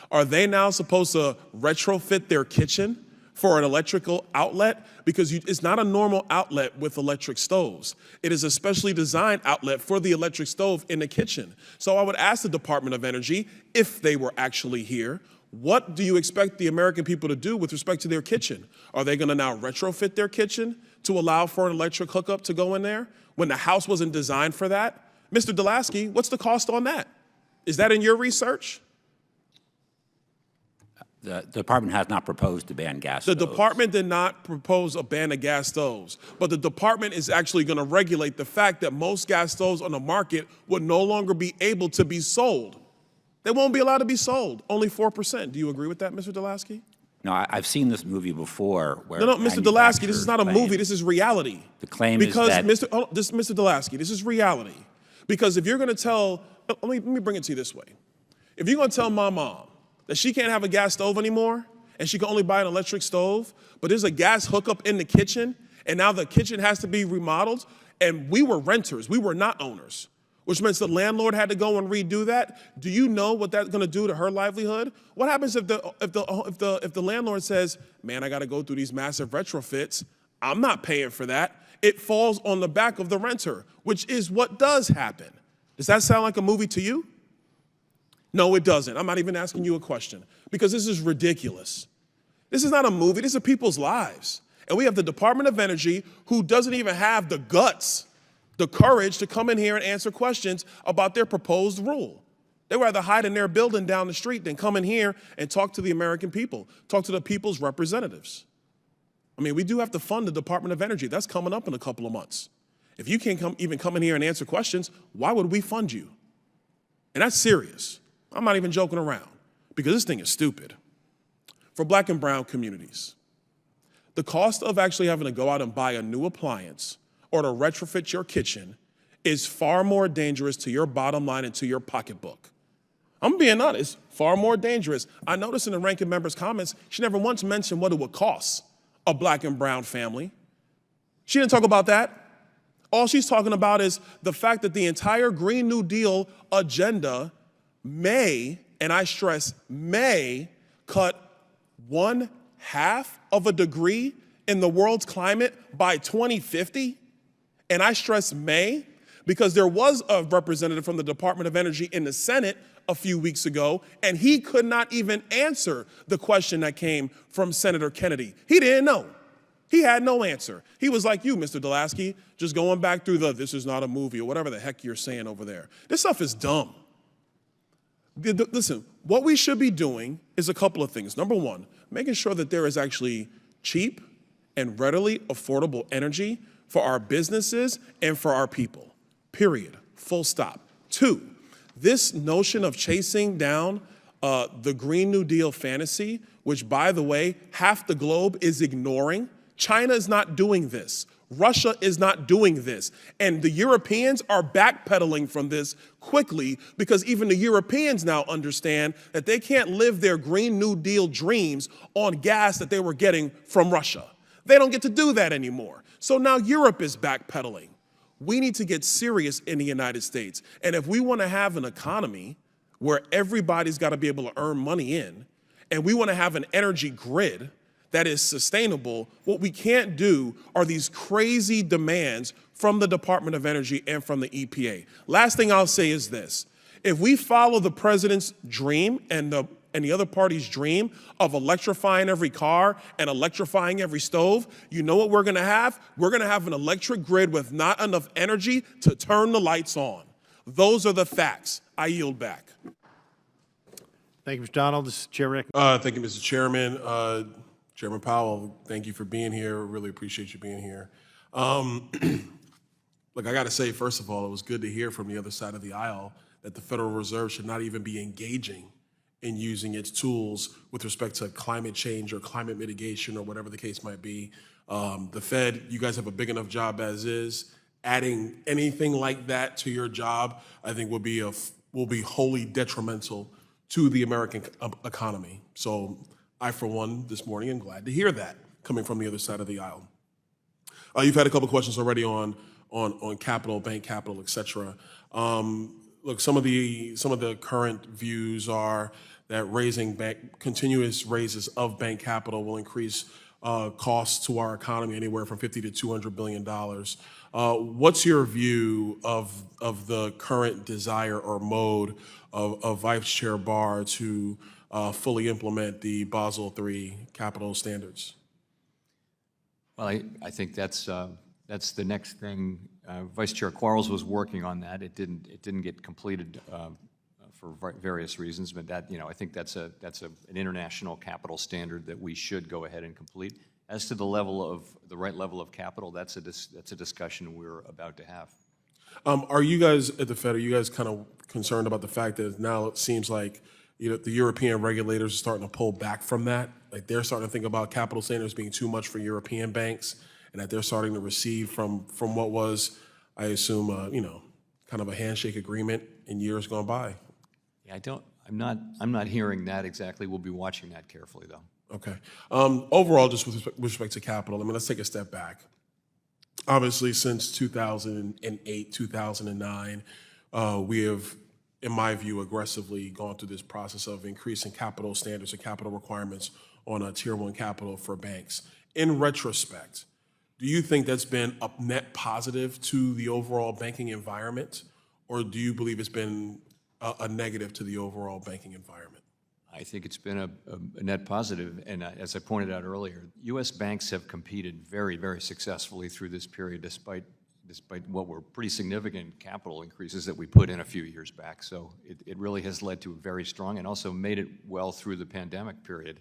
Are they now supposed to retrofit their kitchen for an electrical outlet? Because it's not a normal outlet with electric stoves. It is a specially designed outlet for the electric stove in the kitchen. So I would ask the Department of Energy, if they were actually here, what do you expect the American people to do with respect to their kitchen? Are they going to now retrofit their kitchen to allow for an electric hookup to go in there when the house wasn't designed for that? Mr. Delaski, what's the cost on that? Is that in your research? The department has not proposed to ban gas stoves. The department did not propose a ban of gas stoves, but the department is actually going to regulate the fact that most gas stoves on the market would no longer be able to be sold. They won't be allowed to be sold, only 4%. Do you agree with that, Mr. Delaski? No, I've seen this movie before where No, Mr. Delaski, this is not a movie, this is reality. The claim because is that... Mr. Delaski, this is reality. Because if you're going to tell, let me bring it to you this way. If you're going to tell my mom that she can't have a gas stove anymore and she can only buy an electric stove, but there's a gas hookup in the kitchen and now the kitchen has to be remodeled, and we were renters, we were not owners, which means the landlord had to go and redo that. Do you know what that's going to do to her livelihood? What happens if the landlord says, man, I got to go through these massive retrofits, I'm not paying for that? It falls on the back of the renter, which is what does happen. Does that sound like a movie to you? No, it doesn't. I'm not even asking you a question because this is ridiculous. This is not a movie. These are people's lives. And we have the Department of Energy who doesn't even have the guts, the courage to come in here and answer questions about their proposed rule. They would rather hide in their building down the street than come in here and talk to the American people, talk to the people's representatives. I mean, we do have to fund the Department of Energy. That's coming up in a couple of months. If you can't even come in here and answer questions, why would we fund you? And that's serious. I'm not even joking around because this thing is stupid. For Black and brown communities, the cost of actually having to go out and buy a new appliance or to retrofit your kitchen is far more dangerous to your bottom line and to your pocketbook. I'm being honest, far more dangerous. I noticed in the ranking member's comments, she never once mentioned what it would cost a Black and brown family. She didn't talk about that. All she's talking about is the fact that the entire Green New Deal agenda may, and I stress may, cut 1/2 of a degree in the world's climate by 2050. And I stress may, because there was a representative from the Department of Energy in the Senate a few weeks ago, and he could not even answer the question that came from Senator Kennedy. He didn't know. He had no answer. He was like you, Mr. Delaski, just going back through this is not a movie or whatever the heck you're saying over there. This stuff is dumb. Listen, what we should be doing is a couple of things. Number one, making sure that there is actually cheap and readily affordable energy for our businesses and for our people, period, full stop. 2, this notion of chasing down the Green New Deal fantasy, which, by the way, half the globe is ignoring. China is not doing this. Russia is not doing this. And the Europeans are backpedaling from this quickly because even the Europeans now understand that they can't live their Green New Deal dreams on gas that they were getting from Russia. They don't get to do that anymore. So now Europe is backpedaling. We need to get serious in the United States. And if we want to have an economy where everybody's got to be able to earn money in, and we want to have an energy grid that is sustainable, what we can't do are these crazy demands from the Department of Energy and from the EPA. Last thing I'll say is this. If we follow the president's dream and the other party's dream of electrifying every car and electrifying every stove, you know what we're gonna have? We're gonna have an electric grid with not enough energy to turn the lights on. Those are the facts. I yield back. Thank you, Mr. Donalds. Chair Rick. Thank you, Mr. Chairman. Chairman Powell, thank you for being here. Really appreciate you being here. Look, I got to say, first of all, it was good to hear from the other side of the aisle that the Federal Reserve should not even be engaging in using its tools with respect to climate change or climate mitigation or whatever the case might be. The Fed, you guys have a big enough job as is. Adding anything like that to your job, I think will be wholly detrimental to the American economy. So I, for one, this morning am glad to hear that coming from the other side of the aisle. You've had a couple questions already on capital, bank capital, et cetera. Look, some of the current views are that continuous raises of bank capital will increase costs to our economy anywhere from $50 to $200 billion. What's your view of the current desire or mode of Vice Chair Barr to fully implement the Basel III capital standards? Well, I think that's the next thing. Vice Chair Quarles was working on that. It didn't get completed for various reasons, but I think that's an international capital standard that we should go ahead and complete. As to the right level of capital, that's a discussion we're about to have. Are you guys at the Fed? Are you guys kind of concerned about the fact that now it seems like the European regulators are starting to pull back from that? Like they're starting to think about capital standards being too much for European banks, and that they're starting to recede from what was, I assume, kind of a handshake agreement in years gone by. Yeah, I'm not hearing that exactly. We'll be watching that carefully, though. Okay. Overall, just with respect to capital, let's take a step back. Obviously, since 2008, 2009, we have, in my view, aggressively gone through this process of increasing capital standards and capital requirements on Tier 1 capital for banks. In retrospect, do you think that's been a net positive to the overall banking environment, or do you believe it's been a negative to the overall banking environment? I think it's been a net positive, and as I pointed out earlier, U.S. banks have competed very, very successfully through this period, despite what were pretty significant capital increases that we put in a few years back. So it really has led to a very strong, and also made it well through the pandemic period,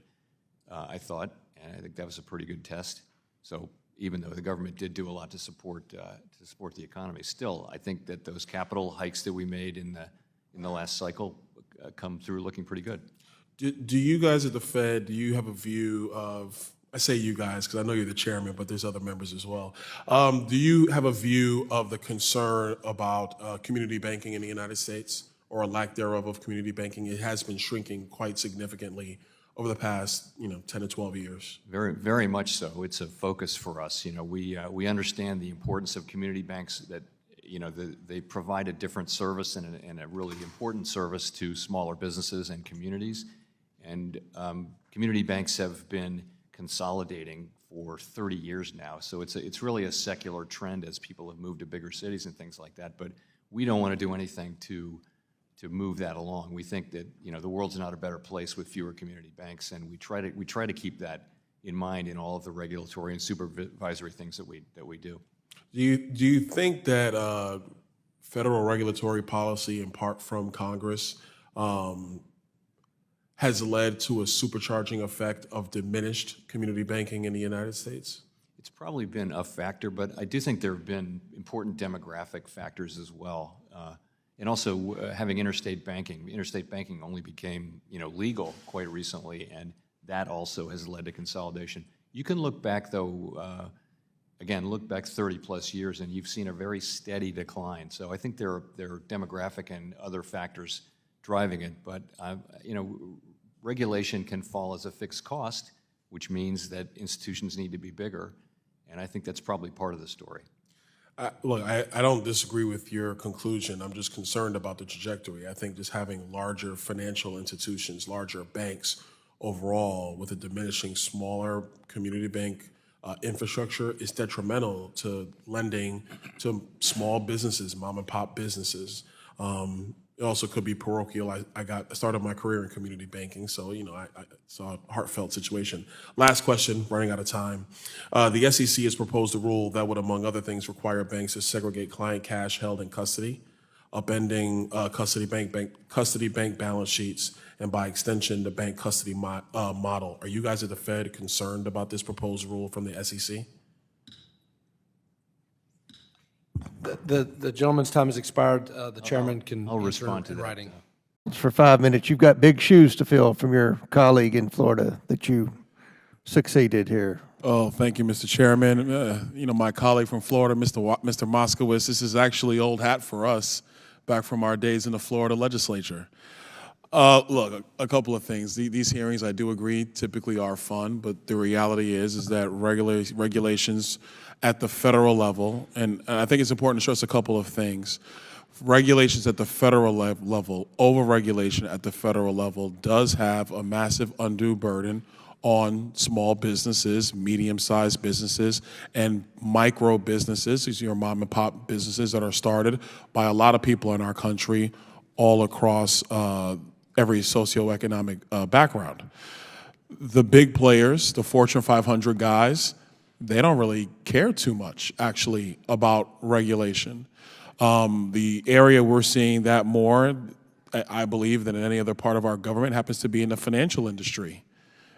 I thought, and I think that was a pretty good test. So even though the government did do a lot to support the economy, still, I think that those capital hikes that we made in the last cycle come through looking pretty good. Do you guys at the Fed, do you have a view of, I say you guys because I know you're the chairman, but there's other members as well. Do you have a view of the concern about community banking in the United States, or a lack thereof of community banking? It has been shrinking quite significantly over the past 10 to 12 years. Very, very much so. It's a focus for us. We understand the importance of community banks, that they provide a different service and a really important service to smaller businesses and communities. And community banks have been consolidating for 30 years now. So it's really a secular trend as people have moved to bigger cities and things like that. But we don't want to do anything to move that along. We think that the world's not a better place with fewer community banks, and we try to keep that in mind in all of the regulatory and supervisory things that we do. Do you think that federal regulatory policy, in part from Congress, has led to a supercharging effect of diminished community banking in the United States? It's probably been a factor, but I do think there have been important demographic factors as well. And also having interstate banking. Interstate banking only became, legal quite recently, and that also has led to consolidation. You can look back, though, again, look back 30-plus years, and you've seen a very steady decline. So I think there are demographic and other factors driving it. But, regulation can fall as a fixed cost, which means that institutions need to be bigger. And I think that's probably part of the story. Look, I don't disagree with your conclusion. I'm just concerned about the trajectory. I think just having larger financial institutions, larger banks overall with a diminishing smaller community bank infrastructure is detrimental to lending to small businesses, mom and pop businesses. It also could be parochial. I started my career in community banking, so I saw a heartfelt situation. Last question, running out of time. The SEC has proposed a rule that would, among other things, require banks to segregate client cash held in custody, upending custody bank balance sheets, and by extension, the bank custody model. Are you guys at the Fed concerned about this proposed rule from the SEC? The gentleman's time has expired. The chairman can I'll respond to in that. writing. For 5 minutes, you've got big shoes to fill from your colleague in Florida that you succeeded here. Oh, thank you, Mr. Chairman. My colleague from Florida, Mr. Moskowitz, this is actually old hat for us back from our days in the Florida legislature. Look, a couple of things. These hearings, I do agree, typically are fun, but the reality is that regulations at the federal level, and I think it's important to stress a couple of things. Regulations at the federal level, over-regulation at the federal level does have a massive undue burden on small businesses, medium-sized businesses, and micro businesses. These are your mom and pop businesses that are started by a lot of people in our country all across every socioeconomic background. The big players, the Fortune 500 guys, they don't really care too much, actually, about regulation. The area we're seeing that more, I believe, than in any other part of our government happens to be in the financial industry.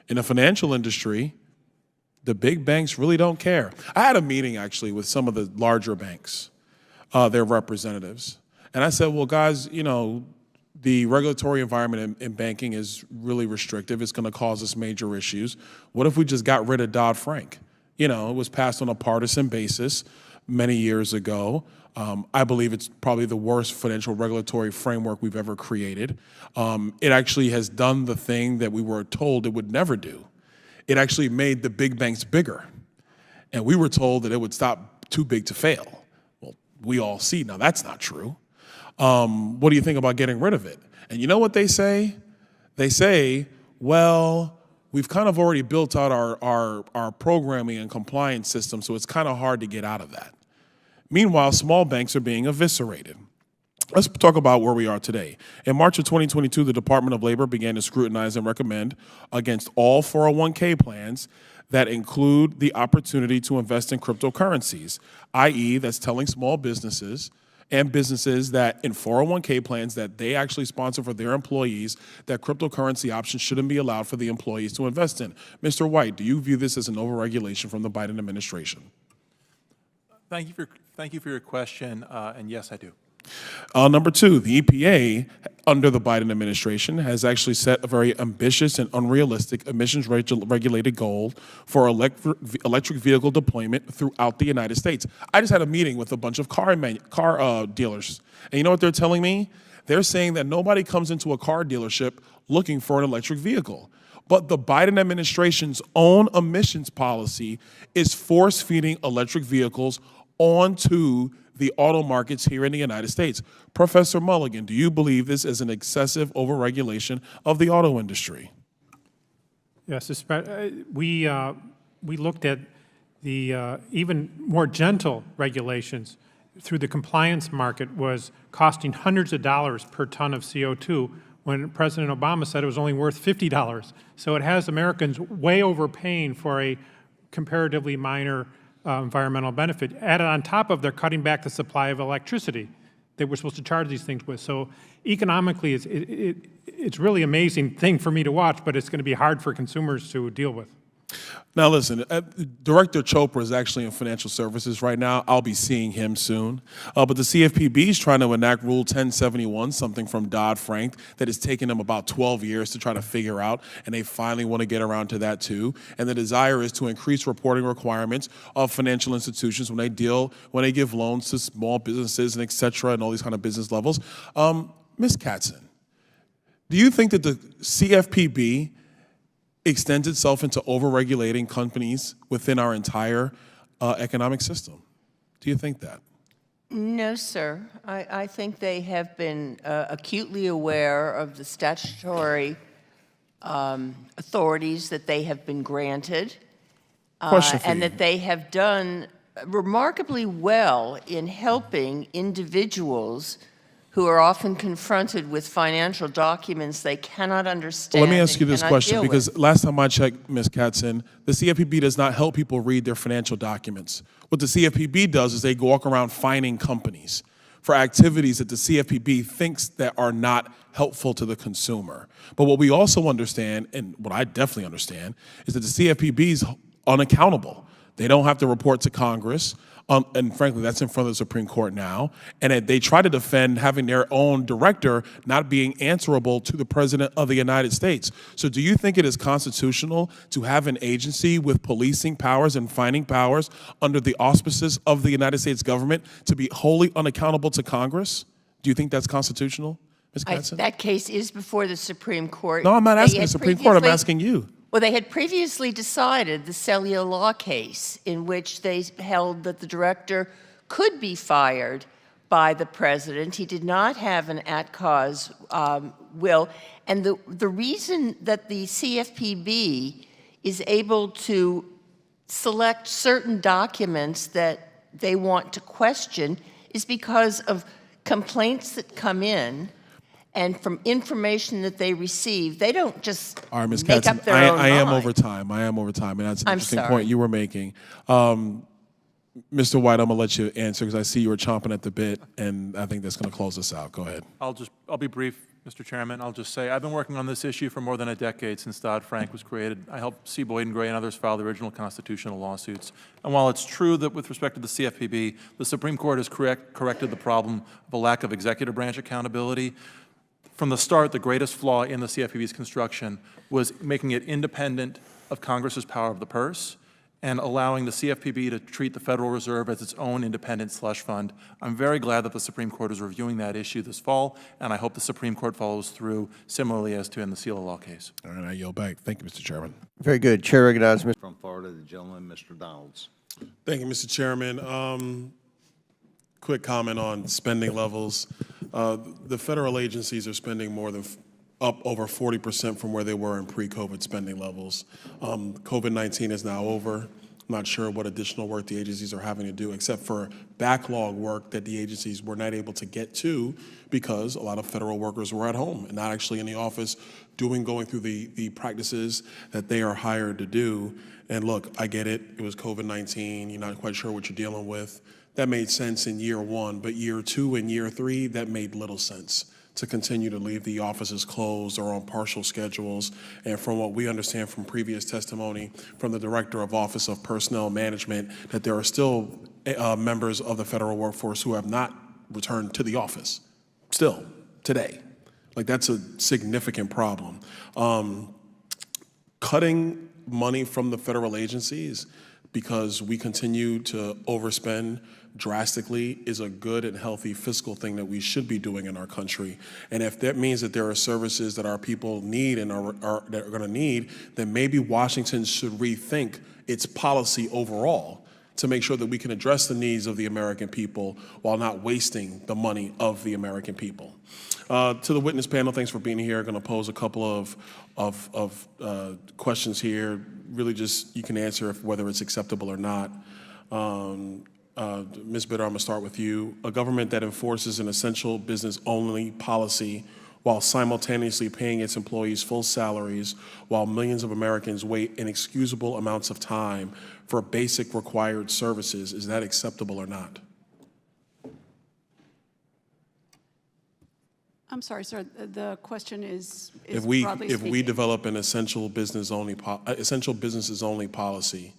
In the financial industry, the big banks really don't care. I had a meeting, actually, with some of the larger banks, their representatives. And I said, well, guys, the regulatory environment in banking is really restrictive. It's going to cause us major issues. What if we just got rid of Dodd-Frank? It was passed on a partisan basis many years ago. I believe it's probably the worst financial regulatory framework we've ever created. It actually has done the thing that we were told it would never do. It actually made the big banks bigger. And we were told that it would stop too big to fail. Well, we all see now that's not true. What do you think about getting rid of it? And you know what they say? They say, well, we've kind of already built out our programming and compliance system, so it's kind of hard to get out of that. Meanwhile, small banks are being eviscerated. Let's talk about where we are today. In March of 2022, the Department of Labor began to scrutinize and recommend against all 401k plans that include the opportunity to invest in cryptocurrencies, i.e. that's telling small businesses and businesses that in 401k plans that they actually sponsor for their employees, that cryptocurrency options shouldn't be allowed for the employees to invest in. Mr. White, do you view this as an overregulation from the Biden administration? Thank you for your question, and yes, I do. Number two, the EPA, under the Biden administration, has actually set a very ambitious and unrealistic emissions regulated goal for electric vehicle deployment throughout the United States. I just had a meeting with a bunch of car dealers, and you know what they're telling me? They're saying that nobody comes into a car dealership looking for an electric vehicle. But the Biden administration's own emissions policy is force-feeding electric vehicles onto the auto markets here in the United States. Professor Mulligan, do you believe this is an excessive overregulation of the auto industry? Yes, we looked at the even more gentle regulations through the compliance market was costing hundreds of dollars per ton of CO2 when President Obama said it was only worth $50. So it has Americans way overpaying for a comparatively minor environmental benefit. Added on top of, they're cutting back the supply of electricity that we're supposed to charge these things with. So economically, it's really amazing thing for me to watch, but it's going to be hard for consumers to deal with. Now, listen, Director Chopra is actually in financial services right now. I'll be seeing him soon. But the CFPB is trying to enact Rule 1071, something from Dodd-Frank that has taken them about 12 years to try to figure out, and they finally want to get around to that too. And the desire is to increase reporting requirements of financial institutions when they give loans to small businesses and et cetera, and all these kind of business levels. Ms. Katzen, do you think that the CFPB extends itself into overregulating companies within our entire economic system? Do you think that? No, sir. I think they have been acutely aware of the statutory authorities that they have been granted, and that they have done remarkably well in helping individuals who are often confronted with financial documents they cannot understand. Well, let me ask you this cannot question, deal with. because last time I checked, Ms. Katzen, the CFPB does not help people read their financial documents. What the CFPB does is they walk around fining companies for activities that the CFPB thinks that are not helpful to the consumer. But what we also understand, and what I definitely understand, is that the CFPB is unaccountable. They don't have to report to Congress. And frankly, that's in front of the Supreme Court now. And they try to defend having their own director not being answerable to the President of the United States. So do you think it is constitutional to have an agency with policing powers and fining powers under the auspices of the United States government to be wholly unaccountable to Congress? Do you think that's constitutional, Ms. Katzen? That case is before the Supreme Court. No, I'm not They asking the had Supreme Court, I'm previously- asking you. Well, they had previously decided the cellular law case in which they held that the director could be fired by the president. He did not have an at-cause will. And the reason that the CFPB is able to select certain documents that they want to question is because of complaints that come in. And from information that they receive, they don't just All right, Ms. make Katzen, up their own I am mind. over time. I am over time, and that's an I'm interesting sorry. point you were making. Mr. White, I'm gonna let you answer because I see you were chomping at the bit, and I think that's gonna close us out. Go ahead. I'll be brief, Mr. Chairman. I'll just say I've been working on this issue for more than a decade since Dodd-Frank was created. I helped C. Boyd and Gray and others file the original constitutional lawsuits. And while it's true that with respect to the CFPB, the Supreme Court has corrected the problem of a lack of executive branch accountability, from the start, the greatest flaw in the CFPB's construction was making it independent of Congress's power of the purse and allowing the CFPB to treat the Federal Reserve as its own independent slush fund. I'm very glad that the Supreme Court is reviewing that issue this fall, and I hope the Supreme Court follows through similarly as to in the Seal of Law case. All right, I yield back. Thank you, Mr. Chairman. Very good. Chair recognizes Mr. From Florida, the gentleman, Mr. Donalds. Thank you, Mr. Chairman. Quick comment on spending levels. The federal agencies are spending more than up over 40% from where they were in pre-COVID spending levels. COVID-19 is now over. I'm not sure what additional work the agencies are having to do except for backlog work that the agencies were not able to get to because a lot of federal workers were at home and not actually in the office going through the practices that they are hired to do. And look, I get it. It was COVID-19. You're not quite sure what you're dealing with. That made sense in year one, but year two and year three, that made little sense to continue to leave the offices closed or on partial schedules. And from what we understand from previous testimony from the Director of Office of Personnel Management, that there are still members of the federal workforce who have not returned to the office, still, today. Like, that's a significant problem. Cutting money from the federal agencies because we continue to overspend drastically is a good and healthy fiscal thing that we should be doing in our country. And if that means that there are services that our people need and that are going to need, then maybe Washington should rethink its policy overall to make sure that we can address the needs of the American people while not wasting the money of the American people. To the witness panel, thanks for being here. I'm going to pose a couple of questions here. Really just, you can answer whether it's acceptable or not. Ms. Bitter, I'm going to start with you. A government that enforces an essential business-only policy while simultaneously paying its employees full salaries while millions of Americans wait inexcusable amounts of time for basic required services, is that acceptable or not? I'm sorry, sir. The question is If broadly we speaking. develop an essential businesses only policy,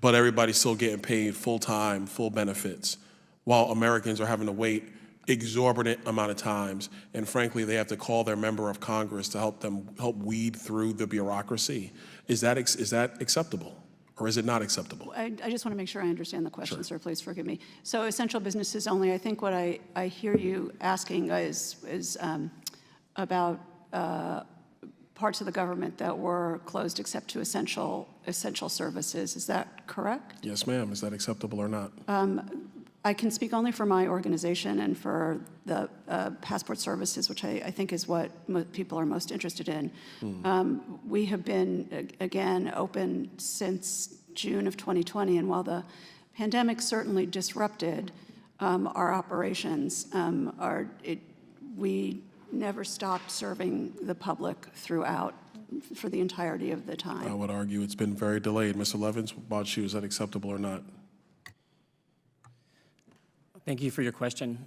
but everybody's still getting paid full-time, full benefits, while Americans are having to wait exorbitant amount of times, and frankly, they have to call their member of Congress to help weed through the bureaucracy. Is that acceptable, or is it not acceptable? I just want to make sure I understand the question, sir. Please forgive me. So essential businesses only, I think what I hear you asking is about parts of the government that were closed except to essential services. Is that correct? Yes, ma'am. Is that acceptable or not? I can speak only for my organization and for the passport services, which I think is what people are most interested in. We have been, again, open since June of 2020, and while the pandemic certainly disrupted our operations, we never stopped serving the public throughout for the entirety of the time. I would argue it's been very delayed. Mr. Levins, what about you? Is that acceptable or not? Thank you for your question.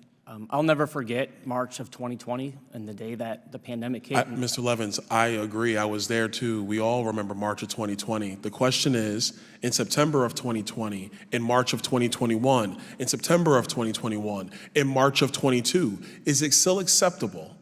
I'll never forget March of 2020 and the day that the pandemic hit. Mr. Levins, I agree. I was there too. We all remember March of 2020. The question is, in September of 2020, in March of 2021, in September of 2021, in March of 22, is it still acceptable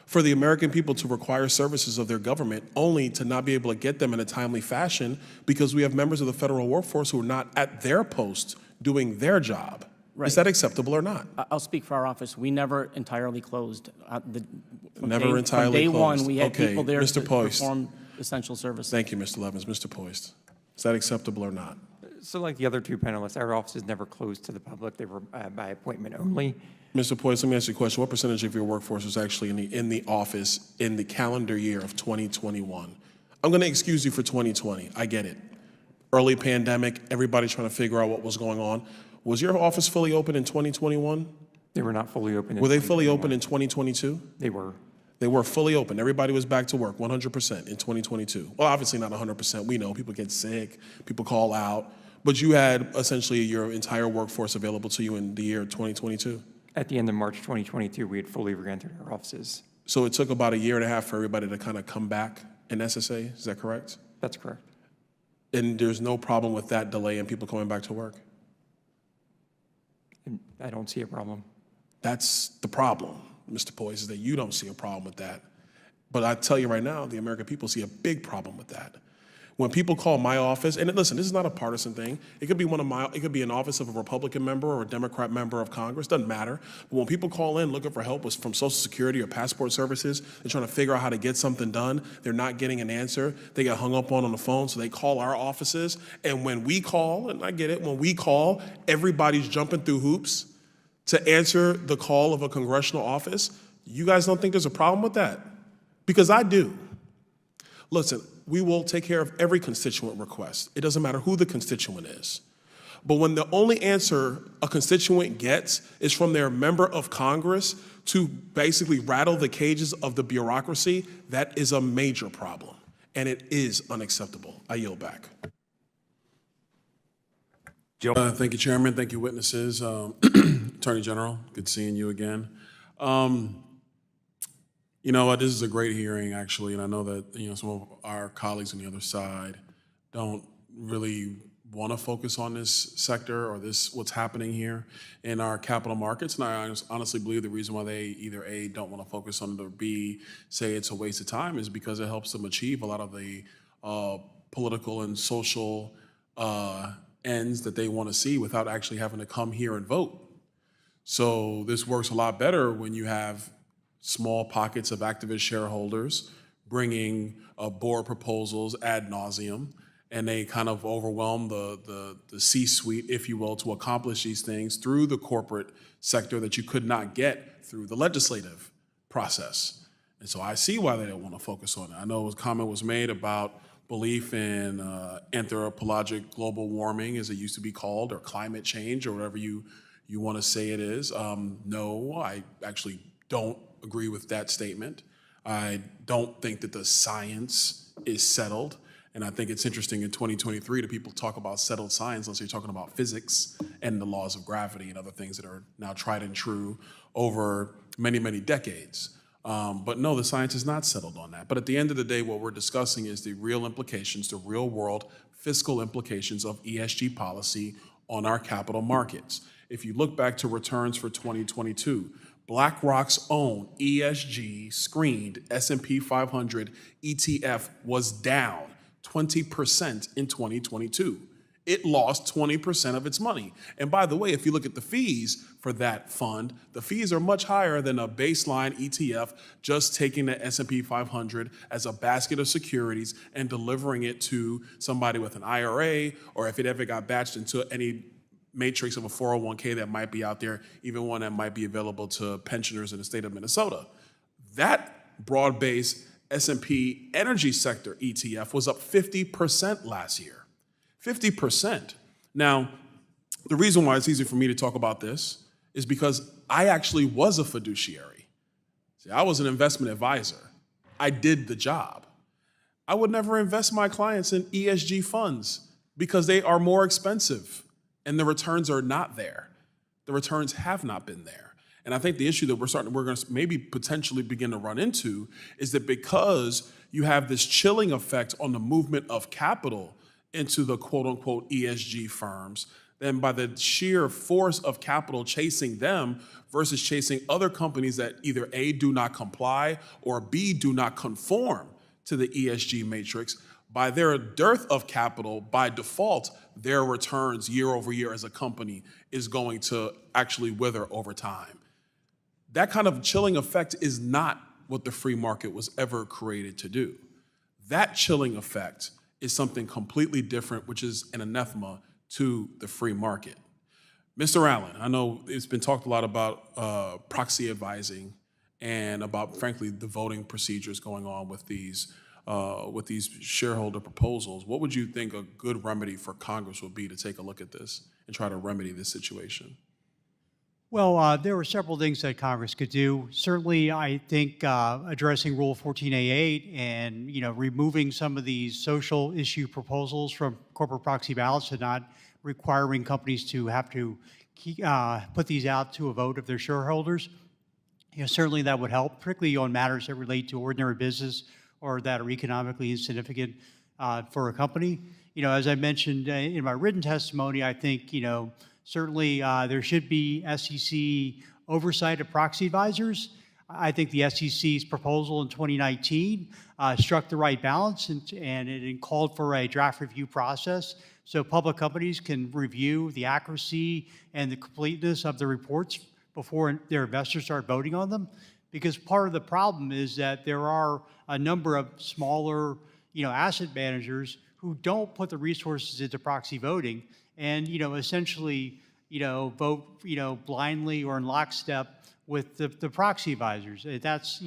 for the American people to require services of their government only to not be able to get them in a timely fashion because we have members of the federal workforce who are not at their post doing their job? Right. Is that acceptable or not? I'll speak for our office. We never entirely closed. From day one, we had people there to perform essential services. Thank you, Mr. Levins. Mr. Poist, is that acceptable or not? So like the other two panelists, our offices never closed to the public. They were by appointment only. Mr. Poist, let me ask you a question. What percentage of your workforce was actually in the office in the calendar year of 2021? I'm going to excuse you for 2020. I get it. Early pandemic, everybody trying to figure out what was going on. Was your office fully open in 2021? They were not fully open. Were they fully open in 2022? They were. They were fully open. Everybody was back to work 100% in 2022. Well, obviously not 100%. We know people get sick, people call out, but you had essentially your entire workforce available to you in the year 2022? At the end of March 2022, we had fully re-entered our offices. So it took about a year and a half for everybody to kind of come back in SSA, is that correct? That's correct. And there's no problem with that delay in people coming back to work? I don't see a problem. That's the problem, Mr. Poise, is that you don't see a problem with that. But I tell you right now, the American people see a big problem with that. When people call my office, and listen, this is not a partisan thing. It could be it could be an office of a Republican member or a Democrat member of Congress, doesn't matter. But when people call in looking for help from Social Security or passport services, they're trying to figure out how to get something done, they're not getting an answer, they get hung up on the phone, so they call our offices. And when we call, and I get it, when we call, everybody's jumping through hoops to answer the call of a congressional office. You guys don't think there's a problem with that? Because I do. Listen, we will take care of every constituent request. It doesn't matter who the constituent is. But when the only answer a constituent gets is from their member of Congress to basically rattle the cages of the bureaucracy, that is a major problem, and it is unacceptable. I yield back. Thank you, Chairman. Thank you, witnesses. Attorney General, good seeing you again. You know what, this is a great hearing, actually, and I know that some of our colleagues on the other side don't really want to focus on this sector or what's happening here in our capital markets, and I honestly believe the reason why they either A, don't want to focus on it, or B, say it's a waste of time is because it helps them achieve a lot of the political and social ends that they want to see without actually having to come here and vote. So this works a lot better when you have small pockets of activist shareholders bringing board proposals ad nauseum, and they kind of overwhelm the C-suite, if you will, to accomplish these things through the corporate sector that you could not get through the legislative process. And so I see why they don't want to focus on it. I know a comment was made about belief in anthropologic global warming, as it used to be called, or climate change, or whatever you want to say it is. No, I actually don't agree with that statement. I don't think that the science is settled. And I think it's interesting in 2023 that people talk about settled science unless you're talking about physics and the laws of gravity and other things that are now tried and true over many, many decades. But no, the science is not settled on that. But at the end of the day, what we're discussing is the real implications, the real world fiscal implications of ESG policy on our capital markets. If you look back to returns for 2022, BlackRock's own ESG screened S&P 500 ETF was down 20% in 2022. It lost 20% of its money. And by the way, if you look at the fees for that fund, the fees are much higher than a baseline ETF just taking the S&P 500 as a basket of securities and delivering it to somebody with an IRA, or if it ever got batched into any matrix of a 401k that might be out there, even one that might be available to pensioners in the state of Minnesota. That broad-based S&P energy sector ETF was up 50% last year. 50%. Now, the reason why it's easy for me to talk about this is because I actually was a fiduciary. See, I was an investment advisor. I did the job. I would never invest my clients in ESG funds because they are more expensive and the returns are not there. The returns have not been there. And I think the issue that we're going to maybe potentially begin to run into is that because you have this chilling effect on the movement of capital into the quote-unquote ESG firms, then by the sheer force of capital chasing them versus chasing other companies that either A, do not comply, or B, do not conform to the ESG matrix, by their dearth of capital, by default, their returns year over year as a company is going to actually wither over time. That kind of chilling effect is not what the free market was ever created to do. That chilling effect is something completely different, which is an anathema to the free market. Mr. Allen, I know it's been talked a lot about proxy advising and about, frankly, the voting procedures going on with these shareholder proposals. What would you think a good remedy for Congress would be to take a look at this and try to remedy this situation? Well, there were several things that Congress could do. Certainly, I think addressing Rule 14A8 and removing some of these social issue proposals from corporate proxy ballots and not requiring companies to have to put these out to a vote of their shareholders. Certainly that would help, particularly on matters that relate to ordinary business or that are economically insignificant for a company. As I mentioned in my written testimony, I think certainly there should be SEC oversight of proxy advisors. I think the SEC's proposal in 2019 struck the right balance and it called for a draft review process so public companies can review the accuracy and the completeness of the reports before their investors start voting on them. Because part of the problem is that there are a number of smaller asset managers who don't put the resources into proxy voting and essentially vote blindly or in lockstep with the proxy advisors. That's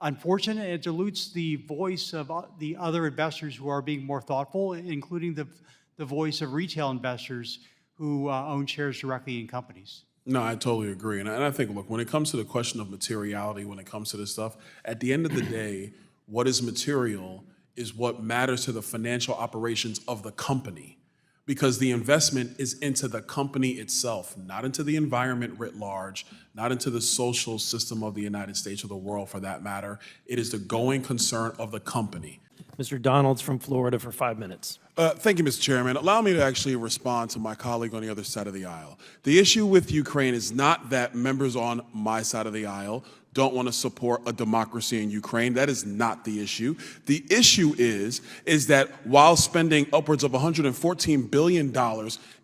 unfortunate. It dilutes the voice of the other investors who are being more thoughtful, including the voice of retail investors who own shares directly in companies. No, I totally agree. And I think, look, when it comes to the question of materiality, when it comes to this stuff, at the end of the day, what is material is what matters to the financial operations of the company. Because the investment is into the company itself, not into the environment writ large, not into the social system of the United States or the world for that matter. It is the going concern of the company. Mr. Donalds from Florida for 5 minutes. Thank you, Mr. Chairman. Allow me to actually respond to my colleague on the other side of the aisle. The issue with Ukraine is not that members on my side of the aisle don't want to support a democracy in Ukraine. That is not the issue. The issue is that while spending upwards of $114 billion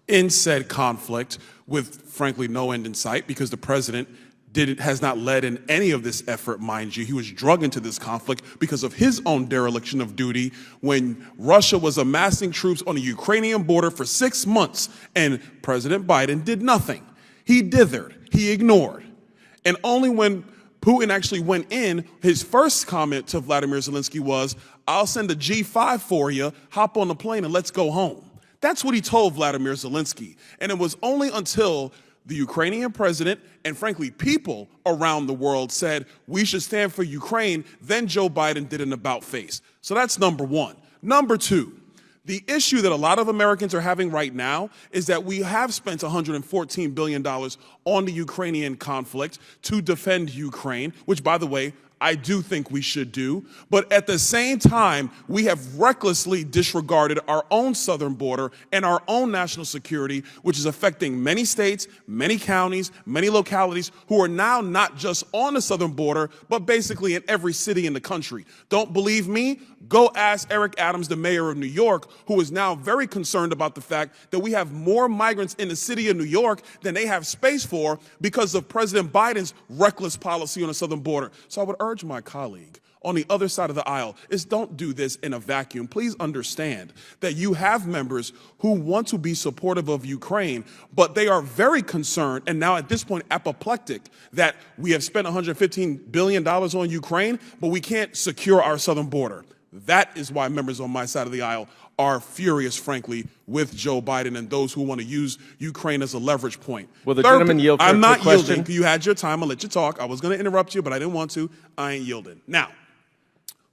in said conflict with, frankly, no end in sight, because the president has not led in any of this effort, mind you. He was drug into this conflict because of his own dereliction of duty when Russia was amassing troops on the Ukrainian border for 6 months and President Biden did nothing. He dithered, he ignored. And only when Putin actually went in, his first comment to Vladimir Zelensky was, "I'll send a G5 for you, hop on the plane and let's go home." That's what he told Vladimir Zelensky. And it was only until the Ukrainian president and frankly people around the world said we should stand for Ukraine, then Joe Biden did an about face. So that's number one. Number two, the issue that a lot of Americans are having right now is that we have spent $114 billion on the Ukrainian conflict to defend Ukraine, which, by the way, I do think we should do. But at the same time, we have recklessly disregarded our own southern border and our own national security, which is affecting many states, many counties, many localities who are now not just on the southern border, but basically in every city in the country. Don't believe me? Go ask Eric Adams, the mayor of New York, who is now very concerned about the fact that we have more migrants in the city of New York than they have space for because of President Biden's reckless policy on the southern border. So I would urge my colleague on the other side of the aisle is don't do this in a vacuum. Please understand that you have members who want to be supportive of Ukraine, but they are very concerned and now at this point apoplectic that we have spent $115 billion on Ukraine, but we can't secure our southern border. That is why members on my side of the aisle are furious, frankly, with Joe Biden and those who want to use Ukraine as a leverage point. Will the gentleman yield for I'm a not quick question? yielding. You had your time. I'll let you talk. I was going to interrupt you, but I didn't want to. I ain't yielding. Now,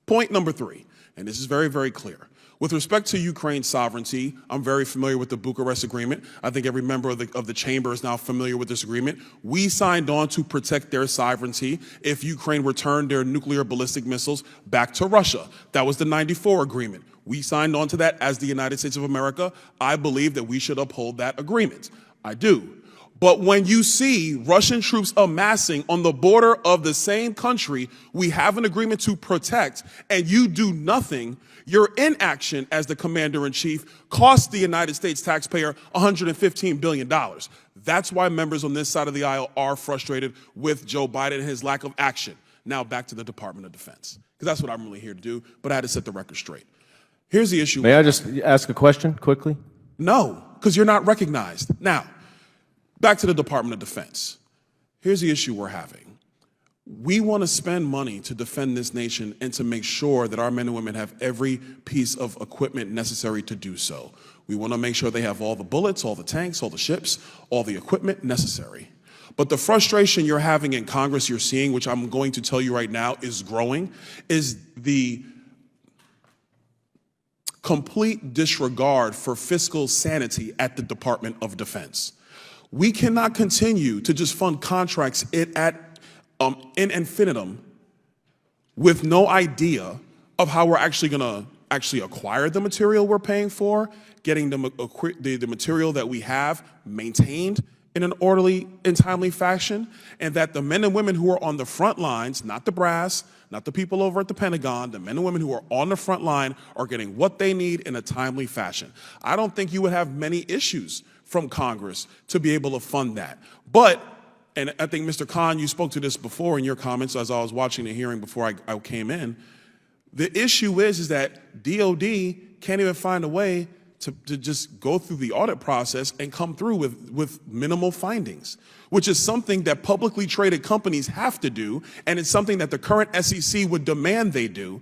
point number 3, and this is very, very clear. With respect to Ukraine's sovereignty, I'm very familiar with the Bucharest Agreement. I think every member of the chamber is now familiar with this agreement. We signed on to protect their sovereignty if Ukraine returned their nuclear ballistic missiles back to Russia. That was the '94 agreement. We signed on to that as the United States of America. I believe that we should uphold that agreement. I do. But when you see Russian troops amassing on the border of the same country we have an agreement to protect, and you do nothing, your inaction as the commander-in-chief costs the United States taxpayer $115 billion. That's why members on this side of the aisle are frustrated with Joe Biden and his lack of action. Now back to the Department of Defense, because that's what I'm really here to do, but I had to set the record straight. Here's the issue. May I just ask a question quickly? No, because you're not recognized. Now, back to the Department of Defense. Here's the issue we're having. We want to spend money to defend this nation and to make sure that our men and women have every piece of equipment necessary to do so. We want to make sure they have all the bullets, all the tanks, all the ships, all the equipment necessary. But the frustration you're having in Congress, you're seeing, which I'm going to tell you right now is growing, is the complete disregard for fiscal sanity at the Department of Defense. We cannot continue to just fund contracts in infinitum with no idea of how we're actually going to acquire the material we're paying for, getting the material that we have maintained in an orderly and timely fashion, and that the men and women who are on the front lines, not the brass, not the people over at the Pentagon, the men and women who are on the front line are getting what they need in a timely fashion. I don't think you would have many issues from Congress to be able to fund that. But, and I think Mr. Khan, you spoke to this before in your comments as I was watching the hearing before I came in, the issue is that DOD can't even find a way to just go through the audit process and come through with minimal findings, which is something that publicly traded companies have to do, and it's something that the current SEC would demand they do.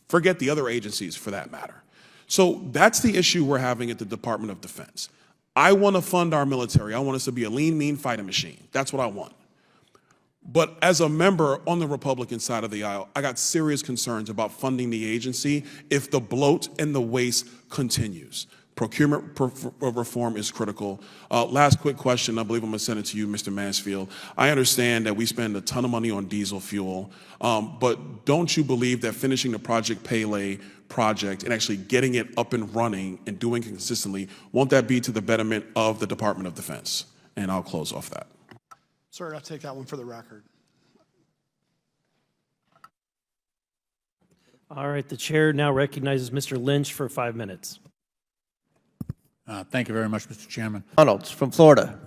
Forget the other agencies for that matter. So that's the issue we're having at the Department of Defense. I want to fund our military. I want us to be a lean, mean fighting machine. That's what I want. But as a member on the Republican side of the aisle, I got serious concerns about funding the agency if the bloat and the waste continues. Procurement reform is critical. Last quick question, I believe I'm going to send it to you, Mr. Mansfield. I understand that we spend a ton of money on diesel fuel, but don't you believe that finishing the Project Pele project and actually getting it up and running and doing it consistently, won't that be to the betterment of the Department of Defense? And I'll close off that. Sir, I'll take that one for the record. All right, the chair now recognizes Mr. Lynch for 5 minutes. Thank you very much, Mr. Chairman. Donalds from Florida.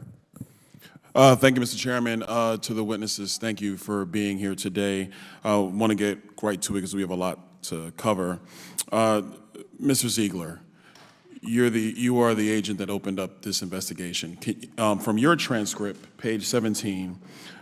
Thank you, Mr. Chairman. To the witnesses, thank you for being here today. I want to get right to it because we have a lot to cover. Mr. Ziegler, you are the agent that opened up this investigation. From your transcript, page 17,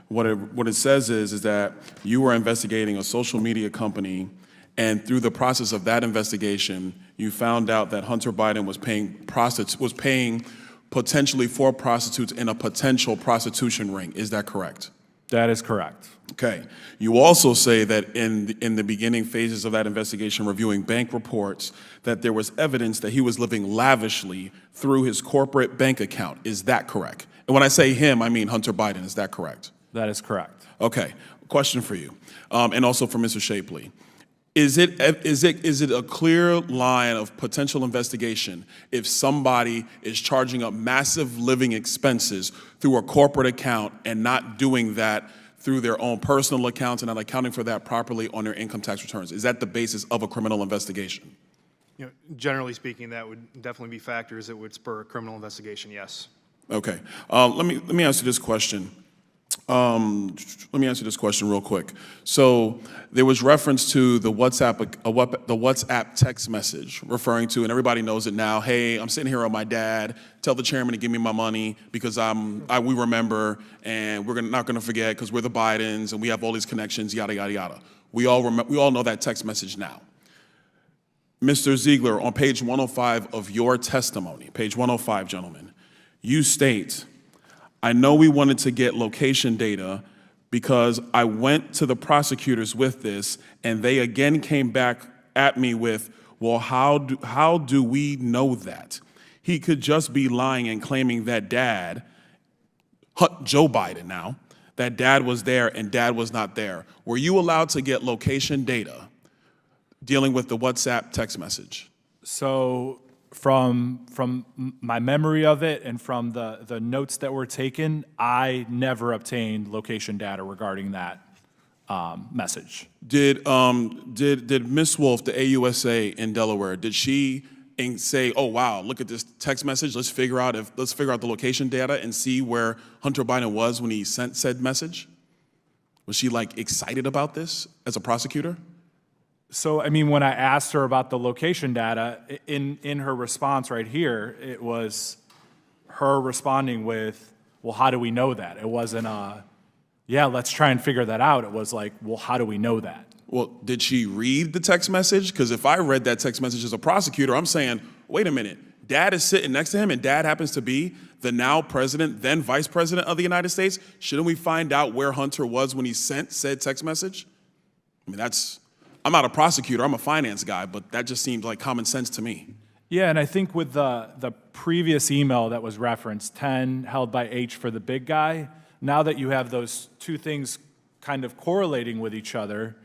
what it says is that you were investigating a social media company, and through the process of that investigation, you found out that Hunter Biden was paying potentially for prostitutes in a potential prostitution ring. Is that correct? That is correct. Okay. You also say that in the beginning phases of that investigation, reviewing bank reports, that there was evidence that he was living lavishly through his corporate bank account. Is that correct? And when I say him, I mean Hunter Biden. Is that correct? That is correct. Okay, question for you, and also for Mr. Shapley. Is it a clear line of potential investigation if somebody is charging up massive living expenses through a corporate account and not doing that through their own personal accounts and not accounting for that properly on their income tax returns? Is that the basis of a criminal investigation? Generally speaking, that would definitely be factors that would spur a criminal investigation, yes. Okay. Let me ask you this question. Let me answer this question real quick. So there was reference to the WhatsApp text message referring to, and everybody knows it now, hey, I'm sitting here with my dad, tell the chairman to give me my money because we remember and we're not going to forget because we're the Bidens and we have all these connections, yada, yada, yada. We all know that text message now. Mr. Ziegler, on page 105 of your testimony, page 105, gentlemen, you state, I know we wanted to get location data because I went to the prosecutors with this and they again came back at me with, well, how do we know that? He could just be lying and claiming that dad, Joe Biden now, that dad was there and dad was not there. Were you allowed to get location data dealing with the WhatsApp text message? So from my memory of it and from the notes that were taken, I never obtained location data regarding that message. Did Ms. Wolf, the AUSA in Delaware, did she say, oh wow, look at this text message, let's figure out the location data and see where Hunter Biden was when he sent said message? Was she like excited about this as a prosecutor? So, I mean, when I asked her about the location data, in her response right here, it was her responding with, well, how do we know that? It wasn't, yeah, let's try and figure that out. It was like, well, how do we know that? Well, did she read the text message? Because if I read that text message as a prosecutor, I'm saying, wait a minute, dad is sitting next to him and dad happens to be the now president, then vice president of the United States. Shouldn't we find out where Hunter was when he sent said text message? I mean, I'm not a prosecutor, I'm a finance guy, but that just seems like common sense to me. Yeah, and I think with the previous email that was referenced, 10 held by H for the big guy, now that you have those two things kind of correlating with each other,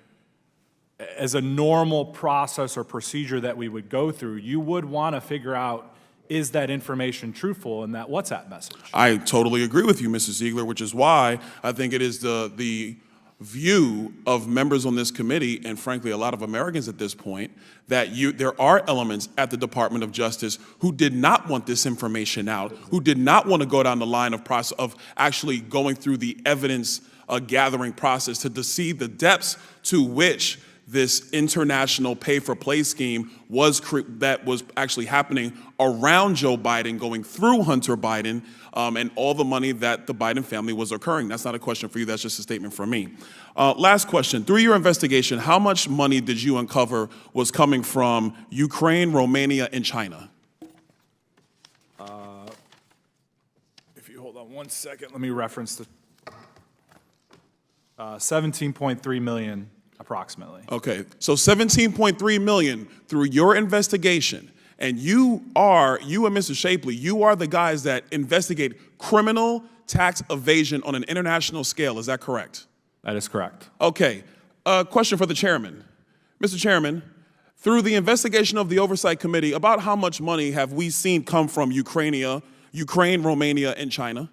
as a normal process or procedure that we would go through, you would want to figure out, is that information truthful in that WhatsApp message? I totally agree with you, Mr. Ziegler, which is why I think it is the view of members on this committee, and frankly a lot of Americans at this point, that there are elements at the Department of Justice who did not want this information out, who did not want to go down the line of actually going through the evidence gathering process to see the depths to which this international pay-for-play scheme that was actually happening around Joe Biden, going through Hunter Biden, and all the money that the Biden family was incurring. That's not a question for you, that's just a statement from me. Last question, through your investigation, how much money did you uncover was coming from Ukraine, Romania, and China? If you hold on one second, let me reference the 17.3 million approximately. Okay, so 17.3 million through your investigation, and you and Mr. Shapley, you are the guys that investigate criminal tax evasion on an international scale, is that correct? That is correct. Okay, question for the chairman. Mr. Chairman, through the investigation of the Oversight Committee, about how much money have we seen come from Ukraine, Romania, and China?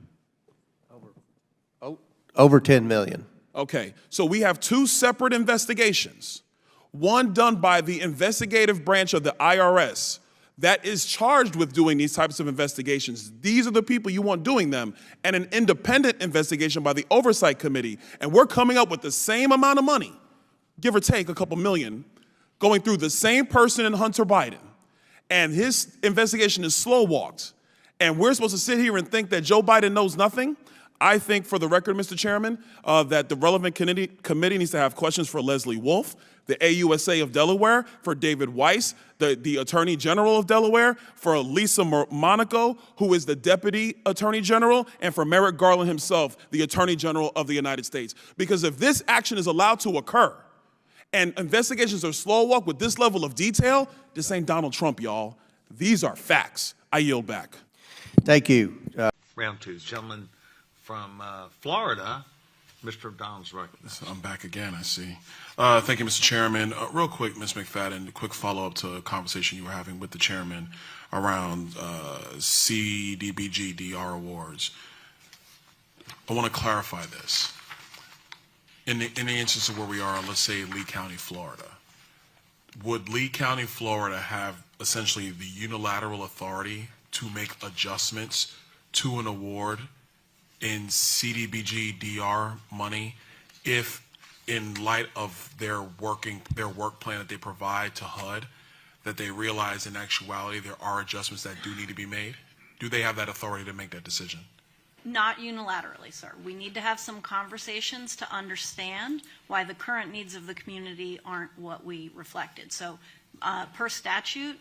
Over 10 million. Okay, so we have two separate investigations. One done by the investigative branch of the IRS that is charged with doing these types of investigations. These are the people you want doing them. And an independent investigation by the Oversight Committee. And we're coming up with the same amount of money, give or take a couple million, going through the same person in Hunter Biden. And his investigation is slow-walked. And we're supposed to sit here and think that Joe Biden knows nothing? I think, for the record, Mr. Chairman, that the relevant committee needs to have questions for Leslie Wolf, the AUSA of Delaware, for David Weiss, the Attorney General of Delaware, for Lisa Monaco, who is the Deputy Attorney General, and for Merrick Garland himself, the Attorney General of the United States. Because if this action is allowed to occur, and investigations are slow walk with this level of detail, this ain't Donald Trump, y'all. These are facts. I yield back. Thank you. Round two, gentlemen from Florida, Mr. Donalds, right. I'm back again, I see. Thank you, Mr. Chairman. Real quick, Ms. McFadden, a quick follow-up to a conversation you were having with the chairman around CDBG DR awards. I want to clarify this. In the instance of where we are, let's say Lee County, Florida, would Lee County, Florida have essentially the unilateral authority to make adjustments to an award in CDBG DR money if, in light of their work plan that they provide to HUD, that they realize in actuality there are adjustments that do need to be made? Do they have that authority to make that decision? Not unilaterally, sir. We need to have some conversations to understand why the current needs of the community aren't what we reflected. So per statute,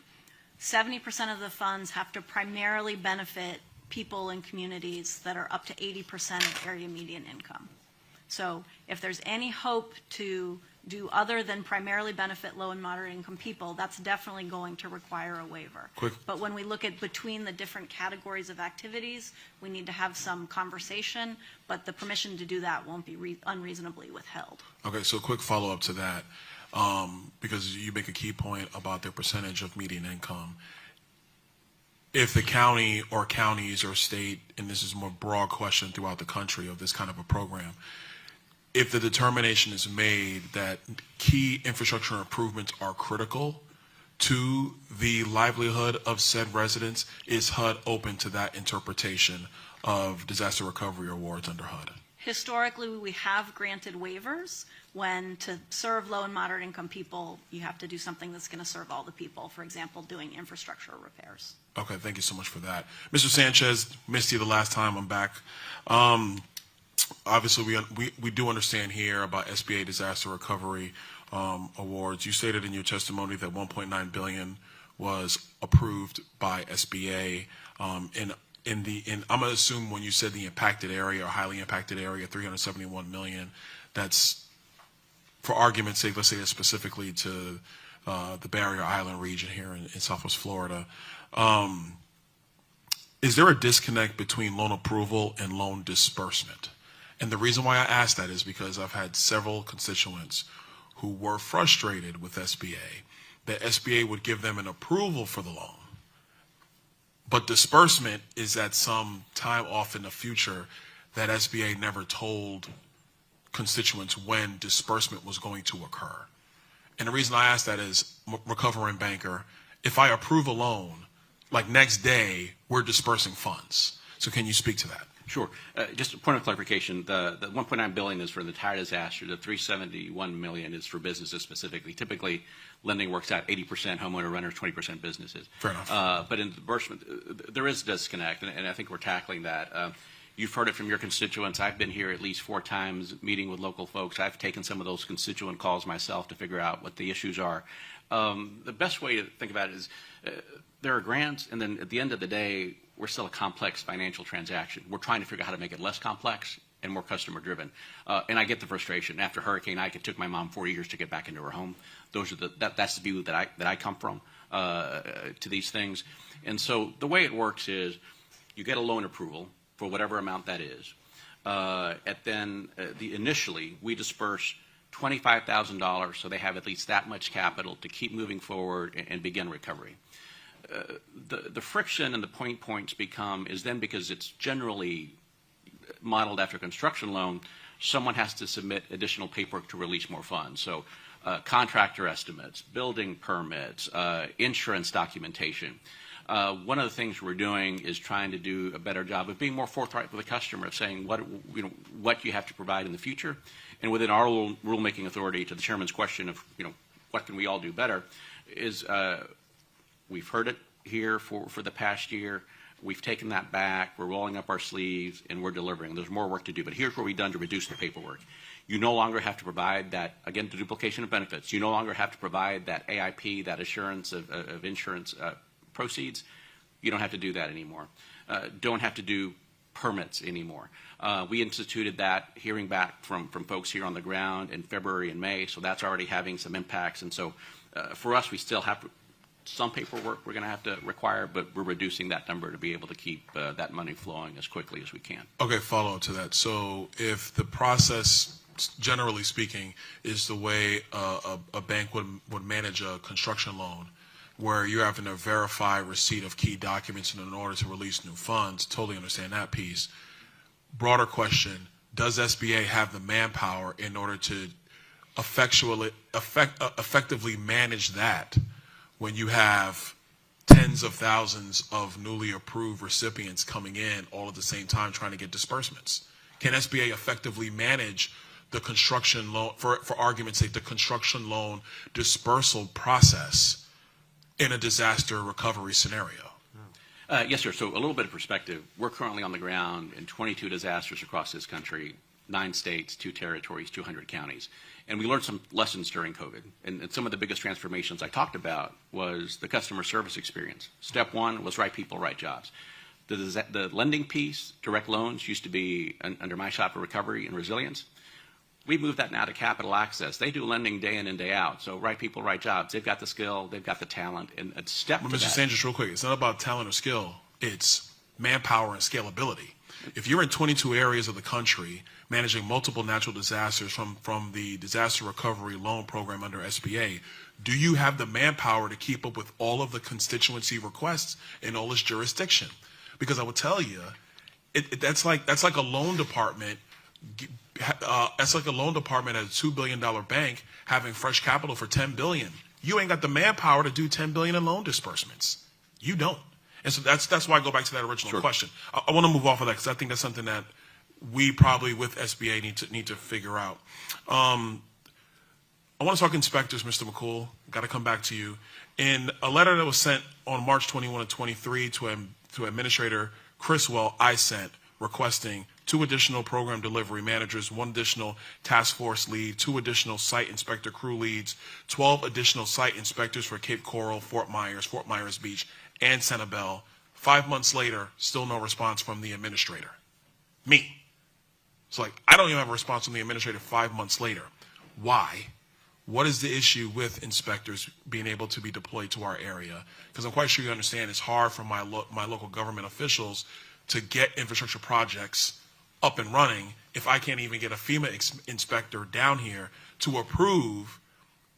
70% of the funds have to primarily benefit people in communities that are up to 80% of area median income. So if there's any hope to do other than primarily benefit low and moderate income people, that's definitely going to require a waiver. But when we look at between the different categories of activities, we need to have some conversation, but the permission to do that won't be unreasonably withheld. Okay, so a quick follow-up to that, because you make a key point about their percentage of median income. If the county or counties or state, and this is a more broad question throughout the country of this kind of a program, if the determination is made that key infrastructure improvements are critical to the livelihood of said residents, is HUD open to that interpretation of disaster recovery awards under HUD? Historically, we have granted waivers when to serve low and moderate income people, you have to do something that's going to serve all the people, for example, doing infrastructure repairs. Okay, thank you so much for that. Mr. Sanchez, missed you the last time, I'm back. Obviously, we do understand here about SBA disaster recovery awards. You stated in your testimony that $1.9 billion was approved by SBA. I'm going to assume when you said the impacted area or highly impacted area, $371 million, that's, for argument's sake, let's say it's specifically to the Barrier Island region here in Southwest Florida. Is there a disconnect between loan approval and loan disbursement? And the reason why I ask that is because I've had several constituents who were frustrated with SBA, that SBA would give them an approval for the loan, but disbursement is at some time off in the future that SBA never told constituents when disbursement was going to occur. And the reason I ask that is, recovering banker, if I approve a loan, like next day, we're dispersing funds. So can you speak to that? Sure. Just a point of clarification, the $1.9 billion is for the entire disaster. The $371 million is for businesses specifically. Typically, lending works out 80% homeowner renters, 20% businesses. Fair enough. But in disbursement, there is a disconnect, and I think we're tackling that. You've heard it from your constituents. I've been here at least 4 times meeting with local folks. I've taken some of those constituent calls myself to figure out what the issues are. The best way to think about it is there are grants, and then at the end of the day, we're still a complex financial transaction. We're trying to figure out how to make it less complex and more customer driven. And I get the frustration. After Hurricane Ike, it took my mom 4 years to get back into her home. That's the view that I come from to these things. And so the way it works is you get a loan approval for whatever amount that is. Initially, we disperse $25,000 so they have at least that much capital to keep moving forward and begin recovery. The friction and the points become is then, because it's generally modeled after a construction loan, someone has to submit additional paperwork to release more funds. So contractor estimates, building permits, insurance documentation. One of the things we're doing is trying to do a better job of being more forthright with the customer, of saying what you have to provide in the future. And within our rulemaking authority, to the chairman's question of what can we all do better, is we've heard it here for the past year. We've taken that back. We're rolling up our sleeves, and we're delivering. There's more work to do, but here's what we've done to reduce the paperwork. You no longer have to provide that, again, the duplication of benefits. You no longer have to provide that AIP, that assurance of insurance proceeds. You don't have to do that anymore. Don't have to do permits anymore. We instituted that, hearing back from folks here on the ground in February and May, so that's already having some impacts. And so for us, we still have some paperwork we're going to have to require, but we're reducing that number to be able to keep that money flowing as quickly as we can. Okay, follow up to that. So if the process, generally speaking, is the way a bank would manage a construction loan, where you're having to verify receipt of key documents in order to release new funds, totally understand that piece. Broader question, does SBA have the manpower in order to effectively manage that when you have tens of thousands of newly approved recipients coming in all at the same time trying to get disbursements? Can SBA effectively manage the construction loan, for argument's sake, the construction loan dispersal process in a disaster recovery scenario? Yes, sir. So a little bit of perspective. We're currently on the ground in 22 disasters across this country, 9 states, 2 territories, 200 counties. And we learned some lessons during COVID. And some of the biggest transformations I talked about was the customer service experience. Step 1 was right people, right jobs. The lending piece, direct loans, used to be under my shop of recovery and resilience. We've moved that now to capital access. They do lending day in and day out. So right people, right jobs. They've got the skill, they've got the talent, and a step to Mr. that. Sanders, real quick, it's not about talent or skill. It's manpower and scalability. If you're in 22 areas of the country managing multiple natural disasters from the disaster recovery loan program under SBA, do you have the manpower to keep up with all of the constituency requests in all its jurisdiction? Because I will tell you, that's like a loan department. That's like a loan department at a $2 billion bank having fresh capital for $10 billion. You ain't got the manpower to do $10 billion in loan disbursements. You don't. And so that's why I go back to that original question. I want to move off of that because I think that's something that we probably with SBA need to figure out. I want to talk inspectors, Mr. McCool. Got to come back to you. In a letter that was sent on March 21 and 23 to Administrator Criswell, I sent requesting 2 additional program delivery managers, 1 additional task force lead, 2 additional site inspector crew leads, 12 additional site inspectors for Cape Coral, Fort Myers Beach, and Sanibel. 5 months later, still no response from the administrator. Me. It's like, I don't even have a response from the administrator 5 months later. Why? What is the issue with inspectors being able to be deployed to our area? Because I'm quite sure you understand it's hard for my local government officials to get infrastructure projects up and running if I can't even get a FEMA inspector down here to approve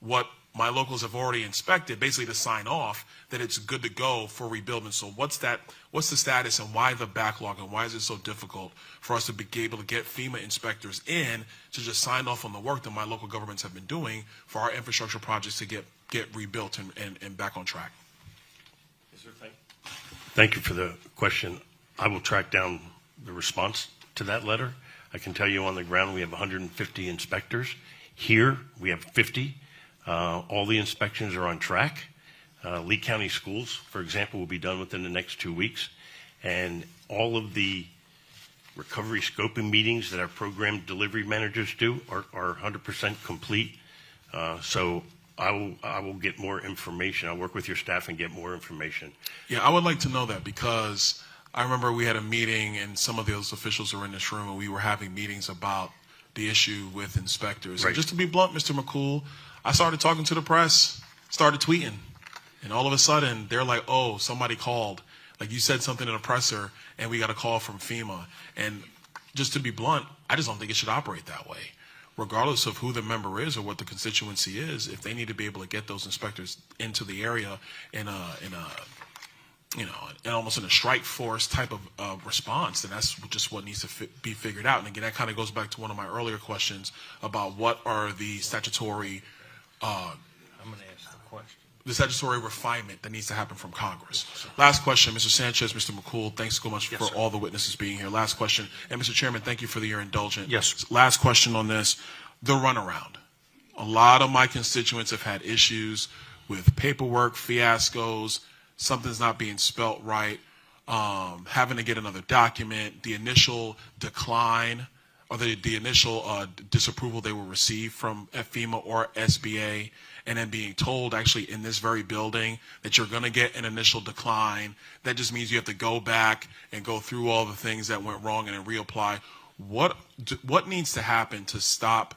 what my locals have already inspected, basically to sign off that it's good to go for rebuilding. So what's the status and why the backlog and why is it so difficult for us to be able to get FEMA inspectors in to just sign off on the work that my local governments have been doing for our infrastructure projects to get rebuilt and back on track? Yes, sir, thank you for the question. I will track down the response to that letter. I can tell you on the ground we have 150 inspectors. Here we have 50. All the inspections are on track. Lee County Schools, for example, will be done within the next 2 weeks. And all of the recovery scoping meetings that our program delivery managers do are 100% complete. So I will get more information. I'll work with your staff and get more information. Yeah, I would like to know that because I remember we had a meeting and some of those officials were in this room and we were having meetings about the issue with inspectors. Right. And just to be blunt, Mr. McCool, I started talking to the press, started tweeting, and all of a sudden they're like, oh, somebody called. Like you said something in a presser and we got a call from FEMA. And just to be blunt, I just don't think it should operate that way. Regardless of who the member is or what the constituency is, if they need to be able to get those inspectors into the area in almost in a strike force type of response, then that's just what needs to be figured out. And again, that kind of goes back to one of my earlier questions about what are the statutory the statutory refinement that needs to happen from Congress. Last question, Mr. Sanchez, Mr. McCool, thanks so much for all the witnesses being here. Last question, and Mr. Chairman, thank you for your indulgence. Yes. Last question on this, the runaround. A lot of my constituents have had issues with paperwork fiascos, something's not being spelt right, having to get another document, the initial decline or the initial disapproval they will receive from FEMA or SBA, and then being told actually in this very building that you're going to get an initial decline. That just means you have to go back and go through all the things that went wrong and then reapply. What needs to happen to stop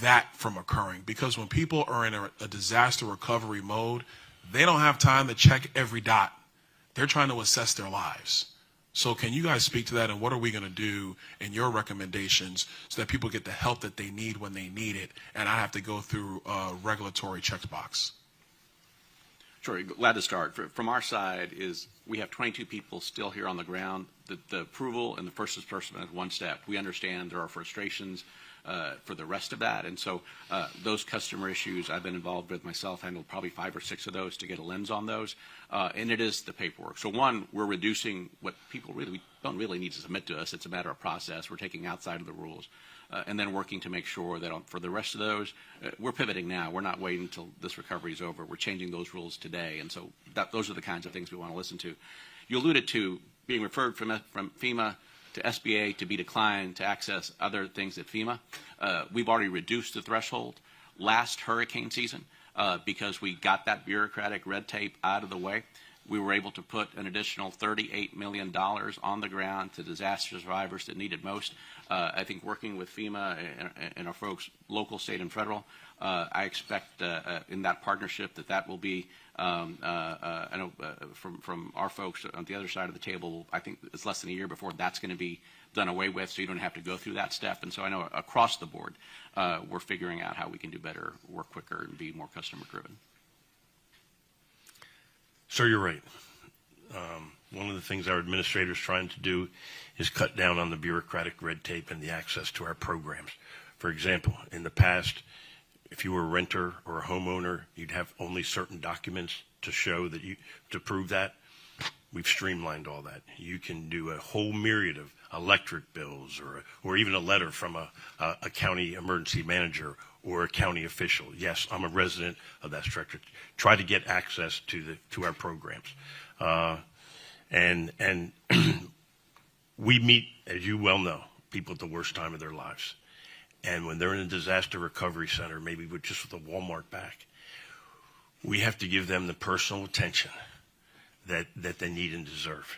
that from occurring? Because when people are in a disaster recovery mode, They don't have time to check every dot. They're trying to assess their lives. So can you guys speak to that, and what are we going to do in your recommendations so that people get the help that they need when they need it, and I have to go through a regulatory checkbox? Sure, glad to start. From our side is we have 22 people still here on the ground. The approval and the first disbursement is one step. We understand there are frustrations for the rest of that, and so those customer issues I've been involved with myself, handled probably 5 or 6 of those to get a lens on those, and it is the paperwork. So one, we're reducing what people really don't really need to submit to us. It's a matter of process. We're taking outside of the rules. And then working to make sure that for the rest of those, we're pivoting now. We're not waiting until this recovery is over. We're changing those rules today. And so those are the kinds of things we want to listen to. You alluded to being referred from FEMA to SBA to be declined to access other things at FEMA. We've already reduced the threshold last hurricane season because we got that bureaucratic red tape out of the way. We were able to put an additional $38 million on the ground to disaster survivors that need it most. I think working with FEMA and our folks, local, state, and federal, I expect in that partnership that will be, I know from our folks on the other side of the table, I think it's less than a year before that's going to be done away with, so you don't have to go through that step. And so I know across the board, we're figuring out how we can do better, work quicker, and be more customer-driven. Sir, you're right. One of the things our administrator is trying to do is cut down on the bureaucratic red tape and the access to our programs. For example, in the past, if you were a renter or a homeowner, you'd have only certain documents to show that to prove that. We've streamlined all that. You can do a whole myriad of electric bills or even a letter from a county emergency manager or a county official. Yes, I'm a resident of that structure. Try to get access to our programs. And we meet, as you well know, people at the worst time of their lives. And when they're in a disaster recovery center, maybe with a Walmart back, we have to give them the personal attention that they need and deserve.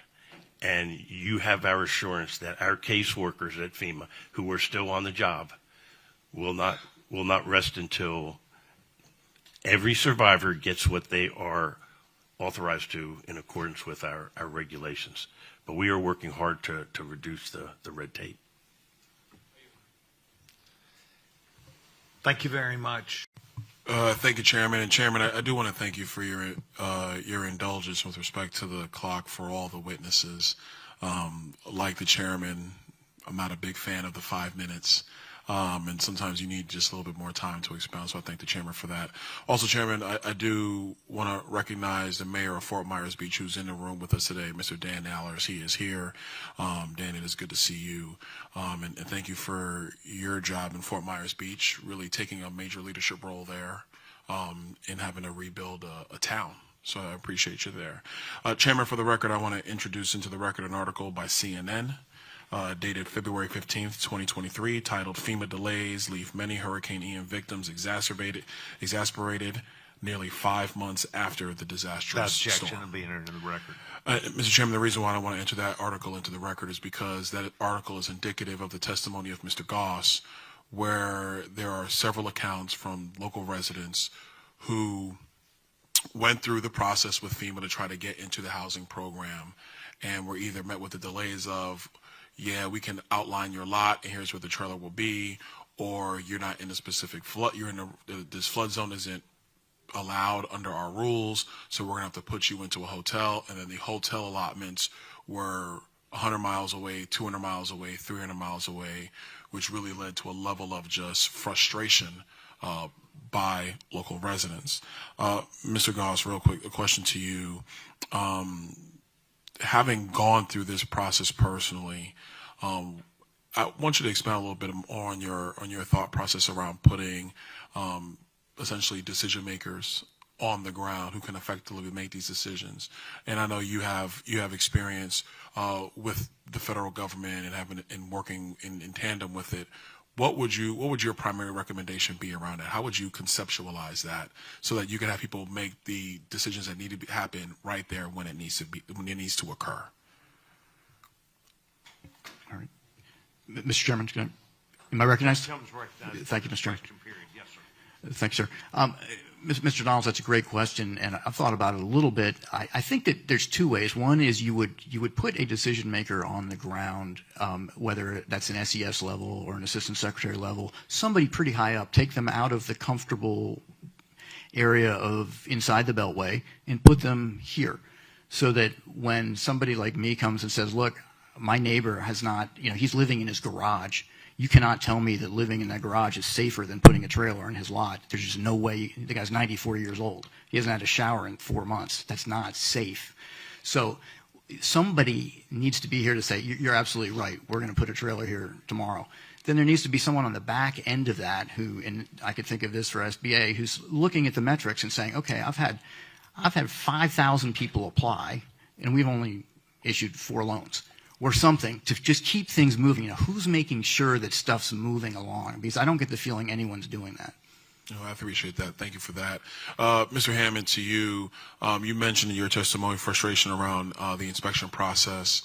And you have our assurance that our caseworkers at FEMA, who are still on the job, will not rest until every survivor gets what they are authorized to in accordance with our regulations. But we are working hard to reduce the red tape. Thank you very much. Thank you, Chairman. And Chairman, I do want to thank you for your indulgence with respect to the clock for all the witnesses. Like the Chairman, I'm not a big fan of the 5 minutes. And sometimes you need just a little bit more time to expound, so I thank the Chairman for that. Also, Chairman, I do want to recognize the Mayor of Fort Myers Beach, who's in the room with us today, Mr. Dan Allers. He is here. Dan, it is good to see you. And thank you for your job in Fort Myers Beach, really taking a major leadership role there in having to rebuild a town. So I appreciate you there. Chairman, for the record, I want to introduce into the record an article by CNN. Dated February 15th, 2023, titled "FEMA Delays Leave Many Hurricane Ian Victims Exasperated Nearly 5 months After the Disastrous Storm." That objection to being entered in the record. Mr. Chairman, the reason why I want to enter that article into the record is because that article is indicative of the testimony of Mr. Goss, where there are several accounts from local residents who went through the process with FEMA to try to get into the housing program and were either met with the delays of, yeah, we can outline your lot and here's where the trailer will be, or you're not in a specific flood, this flood zone isn't allowed under our rules, so we're gonna have to put you into a hotel. And then the hotel allotments were 100 miles away, 200 miles away, 300 miles away, which really led to a level of just frustration by local residents. Mr. Goss, real quick, a question to you. Having gone through this process personally, I want you to expand a little bit more on your thought process around putting essentially decision makers on the ground who can effectively make these decisions. And I know you have experience with the federal government and working in tandem with it. What would your primary recommendation be around it? How would you conceptualize that so that you can have people make the decisions that need to happen right there when it needs to occur? All right, Mr. Chairman, am I recognized? Right. Thank you, Mr. Chairman. Yes, sir. Thank you, sir. Mr. Donalds, that's a great question, and I've thought about it a little bit. I think that there's two ways. One is you would put a decision maker on the ground, whether that's an SES level or an assistant secretary level, somebody pretty high up, take them out of the comfortable area of inside the Beltway and put them here, so that when somebody like me comes and says, look, my neighbor has not, he's living in his garage. You cannot tell me that living in that garage is safer than putting a trailer in his lot. There's just no way. The guy's 94 years old. He hasn't had a shower in 4 months. That's not safe. So somebody needs to be here to say, you're absolutely right. We're going to put a trailer here tomorrow. Then there needs to be someone on the back end of that who, and I could think of this for SBA, who's looking at the metrics and saying, okay, I've had 5,000 people apply, and we've only issued 4 loans. Or something to just keep things moving. Who's making sure that stuff's moving along? Because I don't get the feeling anyone's doing that. Oh, I appreciate that. Thank you for that. Mr. Hammond, to you, you mentioned in your testimony frustration around the inspection process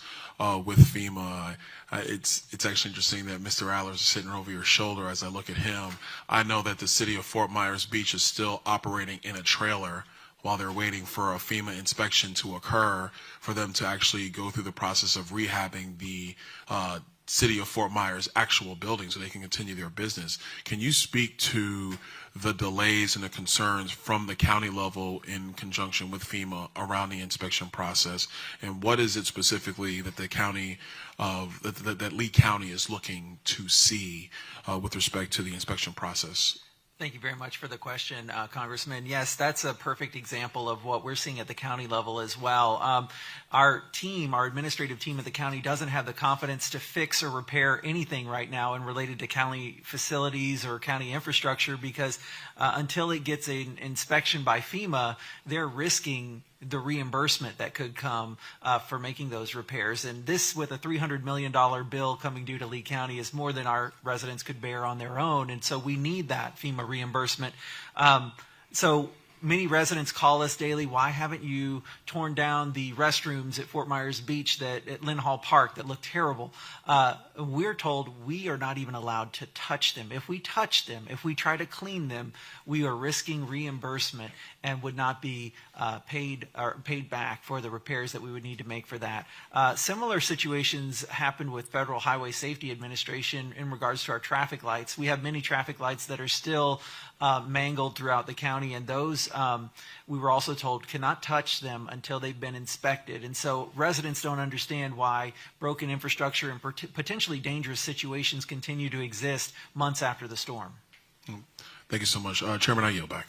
with FEMA. It's actually interesting that Mr. Allers is sitting over your shoulder as I look at him. I know that the city of Fort Myers Beach is still operating in a trailer while they're waiting for a FEMA inspection to occur for them to actually go through the process of rehabbing the city of Fort Myers actual building so they can continue their business. Can you speak to the delays and the concerns from the county level in conjunction with FEMA around the inspection process? And what is it specifically that the county, that Lee County is looking to see with respect to the inspection process? Thank you very much for the question, Congressman. Yes, that's a perfect example of what we're seeing at the county level as well. Our team, our administrative team at the county doesn't have the confidence to fix or repair anything right now and related to county facilities or county infrastructure because until it gets an inspection by FEMA, they're risking the reimbursement that could come for making those repairs. And this, with a $300 million bill coming due to Lee County, is more than our residents could bear on their own. And so we need that FEMA reimbursement. So many residents call us daily, why haven't you torn down the restrooms at Fort Myers Beach at Lynn Hall Park that look terrible? We're told we are not even allowed to touch them. If we touch them, if we try to clean them, we are risking reimbursement and would not be paid back for the repairs that we would need to make for that. Similar situations happened with Federal Highway Safety Administration in regards to our traffic lights. We have many traffic lights that are still mangled throughout the county, and those we were also told cannot touch them until they've been inspected. And so residents don't understand why broken infrastructure and potentially dangerous situations continue to exist months after the storm. Thank you so much. Chairman, I yield back.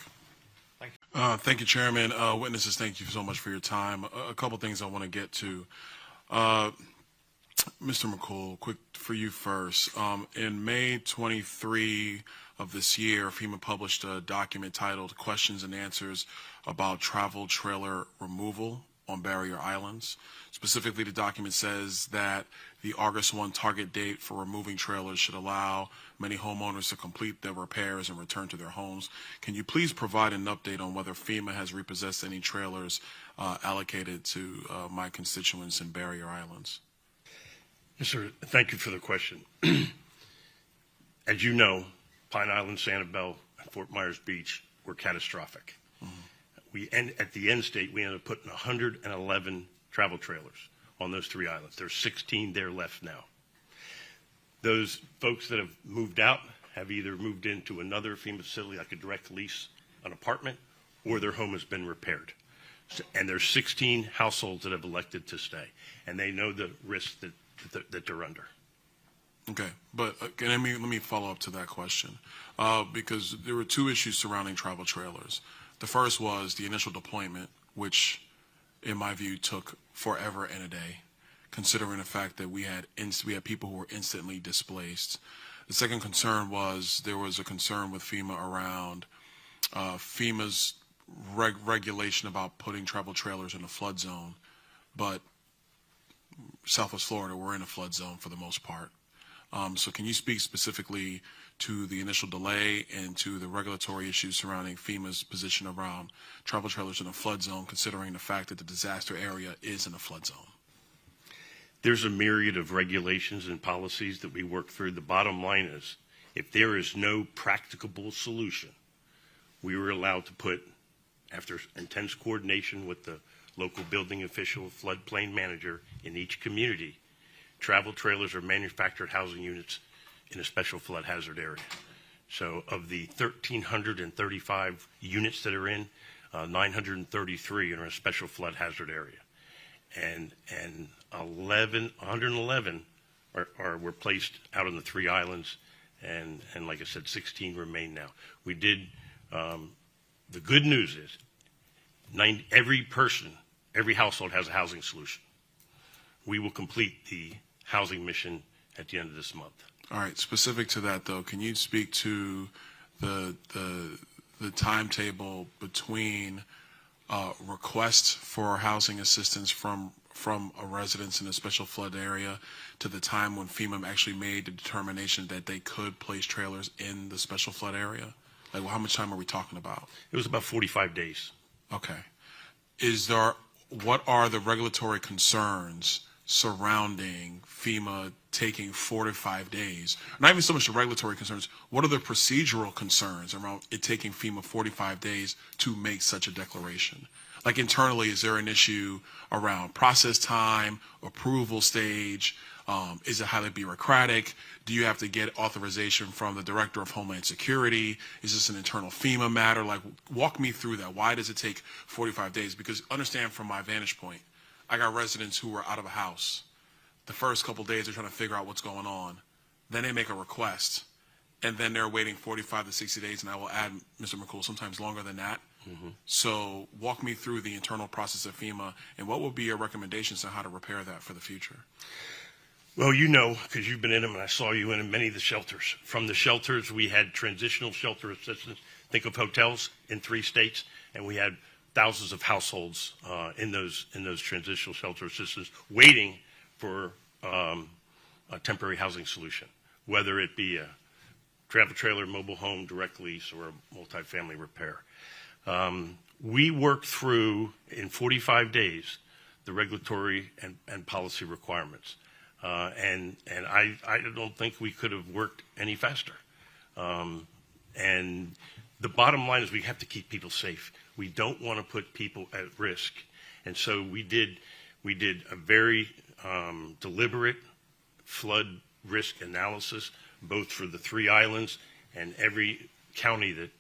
Thank you, Chairman. Witnesses, thank you so much for your time. A couple things I want to get to. Mr. McCool, quick for you first. In May 23 of this year, FEMA published a document titled Questions and Answers about Travel Trailer Removal on Barrier Islands. Specifically, the document says that the August 1 target date for removing trailers should allow many homeowners to complete their repairs and return to their homes. Can you please provide an update on whether FEMA has repossessed any trailers allocated to my constituents in Barrier Islands? Yes, sir. Thank you for the question. As you know, Pine Island, Sanibel, and Fort Myers Beach were catastrophic. At the end state, we ended up putting 111 travel trailers on those 3 islands. There's 16 there left now. Those folks that have moved out have either moved into another FEMA facility, like a direct lease, an apartment, or their home has been repaired. And there's 16 households that have elected to stay, and they know the risk that they're under. Okay, but let me follow up to that question because there were 2 issues surrounding travel trailers. The first was the initial deployment, which in my view took forever and a day, considering the fact that we had people who were instantly displaced. The second concern was there was a concern with FEMA around FEMA's regulation about putting travel trailers in a flood zone, but Southwest Florida, we're in a flood zone for the most part. So can you speak specifically to the initial delay and to the regulatory issues surrounding FEMA's position around travel trailers in a flood zone, considering the fact that the disaster area is in a flood zone? There's a myriad of regulations and policies that we work through. The bottom line is, if there is no practicable solution, we were allowed to put, after intense coordination with the local building official, floodplain manager in each community, travel trailers or manufactured housing units in a special flood hazard area. So of the 1,335 units that are in, 933 are in a special flood hazard area. And 111 were placed out on the 3 islands, and like I said, 16 remain now. We did, the good news is every household has a housing solution. We will complete the housing mission at the end of this month. All right, specific to that though, can you speak to the timetable between requests for housing assistance from a residence in a special flood area to the time when FEMA actually made the determination that they could place trailers in the special flood area? Like, well, how much time are we talking about? It was about 45 days. Okay. What are the regulatory concerns surrounding FEMA taking 4 to 5 days? Not even so much the regulatory concerns. What are the procedural concerns around it taking FEMA 45 days to make such a declaration? Like internally, is there an issue around process time, approval stage? Is it highly bureaucratic? Do you have to get authorization from the Director of Homeland Security? Is this an internal FEMA matter? Like, walk me through that. Why does it take 45 days? Because understand from my vantage point, I got residents who are out of a house. The first couple days, they're trying to figure out what's going on. Then they make a request, and then they're waiting 45 to 60 days, and I will add, Mr. McCool, sometimes longer than that. Mm-hmm. So walk me through the internal process of FEMA, and what would be your recommendations on how to repair that for the future? Well, you know, because you've been in them, and I saw you in many of the shelters. From the shelters, we had transitional shelter assistance. Think of hotels in 3 states, and we had thousands of households in those transitional shelter assistance waiting for a temporary housing solution, whether it be a travel trailer, mobile home, direct lease, or a multifamily repair. We worked through, in 45 days, the regulatory and policy requirements. And I don't think we could have worked any faster. And the bottom line is we have to keep people safe. We don't want to put people at risk. And so we did a very deliberate flood risk analysis, both for the 3 islands and every county that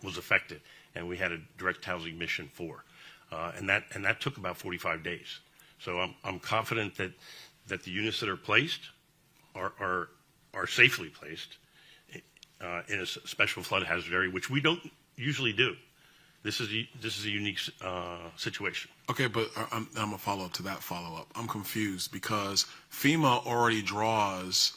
was affected. And we had a direct housing mission for. And that took about 45 days. So I'm confident that the units that are placed are safely placed in a special flood hazard area, which we don't usually do. This is a unique situation. Okay, but I'm going to follow up to that follow-up. I'm confused because FEMA already draws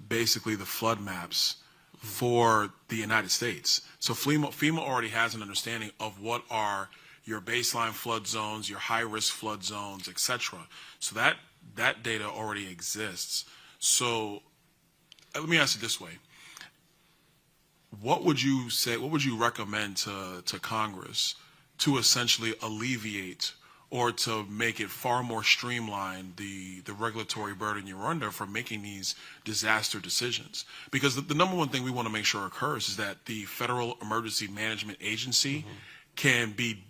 basically the flood maps for the United States. So FEMA already has an understanding of what are your baseline flood zones, your high-risk flood zones, etc. So that data already exists. So let me ask it this way. What would you say, what would you recommend to Congress to essentially alleviate or to make it far more streamlined the regulatory burden you're under for making these disaster decisions? Because the number one thing we want to make sure occurs is that the Federal Emergency Management Agency can be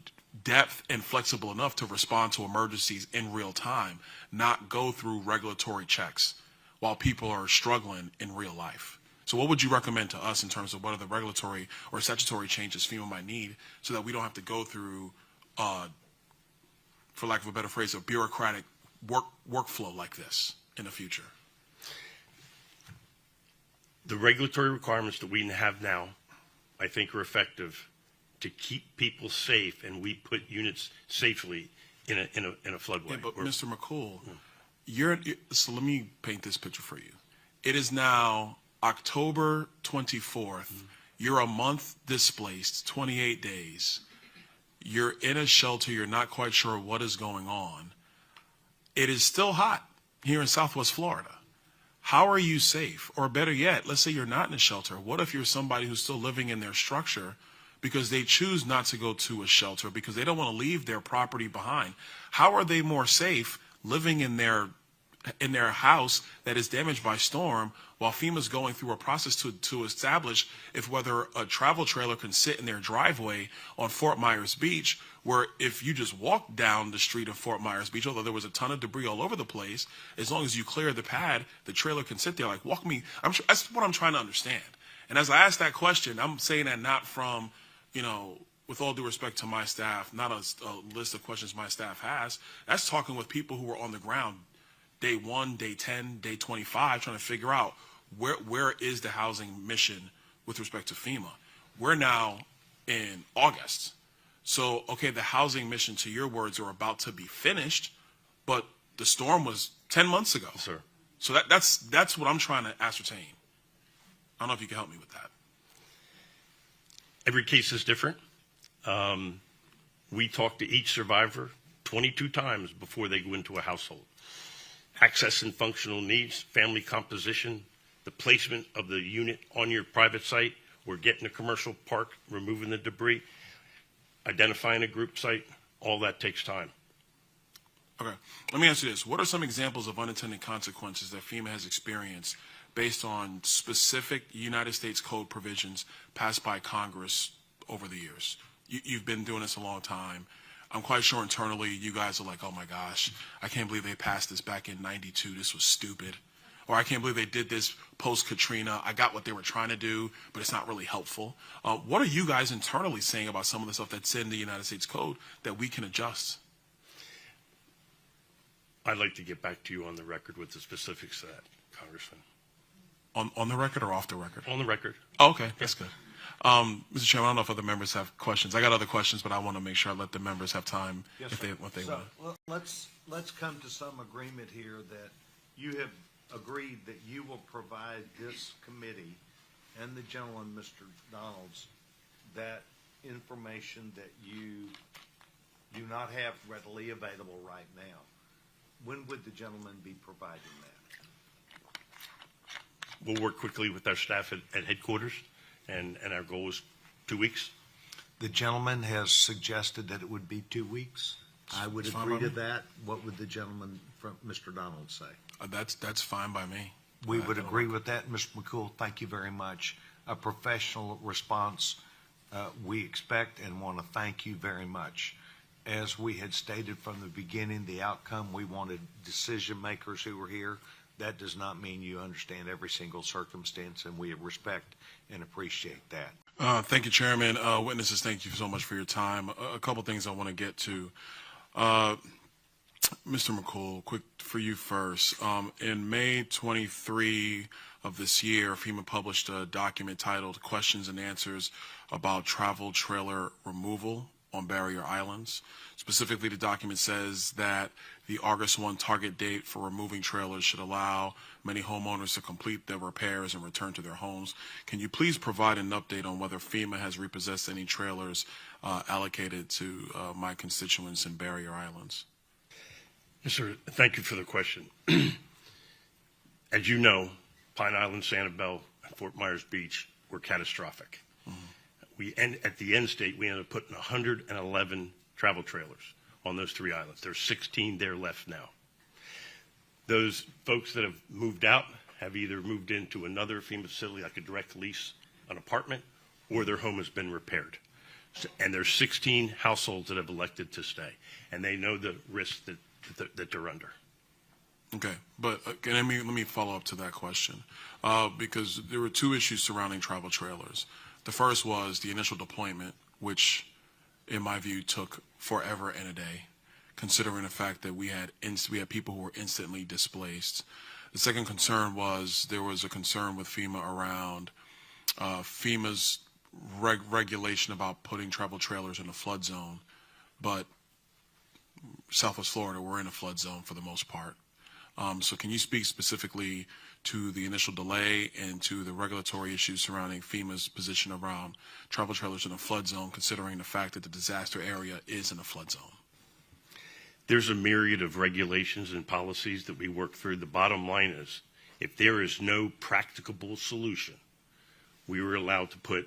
depth and flexible enough to respond to emergencies in real time, not go through regulatory checks while people are struggling in real life. So what would you recommend to us in terms of what are the regulatory or statutory changes FEMA might need so that we don't have to go through, for lack of a better phrase, a bureaucratic workflow like this in the future? The regulatory requirements that we have now, I think, are effective to keep people safe, and we put units safely in a floodway. Yeah, but Mr. McCool, so let me paint this picture for you. It is now October 24th. You're a month displaced, 28 days. You're in a shelter. You're not quite sure what is going on. It is still hot here in Southwest Florida. How are you safe? Or better yet, let's say you're not in a shelter. What if you're somebody who's still living in their structure because they choose not to go to a shelter because they don't want to leave their property behind? How are they more safe living in their in their house that is damaged by storm, while FEMA's going through a process to establish if whether a travel trailer can sit in their driveway on Fort Myers Beach, where if you just walk down the street of Fort Myers Beach, although there was a ton of debris all over the place, as long as you clear the pad, the trailer can sit there. Like, walk me. That's what I'm trying to understand. And as I ask that question, I'm saying that not from, with all due respect to my staff, not a list of questions my staff has. That's talking with people who are on the ground day 1, day 10, day 25, trying to figure out where is the housing mission with respect to FEMA. We're now in August. So, okay, the housing mission, to your words, are about to be finished, but the storm was 10 months ago. Sir. So that's what I'm trying to ascertain. I don't know if you can help me with that. Every case is different. We talk to each survivor 22 times before they go into a household. Access and functional needs, family composition, the placement of the unit on your private site, or getting a commercial park, removing the debris, identifying a group site, all that takes time. Okay, let me ask you this. What are some examples of unintended consequences that FEMA has experienced based on specific United States Code provisions passed by Congress over the years? You've been doing this a long time. I'm quite sure internally you guys are like, oh my gosh, I can't believe they passed this back in '92. This was stupid. Or I can't believe they did this post-Katrina. I got what they were trying to do, but it's not really helpful. What are you guys internally saying about some of the stuff that's in the United States Code that we can adjust? I'd like to get back to you on the record with the specifics of that, Congressman. On the record or off the record? On the record. Oh, okay, that's good. Mr. Chairman, I don't know if other members have questions. I got other questions, but I want to make sure I let the members have time if they want. Let's come to some agreement here that you have agreed that you will provide this committee and the gentleman, Mr. Donalds, that information that you do not have readily available right now. When would the gentleman be providing that? We'll work quickly with our staff at headquarters, and our goal is 2 weeks. The gentleman has suggested that it would be 2 weeks. I would agree to that. What would the gentleman from Mr. Donalds say? That's fine by me. We would agree with that, Mr. McCool. Thank you very much. A professional response we expect and want to thank you very much. As we had stated from the beginning, the outcome, we wanted decision makers who were here. That does not mean you understand every single circumstance, and we respect and appreciate that. Thank you, Chairman. Witnesses, thank you so much for your time. A couple things I want to get to. Mr. McCool, quick for you first. In May 23 of this year, FEMA published a document titled Questions and Answers about Travel Trailer Removal on Barrier Islands. Specifically, the document says that the August 1 target date for removing trailers should allow many homeowners to complete their repairs and return to their homes. Can you please provide an update on whether FEMA has repossessed any trailers allocated to my constituents in Barrier Islands? Yes, sir. Thank you for the question. As you know, Pine Island, Sanibel, and Fort Myers Beach were catastrophic. At the end state, we ended up putting 111 travel trailers on those 3 islands. There's 16 there left now. Those folks that have moved out have either moved into another FEMA facility, like a direct lease, an apartment, or their home has been repaired. And there's 16 households that have elected to stay, and they know the risk that they're under. Okay, but let me follow up to that question, because there were 2 issues surrounding travel trailers. The first was the initial deployment, which, in my view, took forever and a day, considering the fact that we had people who were instantly displaced. The second concern was there was a concern with FEMA around FEMA's regulation about putting travel trailers in a flood zone, but Southwest Florida, we're in a flood zone for the most part. So can you speak specifically to the initial delay and to the regulatory issues surrounding FEMA's position around travel trailers in a flood zone, considering the fact that the disaster area is in a flood zone? There's a myriad of regulations and policies that we work through. The bottom line is, if there is no practicable solution, we were allowed to put,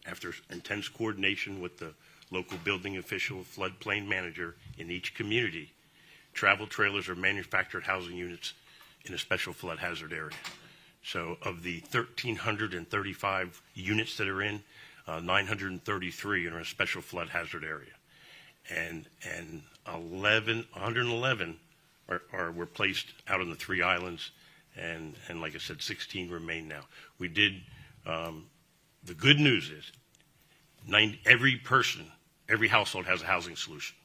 after intense coordination with the local building official, floodplain manager in each community, travel trailers or manufactured housing units in a special flood hazard area. So of the 1,335 units that are in, 933 are in a special flood hazard area. And 111 were placed out on the 3 islands, and like I said, 16 remain now. We did, the good news is every household has a housing solution.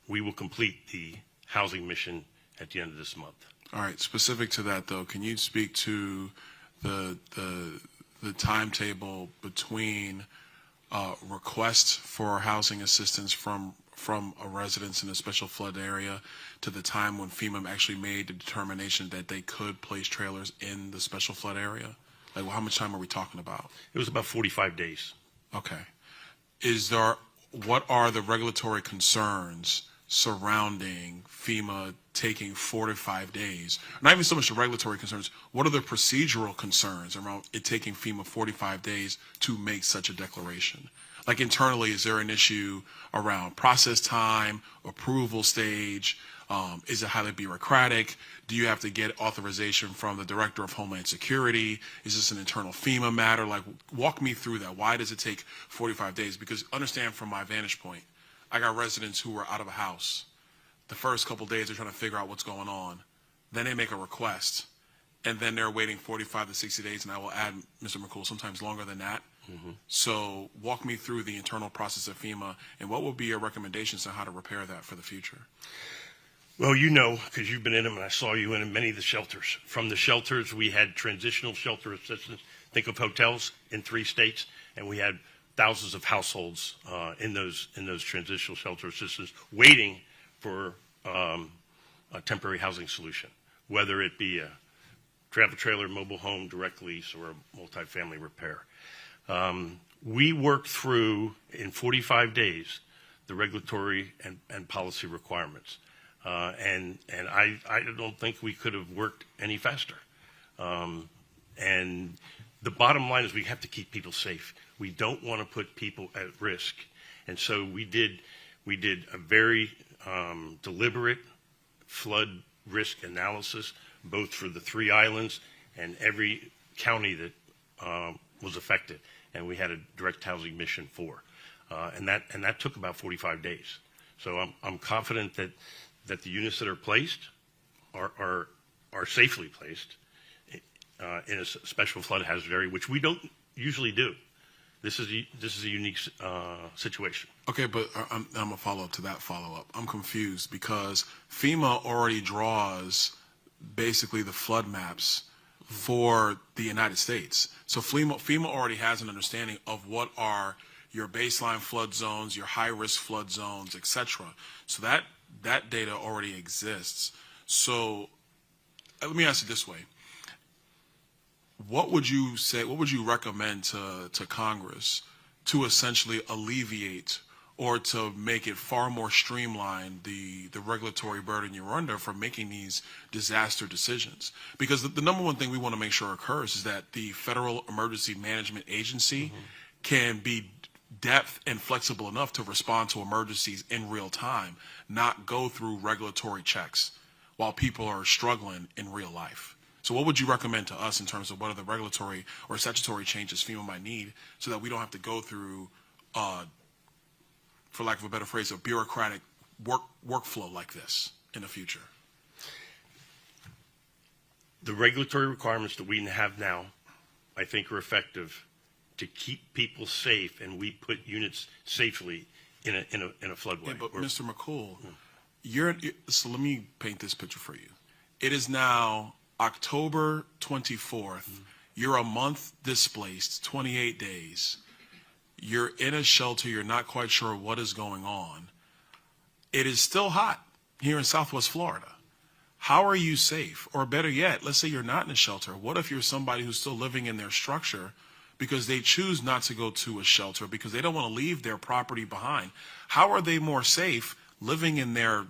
We will complete the housing mission at the end of this month. All right, specific to that though, can you speak to the timetable between requests for housing assistance from a residence in a special flood area to the time when FEMA actually made the determination that they could place trailers in the special flood area? Like, well, how much time are we talking about? It was about 45 days. Okay. What are the regulatory concerns surrounding FEMA taking 4 to 5 days? Not even so much the regulatory concerns. What are the procedural concerns around it taking FEMA 45 days to make such a declaration? Like internally, is there an issue around process time, approval stage? Is it highly bureaucratic? Do you have to get authorization from the Director of Homeland Security? Is this an internal FEMA matter? Like, walk me through that. Why does it take 45 days? Because understand from my vantage point, I got residents who are out of a house. The first couple days, they're trying to figure out what's going on. Then they make a request, and then they're waiting 45 to 60 days, and I will add, Mr. McCool, sometimes longer than that. Mm-hmm. So walk me through the internal process of FEMA, and what would be your recommendations on how to repair that for the future? Well, you know, because you've been in them, and I saw you in many of the shelters. From the shelters, we had transitional shelter assistance. Think of hotels in 3 states, and we had thousands of households in those transitional shelter assistance waiting for a temporary housing solution, whether it be a travel trailer, mobile home, direct lease, or a multifamily repair. We worked through, in 45 days, the regulatory and policy requirements. And I don't think we could have worked any faster. And the bottom line is we have to keep people safe. We don't want to put people at risk. And so we did a very deliberate flood risk analysis, both for the 3 islands and every county that was affected. And we had a direct housing mission for. And that took about 45 days. So I'm confident that the units that are placed are safely placed in a special flood hazard area, which we don't usually do. This is a unique situation. Okay, but I'm going to follow up to that follow-up. I'm confused because FEMA already draws basically the flood maps for the United States. So FEMA already has an understanding of what are your baseline flood zones, your high-risk flood zones, etc. So that data already exists. So let me ask you this way. What would you say, what would you recommend to Congress to essentially alleviate or to make it far more streamlined the regulatory burden you're under for making these disaster decisions? Because the number one thing we want to make sure occurs is that the Federal Emergency Management Agency can be depth and flexible enough to respond to emergencies in real time, not go through regulatory checks while people are struggling in real life. So what would you recommend to us in terms of what are the regulatory or statutory changes FEMA might need so that we don't have to go through, for lack of a better phrase, a bureaucratic workflow like this in the future? The regulatory requirements that we have now, I think, are effective to keep people safe, and we put units safely in a floodway. Yeah, but Mr. McCool, so let me paint this picture for you. It is now October 24th. You're a month displaced, 28 days. You're in a shelter. You're not quite sure what is going on. It is still hot here in Southwest Florida. How are you safe? Or better yet, let's say you're not in a shelter. What if you're somebody who's still living in their structure because they choose not to go to a shelter because they don't want to leave their property behind? How are they more safe living in their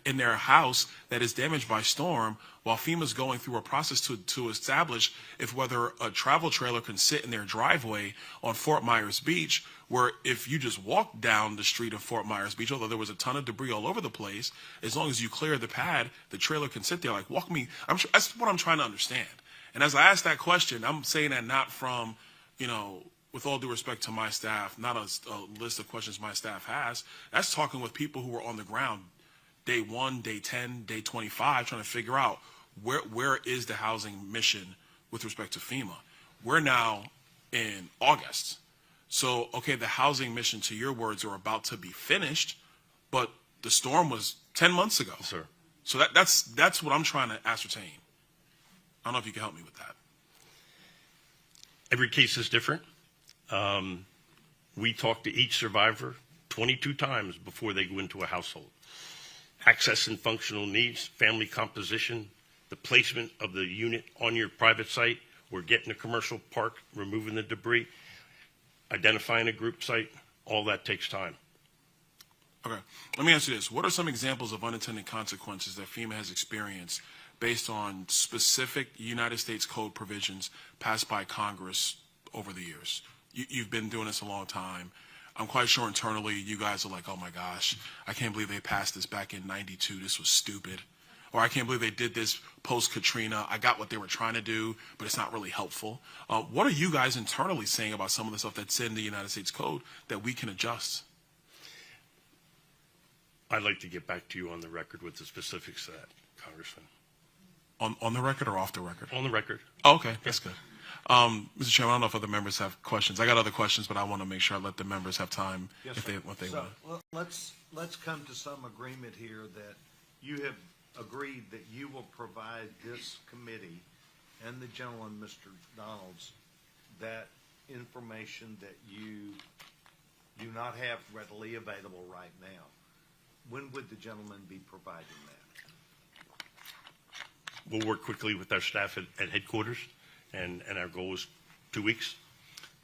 in their house that is damaged by storm, while FEMA's going through a process to establish if whether a travel trailer can sit in their driveway on Fort Myers Beach, where if you just walk down the street of Fort Myers Beach, although there was a ton of debris all over the place, as long as you clear the pad, the trailer can sit there. Like, walk me. That's what I'm trying to understand. And as I ask that question, I'm saying that not from, with all due respect to my staff, not a list of questions my staff has. That's talking with people who were on the ground day 1, day 10, day 25, trying to figure out where is the housing mission with respect to FEMA. We're now in August. So, okay, the housing mission, to your words, are about to be finished, but the storm was 10 months ago. Sir. So that's what I'm trying to ascertain. I don't know if you can help me with that. Every case is different. We talk to each survivor 22 times before they go into a household. Access and functional needs, family composition, the placement of the unit on your private site, or getting a commercial park, removing the debris, identifying a group site, all that takes time. Okay, let me ask you this. What are some examples of unintended consequences that FEMA has experienced based on specific United States Code provisions passed by Congress over the years? You've been doing this a long time. I'm quite sure internally you guys are like, oh my gosh, I can't believe they passed this back in '92. This was stupid. Or I can't believe they did this post-Katrina. I got what they were trying to do, but it's not really helpful. What are you guys internally saying about some of the stuff that's in the United States Code that we can adjust? I'd like to get back to you on the record with the specifics of that, Congressman. On the record or off the record? On the record. Oh, okay, that's good. Mr. Chairman, I don't know if other members have questions. I got other questions, but I want to make sure I let the members have time if they want. Let's come to some agreement here that you have agreed that you will provide this committee and the gentleman, Mr. Donalds, that information that you do not have readily available right now. When would the gentleman be providing that? We'll work quickly with our staff at headquarters, and our goal is 2 weeks.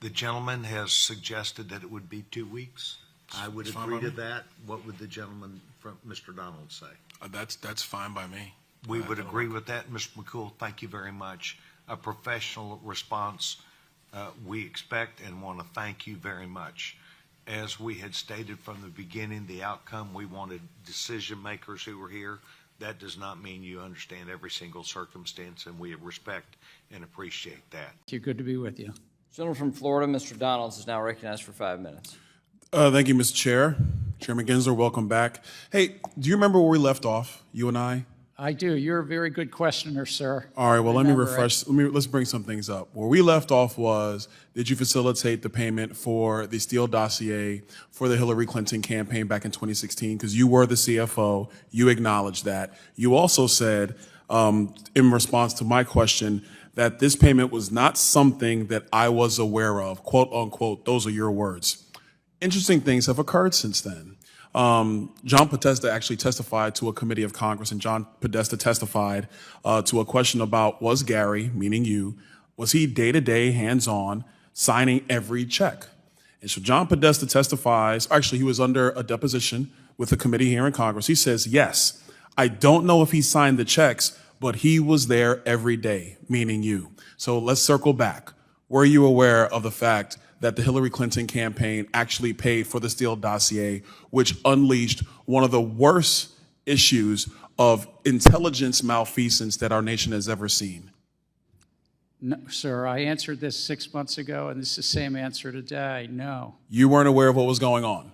The gentleman has suggested that it would be 2 weeks. I would agree to that. What would the gentleman from Mr. Donalds say? That's fine by me. We would agree with that, Mr. McCool. Thank you very much. A professional response we expect and want to thank you very much. As we had stated from the beginning, the outcome, we wanted decision makers who were here. That does not mean you understand every single circumstance, and we respect and appreciate that. Thank you. Good to be with you. Gentleman from Florida, Mr. Donalds, is now recognized for 5 minutes. Thank you, Mr. Chair. Chairman Gensler, welcome back. Hey, do you remember where we left off, you and I? I do. You're a very good questioner, sir. All right, well, let me refresh. Let's bring some things up. Where we left off was, did you facilitate the payment for the Steele dossier for the Hillary Clinton campaign back in 2016? Because you were the CFO. You acknowledged that. You also said, in response to my question, that this payment was not something that I was aware of, quote unquote. Those are your words. Interesting things have occurred since then. John Podesta actually testified to a committee of Congress, and John Podesta testified to a question about, was Gary, meaning you, was he day-to-day, hands-on, signing every check? And so John Podesta testifies, actually he was under a deposition with a committee here in Congress. He says, yes, I don't know if he signed the checks, but he was there every day, meaning you. So let's circle back. Were you aware of the fact that the Hillary Clinton campaign actually paid for the Steele dossier, which unleashed one of the worst issues of intelligence malfeasance that our nation has ever seen? No, sir, I answered this 6 months ago, and this is the same answer today. No. You weren't aware of what was going on?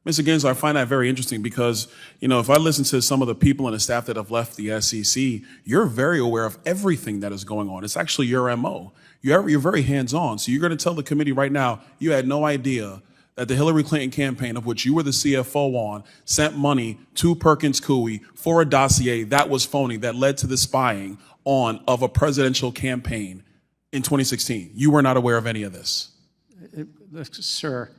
Mr. Gensler, I find that very interesting because, if I listen to some of the people and the staff that have left the SEC, you're very aware of everything that is going on. It's actually your MO. You're very hands-on. So you're going to tell the committee right now, you had no idea that the Hillary Clinton campaign, of which you were the CFO on, sent money to Perkins Coie for a dossier that was phony, that led to the spying of a presidential campaign in 2016. You were not aware of any of this? Sir,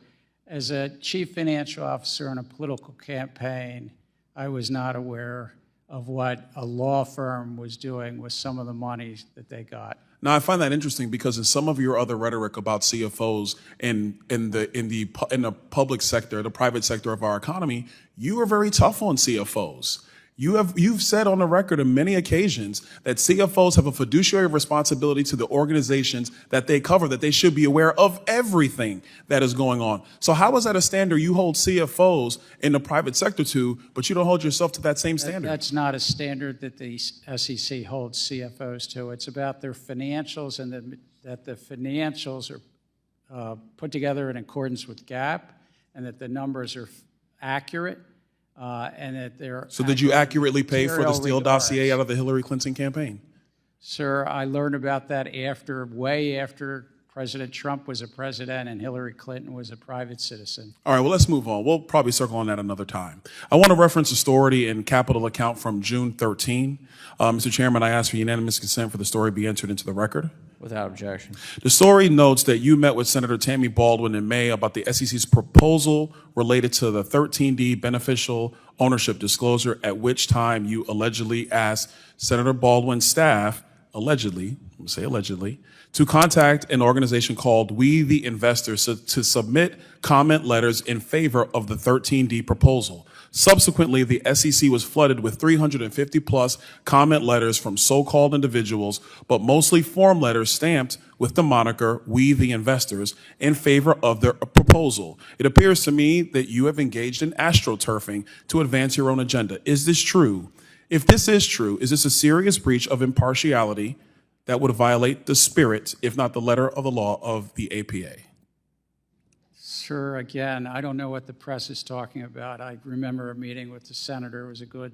as a chief financial officer in a political campaign, I was not aware of what a law firm was doing with some of the monies that they got. Now, I find that interesting because in some of your other rhetoric about CFOs in the public sector, the private sector of our economy, you are very tough on CFOs. You've said on the record on many occasions that CFOs have a fiduciary responsibility to the organizations that they cover, that they should be aware of everything that is going on. So how is that a standard you hold CFOs in the private sector to, but you don't hold yourself to that same standard? That's not a standard that the SEC holds CFOs to. It's about their financials and that the financials are put together in accordance with GAAP and that the numbers are accurate. And that they're So did you accurately pay for the Steele regards. dossier out of the Hillary Clinton campaign? Sir, I learned about that way after President Trump was a president and Hillary Clinton was a private citizen. All right, well, let's move on. We'll probably circle on that another time. I want to reference a story in Capital Account from June 13. Mr. Chairman, I ask for unanimous consent for the story be entered into the record. Without objection. The story notes that you met with Senator Tammy Baldwin in May about the SEC's proposal related to the 13D beneficial ownership disclosure, at which time you allegedly asked Senator Baldwin's staff, allegedly, to contact an organization called We the Investors to submit comment letters in favor of the 13D proposal. Subsequently, the SEC was flooded with 350 plus comment letters from so-called individuals, but mostly form letters stamped with the moniker We the Investors in favor of their proposal. It appears to me that you have engaged in astroturfing to advance your own agenda. Is this true? If this is true, is this a serious breach of impartiality that would violate the spirit, if not the letter of the law of the APA? Sir, again, I don't know what the press is talking about. I remember a meeting with the senator. It was a good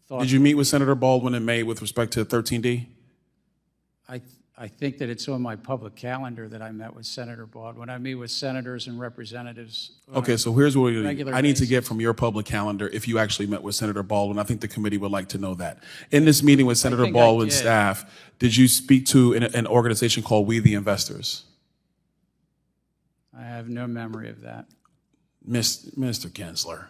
thought. Did you meet with Senator Baldwin in May with respect to 13D? I think that it's on my public calendar that I met with Senator Baldwin. I meet with senators and representatives. Okay, so here's what we regular I need to basis. get from your public calendar if you actually met with Senator Baldwin. I think the committee would like to know that. In this meeting with Senator think I Baldwin's did. staff, did you speak to an organization called We the Investors? I have no memory of that. Mr. Gensler,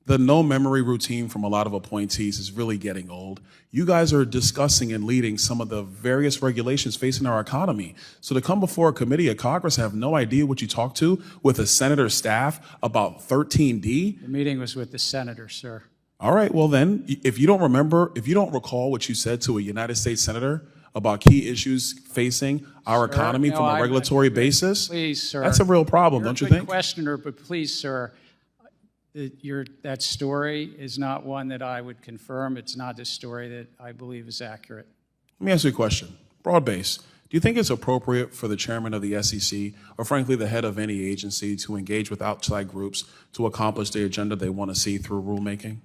the no memory routine from a lot of appointees is really getting old. You guys are discussing and leading some of the various regulations facing our economy. So to come before a committee of Congress and have no idea what you talked to with a senator's staff about 13D? The meeting was with the senator, sir. All right, well then, if you don't recall what you said to a United States senator about key issues facing our economy from a regulatory basis, Please, sir. that's a real problem, You're don't you a good think? questioner, but please, sir, that story is not one that I would confirm. It's not a story that I believe is accurate. Let me ask you a question, broad base. Do you think it's appropriate for the chairman of the SEC, or frankly the head of any agency, to engage with outside groups to accomplish the agenda they want to see through rulemaking?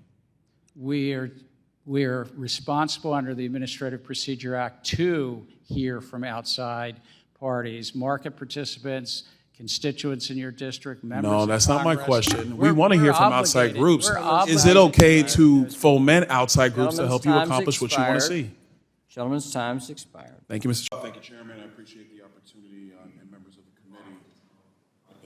We are responsible under the Administrative Procedure Act to hear from outside parties, market participants, constituents in your district, members No, of that's not my Congress. question. We want to hear from outside obligated. groups. We're Is it obligated. okay to foment outside groups to Gentleman's help you time's accomplish what you want to expired. see? Gentleman's time's expired. Thank you, Mr. Chairman. Thank you, Chairman. I appreciate the opportunity and members of the committee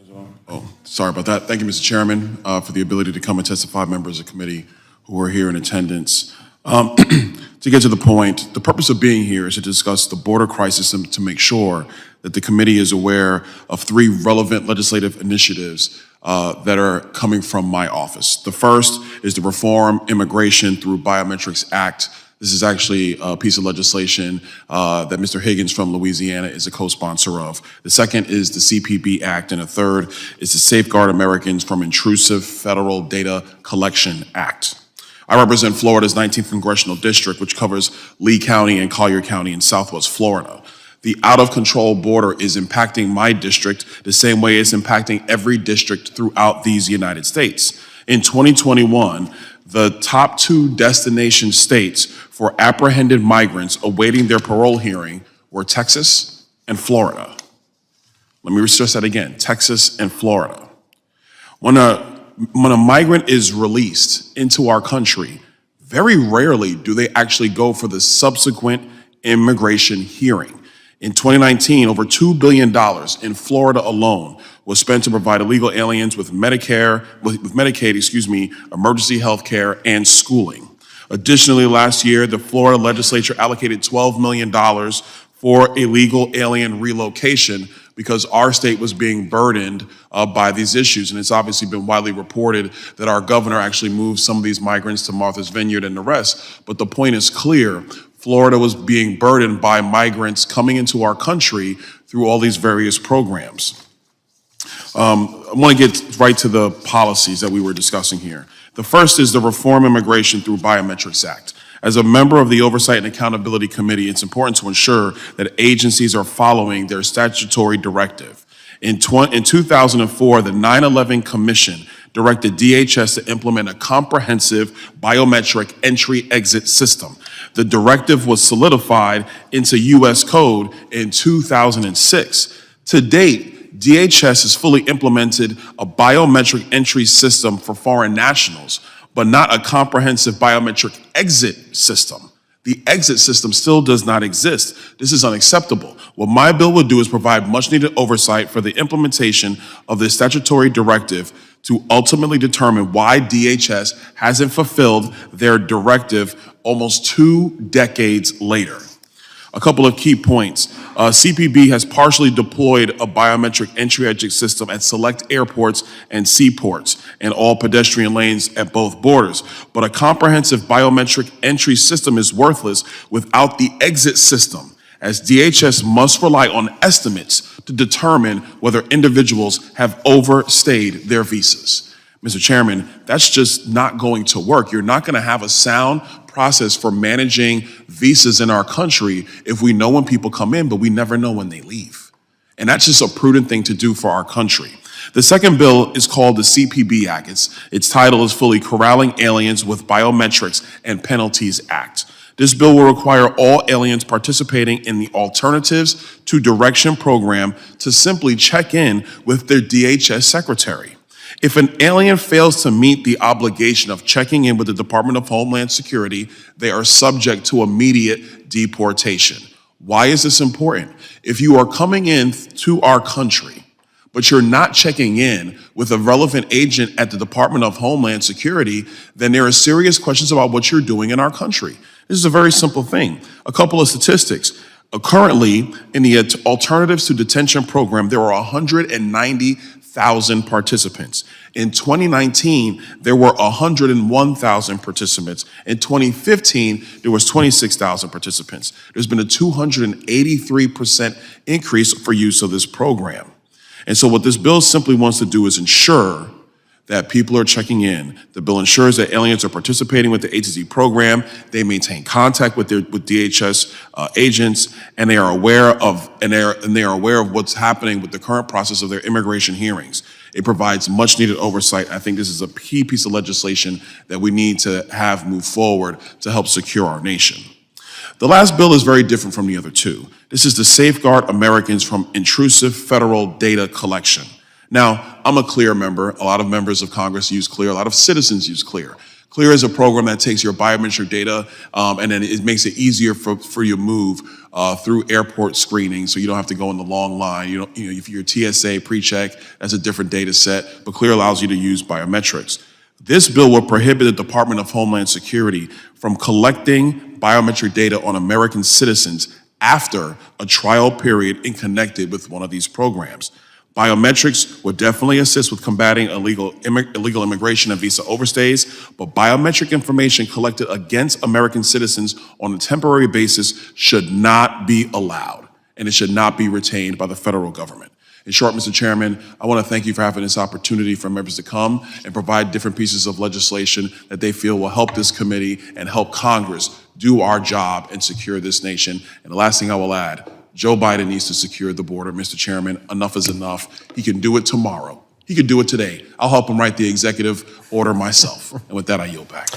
as well. Oh, sorry about that. Thank you, Mr. Chairman, for the ability to come and testify, members of the committee who are here in attendance. To get to the point, the purpose of being here is to discuss the border crisis and to make sure that the committee is aware of 3 relevant legislative initiatives that are coming from my office. The first is the Reform Immigration Through Biometrics Act. This is actually a piece of legislation that Mr. Higgins from Louisiana is a co-sponsor of. The second is the CFPB Act, and the third is the Safeguard Americans from Intrusive Federal Data Collection Act. I represent Florida's 19th Congressional District, which covers Lee County and Collier County in Southwest Florida. The out-of-control border is impacting my district the same way it's impacting every district throughout these United States. In 2021, the top 2 destination states for apprehended migrants awaiting their parole hearing were Texas and Florida. Let me stress that again, Texas and Florida. When a migrant is released into our country, very rarely do they actually go for the subsequent immigration hearing. In 2019, over $2 billion in Florida alone was spent to provide illegal aliens with Medicaid, emergency health care, and schooling. Additionally, last year, the Florida legislature allocated $12 million for illegal alien relocation, because our state was being burdened by these issues. And it's obviously been widely reported that our governor actually moved some of these migrants to Martha's Vineyard and the rest. But the point is clear. Florida was being burdened by migrants coming into our country through all these various programs. I want to get right to the policies that we were discussing here. The first is the Reform Immigration Through Biometrics Act. As a member of the Oversight and Accountability Committee, it's important to ensure that agencies are following their statutory directive. In 2004, the 9/11 Commission directed DHS to implement a comprehensive biometric entry-exit system. The directive was solidified into U.S. Code in 2006. To date, DHS has fully implemented a biometric entry system for foreign nationals, but not a comprehensive biometric exit system. The exit system still does not exist. This is unacceptable. What my bill would do is provide much-needed oversight for the implementation of this statutory directive to ultimately determine why DHS hasn't fulfilled their directive almost 2 decades later. A couple of key points. CPB has partially deployed a biometric entry-exit system at select airports and seaports and all pedestrian lanes at both borders. But a comprehensive biometric entry system is worthless without the exit system, as DHS must rely on estimates to determine whether individuals have overstayed their visas. Mr. Chairman, that's just not going to work. You're not going to have a sound process for managing visas in our country if we know when people come in, but we never know when they leave. And that's just a prudent thing to do for our country. The second bill is called the CFPB Act. Its title is fully Corralling Aliens with Biometrics and Penalties Act. This bill will require all aliens participating in the Alternatives to Direction program to simply check in with their DHS secretary. If an alien fails to meet the obligation of checking in with the Department of Homeland Security, they are subject to immediate deportation. Why is this important? If you are coming in to our country, but you're not checking in with a relevant agent at the Department of Homeland Security, then there are serious questions about what you're doing in our country. This is a very simple thing. A couple of statistics. Currently, in the Alternatives to Detention program, there are 190,000 participants. In 2019, there were 101,000 participants. In 2015, there was 26,000 participants. There's been a 283% increase for use of this program. And so what this bill simply wants to do is ensure that people are checking in. The bill ensures that aliens are participating with the agency program, they maintain contact with DHS agents, and they are aware of what's happening with the current process of their immigration hearings. It provides much needed oversight. I think this is a key piece of legislation that we need to have move forward to help secure our nation. The last bill is very different from the other two. This is to safeguard Americans from intrusive federal data collection. Now, I'm a CLEAR member. A lot of members of Congress use CLEAR. A lot of citizens use CLEAR. CLEAR is a program that takes your biometric data and then it makes it easier for you to move through airport screening, so you don't have to go in the long line. If you're TSA pre-check, that's a different data set, but CLEAR allows you to use biometrics. This bill will prohibit the Department of Homeland Security from collecting biometric data on American citizens after a trial period in connected with one of these programs. Biometrics would definitely assist with combating illegal immigration and visa overstays, but biometric information collected against American citizens on a temporary basis should not be allowed, and it should not be retained by the federal government. In short, Mr. Chairman, I want to thank you for having this opportunity for members to come and provide different pieces of legislation that they feel will help this committee and help Congress do our job and secure this nation. And the last thing I will add, Joe Biden needs to secure the border, Mr. Chairman. Enough is enough. He can do it tomorrow. He can do it today. I'll help him write the executive order myself. And with that, I yield back.